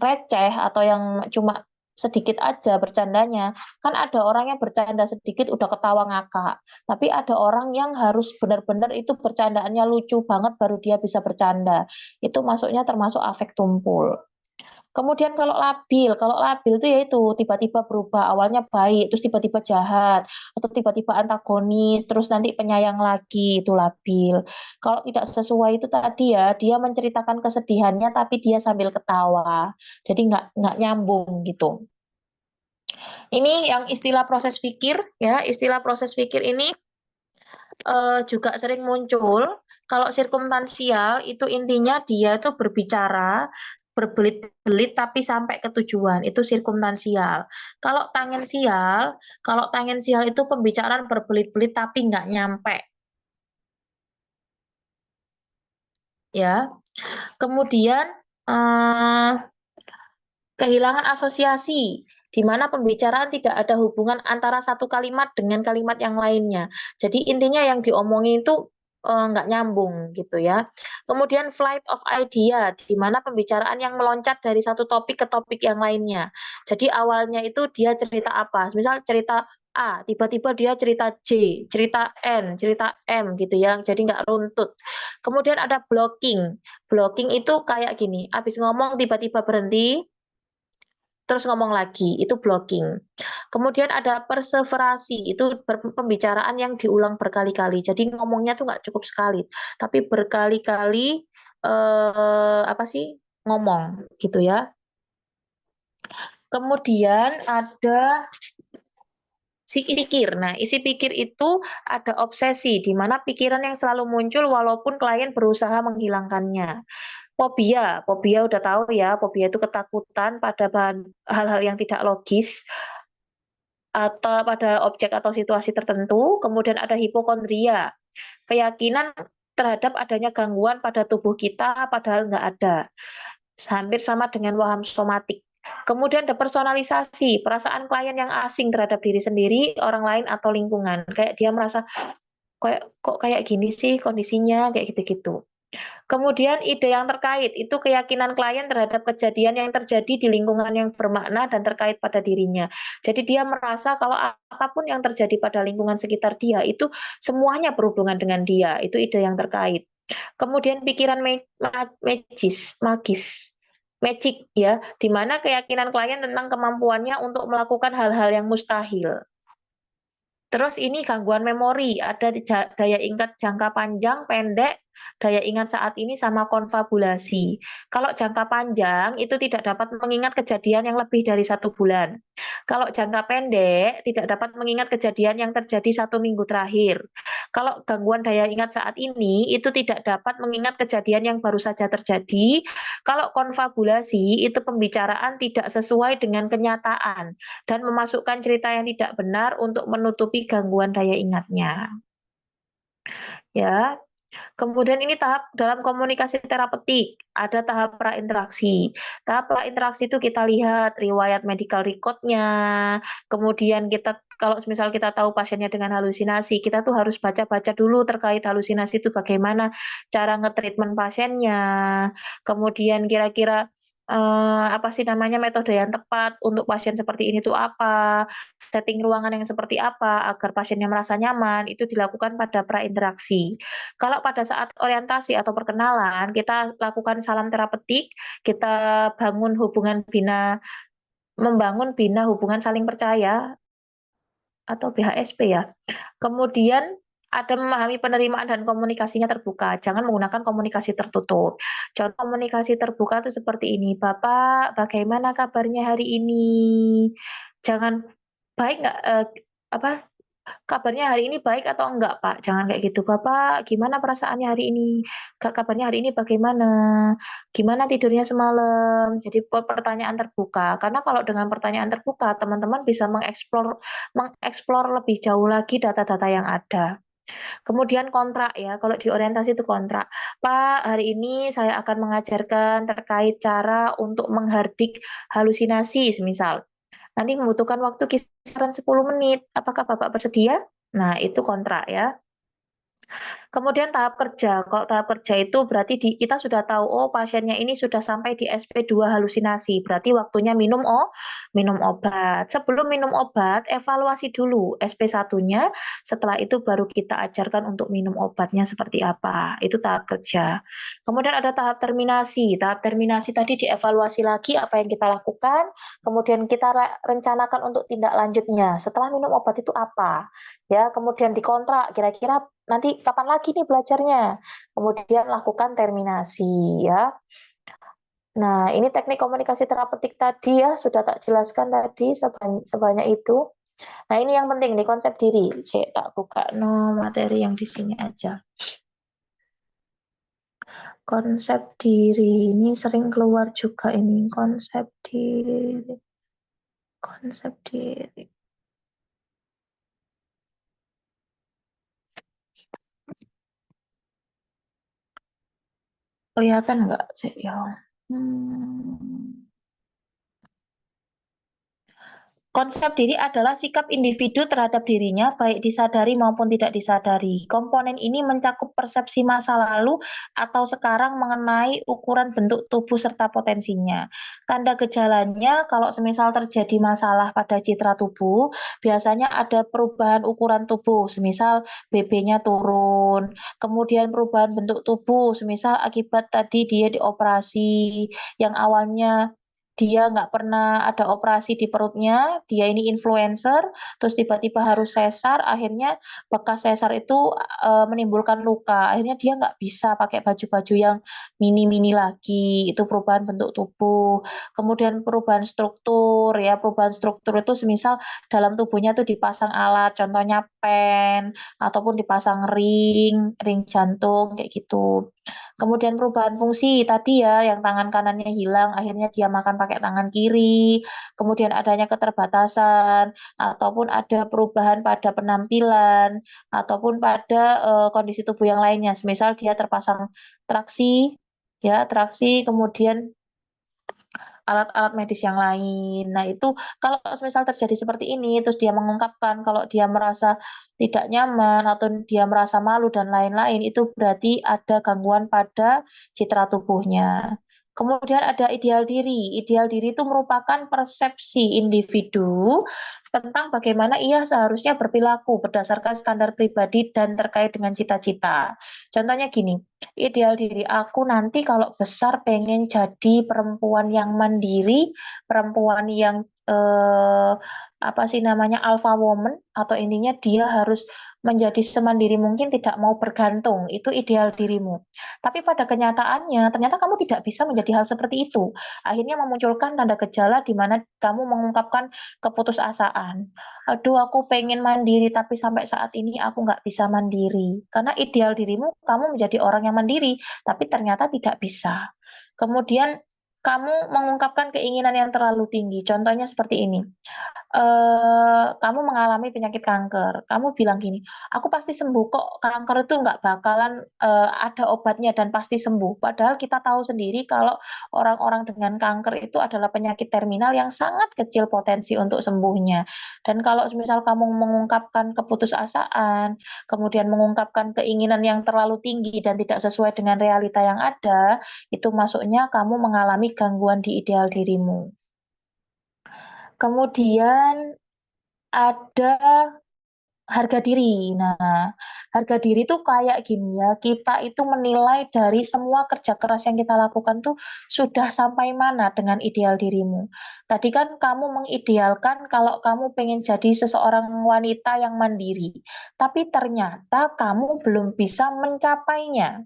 receh atau yang cuma sedikit aja bercandanya, kan ada orang yang bercanda sedikit udah ketawa ngakak, tapi ada orang yang harus benar-benar itu bercandaannya lucu banget baru dia bisa bercanda. Itu masuknya termasuk afek tumpul. Kemudian kalau labil itu ya itu tiba-tiba berubah, awalnya baik, terus tiba-tiba jahat, atau tiba-tiba antagonis, terus nanti penyayang lagi, itu labil. Kalau tidak sesuai itu tadi ya, dia menceritakan kesedihannya tapi dia sambil ketawa. Jadi nggak nyambung gitu. Ini yang istilah proses pikir ya, istilah proses pikir ini juga sering muncul. Kalau sirkumstansial itu intinya dia itu berbicara berbelit-belit tapi sampai ke tujuan, itu sirkumstansial. Kalau tangensial itu pembicaraan berbelit-belit tapi nggak nyampe, ya. Kemudian eh, kehilangan asosiasi, di mana pembicaraan tidak ada hubungan antara satu kalimat dengan kalimat yang lainnya. Jadi intinya yang diomongin itu nggak nyambung gitu ya. Kemudian flight of idea, di mana pembicaraan yang meloncat dari satu topik ke topik yang lainnya. Jadi awalnya itu dia cerita apa, misal cerita A, tiba-tiba dia cerita J, cerita N, cerita M gitu ya, jadi nggak runtut. Kemudian ada blocking. Blocking itu kayak gini, habis ngomong tiba-tiba berhenti, terus ngomong lagi, itu blocking. Kemudian ada perseverasi, itu pembicaraan yang diulang berkali-kali. Jadi ngomongnya tuh nggak cukup sekali, tapi berkali-kali apa sih ngomong gitu ya. Kemudian ada isi pikir. Nah, isi pikir itu ada obsesi, di mana pikiran yang selalu muncul walaupun klien berusaha menghilangkannya. Fobia, fobia udah tahu ya, fobia itu ketakutan pada hal-hal yang tidak logis atau pada objek atau situasi tertentu. Kemudian ada hipokondria, keyakinan terhadap adanya gangguan pada tubuh kita padahal nggak ada. Hampir sama dengan waham somatik. Kemudian depersonalisasi, perasaan klien yang asing terhadap diri sendiri, orang lain atau lingkungan. Kayak dia merasa kok kayak gini sih kondisinya, kayak gitu-gitu. Kemudian ide yang terkait, itu keyakinan klien terhadap kejadian yang terjadi di lingkungan yang bermakna dan terkait pada dirinya. Jadi dia merasa kalau apapun yang terjadi pada lingkungan sekitar dia, itu semuanya berhubungan dengan dia, itu ide yang terkait. Kemudian pikiran magis. magic ya, di mana keyakinan klien tentang kemampuannya untuk melakukan hal-hal yang mustahil. Terus ini gangguan memori, ada daya ingat jangka panjang, pendek, daya ingat saat ini sama konfabulasi. Kalau jangka panjang itu tidak dapat mengingat kejadian yang lebih dari 1 bulan. Kalau jangka pendek tidak dapat mengingat kejadian yang terjadi 1 minggu terakhir. Kalau gangguan daya ingat saat ini itu tidak dapat mengingat kejadian yang baru saja terjadi. Kalau konfabulasi itu pembicaraan tidak sesuai dengan kenyataan dan memasukkan cerita yang tidak benar untuk menutupi gangguan daya ingatnya. Ya, kemudian ini tahap dalam komunikasi terapeutik, ada tahap prainteraksi. Tahap prainteraksi itu kita lihat riwayat medical record-nya, kemudian kita kalau misal kita tahu pasiennya dengan halusinasi, kita tuh harus baca-baca dulu terkait halusinasi itu bagaimana cara nge-treatment pasiennya, kemudian kira-kira apa sih namanya, metode yang tepat untuk pasien seperti ini tuh apa, setting ruangan yang seperti apa agar pasiennya merasa nyaman, itu dilakukan pada prainteraksi. Kalau pada saat orientasi atau perkenalan, kita lakukan salam terapeutik, kita membangun bina hubungan saling percaya atau BHSP ya. Kemudian ada memahami penerimaan dan komunikasinya terbuka, jangan menggunakan komunikasi tertutup. Contoh komunikasi terbuka itu seperti ini, "Bapak, bagaimana kabarnya hari ini?" Jangan, "Baik nggak?" Apa, "Kabarnya hari ini baik atau enggak, Pak?" Jangan kayak gitu, "Bapak gimana perasaannya hari ini? Kabarnya hari ini bagaimana? Gimana tidurnya semalam?" Jadi pertanyaan terbuka, karena kalau dengan pertanyaan terbuka, teman-teman bisa mengeksplor lebih jauh lagi data-data yang ada. Kemudian kontrak ya, kalau di orientasi itu kontrak. "Pak, hari ini saya akan mengajarkan terkait cara untuk menghardik halusinasi," semisal. Nanti membutuhkan waktu kisaran 10 menit. Apakah Bapak bersedia? Nah, itu kontrak ya. Kemudian tahap kerja, kalau tahap kerja itu berarti kita sudah tahu, oh pasiennya ini sudah sampai di SP2 halusinasi, berarti waktunya minum obat. Sebelum minum obat, evaluasi dulu SP1-nya, setelah itu baru kita ajarkan untuk minum obatnya seperti apa, itu tahap kerja. Kemudian ada tahap terminasi tadi dievaluasi lagi apa yang kita lakukan, kemudian kita rencanakan untuk tindak lanjutnya, setelah minum obat itu apa, ya kemudian dikontrak, kira-kira nanti kapan lagi nih belajarnya? Kemudian lakukan terminasi ya. Nah, ini teknik komunikasi terapeutik tadi ya, sudah tak jelaskan tadi sebanyak itu. Nah, ini yang penting nih konsep diri. Cek tak buka materi yang di sini aja. Konsep diri ini sering keluar juga ini konsep diri. Konsep diri. Kelihatan nggak, Cek ya? Konsep diri adalah sikap individu terhadap dirinya, baik disadari maupun tidak disadari. Komponen ini mencakup persepsi masa lalu atau sekarang mengenai ukuran bentuk tubuh serta potensinya. Tanda gejalanya, kalau semisal terjadi masalah pada citra tubuh, biasanya ada perubahan ukuran tubuh, semisal BB-nya turun, kemudian perubahan bentuk tubuh, semisal akibat tadi dia dioperasi, yang awalnya dia nggak pernah ada operasi di perutnya, dia ini influencer, terus tiba-tiba harus sesar, akhirnya bekas sesar itu, menimbulkan luka, akhirnya dia nggak bisa pakai baju-baju yang mini-mini lagi, itu perubahan bentuk tubuh. Kemudian perubahan struktur itu semisal dalam tubuhnya tuh dipasang alat, contohnya pen, ataupun dipasang ring jantung, kayak gitu. Kemudian perubahan fungsi tadi ya, yang tangan kanannya hilang, akhirnya dia makan pakai tangan kiri, kemudian adanya keterbatasan, ataupun ada perubahan pada penampilan, ataupun pada kondisi tubuh yang lainnya. Semisal dia terpasang traksi, ya traksi, kemudian alat-alat medis yang lain. Nah, itu kalau semisal terjadi seperti ini, terus dia mengungkapkan kalau dia merasa tidak nyaman atau dia merasa malu dan lain-lain, itu berarti ada gangguan pada citra tubuhnya. Kemudian ada ideal diri. Ideal diri itu merupakan persepsi individu tentang bagaimana ia seharusnya berperilaku berdasarkan standar pribadi dan terkait dengan cita-cita. Contohnya gini, ideal diri aku nanti kalau besar pengen jadi perempuan yang mandiri, perempuan yang apa sih namanya alpha woman, atau intinya dia harus menjadi semandiri mungkin, tidak mau bergantung. Itu ideal dirimu. Tapi pada kenyataannya, ternyata kamu tidak bisa menjadi hal seperti itu. Akhirnya memunculkan tanda gejala di mana kamu mengungkapkan keputusasaan. Aduh, aku pengen mandiri, tapi sampai saat ini aku nggak bisa mandiri. Karena ideal dirimu, kamu menjadi orang yang mandiri, tapi ternyata tidak bisa. Kemudian, kamu mengungkapkan keinginan yang terlalu tinggi. Contohnya seperti ini, kamu mengalami penyakit kanker, kamu bilang gini, "Aku pasti sembuh kok, kanker itu nggak bakalan, ada obatnya dan pasti sembuh." Padahal kita tahu sendiri kalau orang-orang dengan kanker itu adalah penyakit terminal yang sangat kecil potensi untuk sembuhnya. Dan kalau semisal kamu mengungkapkan keputusasaan, kemudian mengungkapkan keinginan yang terlalu tinggi dan tidak sesuai dengan realita yang ada, itu masuknya kamu mengalami gangguan di ideal dirimu. Kemudian ada harga diri. Nah, harga diri tuh kayak gini ya, kita itu menilai dari semua kerja keras yang kita lakukan tuh sudah sampai mana dengan ideal dirimu. Tadi kan kamu mengidealkan kalau kamu pengen jadi seseorang wanita yang mandiri, tapi ternyata kamu belum bisa mencapainya.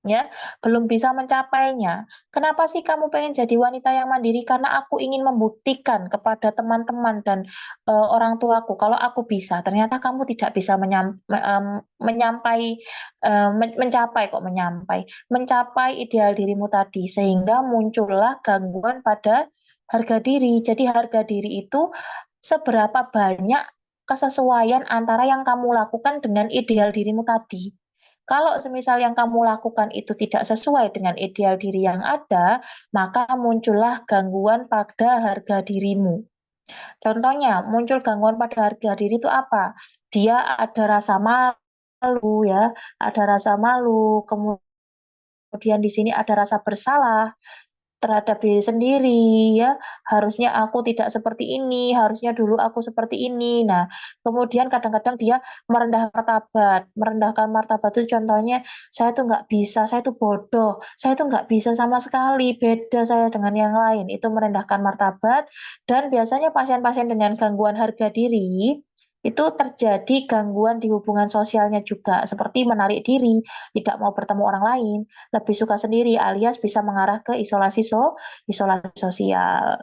Ya, belum bisa mencapainya. Kenapa sih kamu pengen jadi wanita yang mandiri? Karena aku ingin membuktikan kepada teman-teman dan orang tuaku, kalau aku bisa, ternyata kamu tidak bisa mencapai ideal dirimu tadi, sehingga muncullah gangguan pada harga diri. Jadi harga diri itu seberapa banyak kesesuaian antara yang kamu lakukan dengan ideal dirimu tadi. Kalau semisal yang kamu lakukan itu tidak sesuai dengan ideal diri yang ada, maka muncullah gangguan pada harga dirimu. Contohnya, muncul gangguan pada harga diri itu apa? Dia ada rasa malu ya, ada rasa malu, kemudian di sini ada rasa bersalah terhadap diri sendiri ya, harusnya aku tidak seperti ini, harusnya dulu aku seperti ini. Nah, kemudian kadang-kadang dia merendahkan martabat itu contohnya, "Saya tuh nggak bisa, saya tuh bodoh, saya tuh nggak bisa sama sekali, beda saya dengan yang lain." Itu merendahkan martabat, dan biasanya pasien-pasien dengan gangguan harga diri, itu terjadi gangguan di hubungan sosialnya juga, seperti menarik diri, tidak mau bertemu orang lain, lebih suka sendiri, alias bisa mengarah ke isolasi sosial.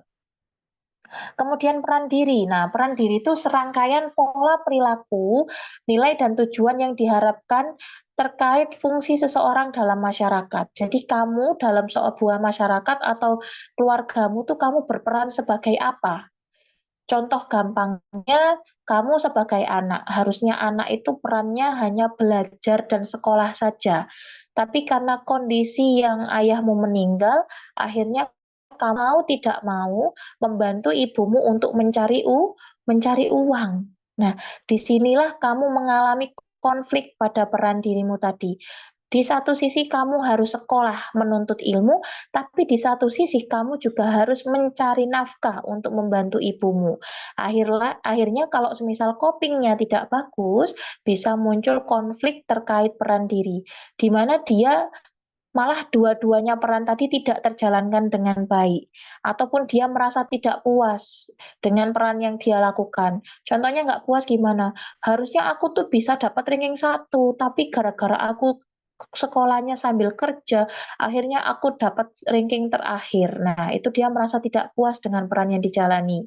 Kemudian peran diri. Nah, peran diri itu serangkaian pola perilaku, nilai dan tujuan yang diharapkan terkait fungsi seseorang dalam masyarakat. Jadi kamu dalam sebuah masyarakat atau keluargamu tuh kamu berperan sebagai apa? Contoh gampangnya, kamu sebagai anak, harusnya anak itu perannya hanya belajar dan sekolah saja. Tapi karena kondisi yang ayahmu meninggal, akhirnya kamu mau tidak mau membantu ibumu untuk mencari uang. Nah, disinilah kamu mengalami konflik pada peran dirimu tadi. Di satu sisi kamu harus sekolah menuntut ilmu, tapi di satu sisi kamu juga harus mencari nafkah untuk membantu ibumu. Akhirnya kalau semisal copingnya tidak bagus, bisa muncul konflik terkait peran diri, di mana dia malah dua-duanya peran tadi tidak terjalankan dengan baik, ataupun dia merasa tidak puas dengan peran yang dia lakukan. Contohnya nggak puas gimana? Harusnya aku tuh bisa dapat ranking 1, tapi gara-gara aku sekolahnya sambil kerja, akhirnya aku dapat ranking terakhir. Nah, itu dia merasa tidak puas dengan peran yang dijalani.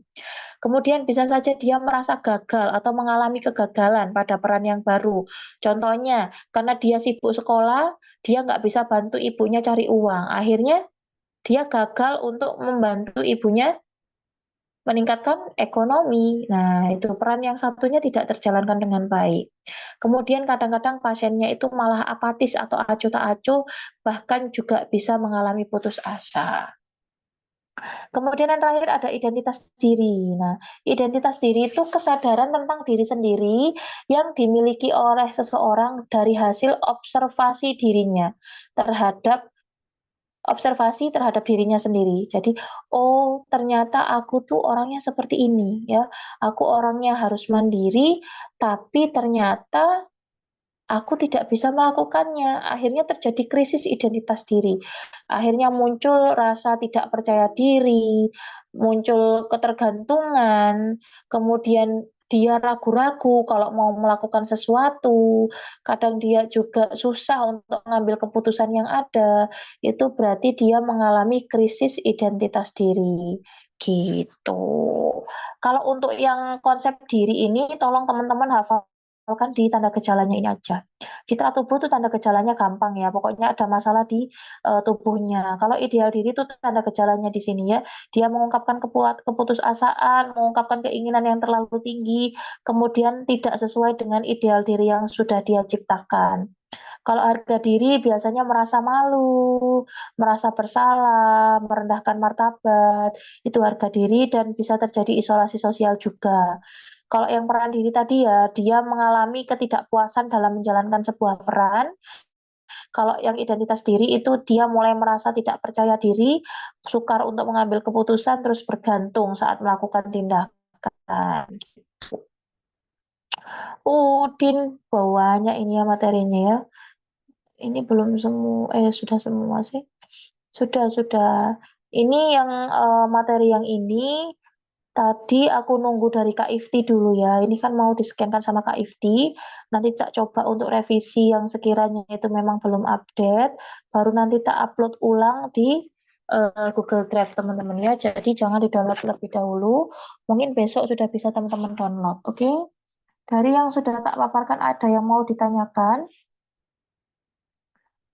Kemudian bisa saja dia merasa gagal atau mengalami kegagalan pada peran yang baru. Contohnya, karena dia sibuk sekolah, dia nggak bisa bantu ibunya cari uang. Akhirnya dia gagal untuk membantu ibunya meningkatkan ekonomi. Nah, itu peran yang satunya tidak terjalankan dengan baik. Kemudian kadang-kadang pasiennya itu malah apatis atau acuh tak acuh, bahkan juga bisa mengalami putus asa. Kemudian yang terakhir ada identitas diri. Nah, identitas diri itu kesadaran tentang diri sendiri yang dimiliki oleh seseorang dari hasil observasi dirinya terhadap observasi terhadap dirinya sendiri. Jadi, oh ternyata aku tuh orangnya seperti ini ya. Aku orangnya harus mandiri, tapi ternyata aku tidak bisa melakukannya. Akhirnya terjadi krisis identitas diri. Akhirnya muncul rasa tidak percaya diri, muncul ketergantungan, kemudian dia ragu-ragu kalau mau melakukan sesuatu, kadang dia juga susah untuk mengambil keputusan yang ada. Itu berarti dia mengalami krisis identitas diri, gitu. Kalau untuk yang konsep diri ini tolong teman-teman hafalkan di tanda gejalanya ini aja. Citra tubuh itu tanda gejalanya gampang ya, pokoknya ada masalah di tubuhnya. Kalau ideal diri itu tanda gejalanya di sini ya, dia mengungkapkan keputusasaan, mengungkapkan keinginan yang terlalu tinggi, kemudian tidak sesuai dengan ideal diri yang sudah dia ciptakan. Kalau harga diri biasanya merasa malu, merasa bersalah, merendahkan martabat, itu harga diri dan bisa terjadi isolasi sosial juga. Kalau yang peran diri tadi ya, dia mengalami ketidakpuasan dalam menjalankan sebuah peran. Kalau yang identitas diri itu dia mulai merasa tidak percaya diri, sukar untuk mengambil keputusan, terus bergantung saat melakukan tindakan. Udin, banyak ini ya materinya ya. Ini belum semua, sudah semua sih. Sudah. Ini yang materi yang ini tadi aku nunggu dari Kak Ifti dulu ya. Ini kan mau di-scan-kan sama Kak Ifti. Nanti Cak coba untuk revisi yang sekiranya itu memang belum update, baru nanti tak upload ulang di Google Drive teman-teman ya. Jadi jangan di-download lebih dahulu. Mungkin besok sudah bisa teman-teman download. Oke? Dari yang sudah tak paparkan ada yang mau ditanyakan?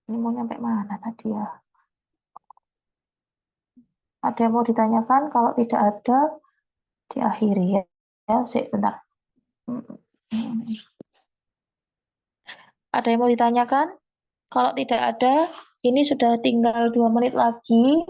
Ini mau nyampe mana tadi ya? Ada yang mau ditanyakan? Kalau tidak ada, diakhiri ya. Ya, bentar. Ada yang mau ditanyakan? Kalau tidak ada, ini sudah tinggal 2 menit lagi.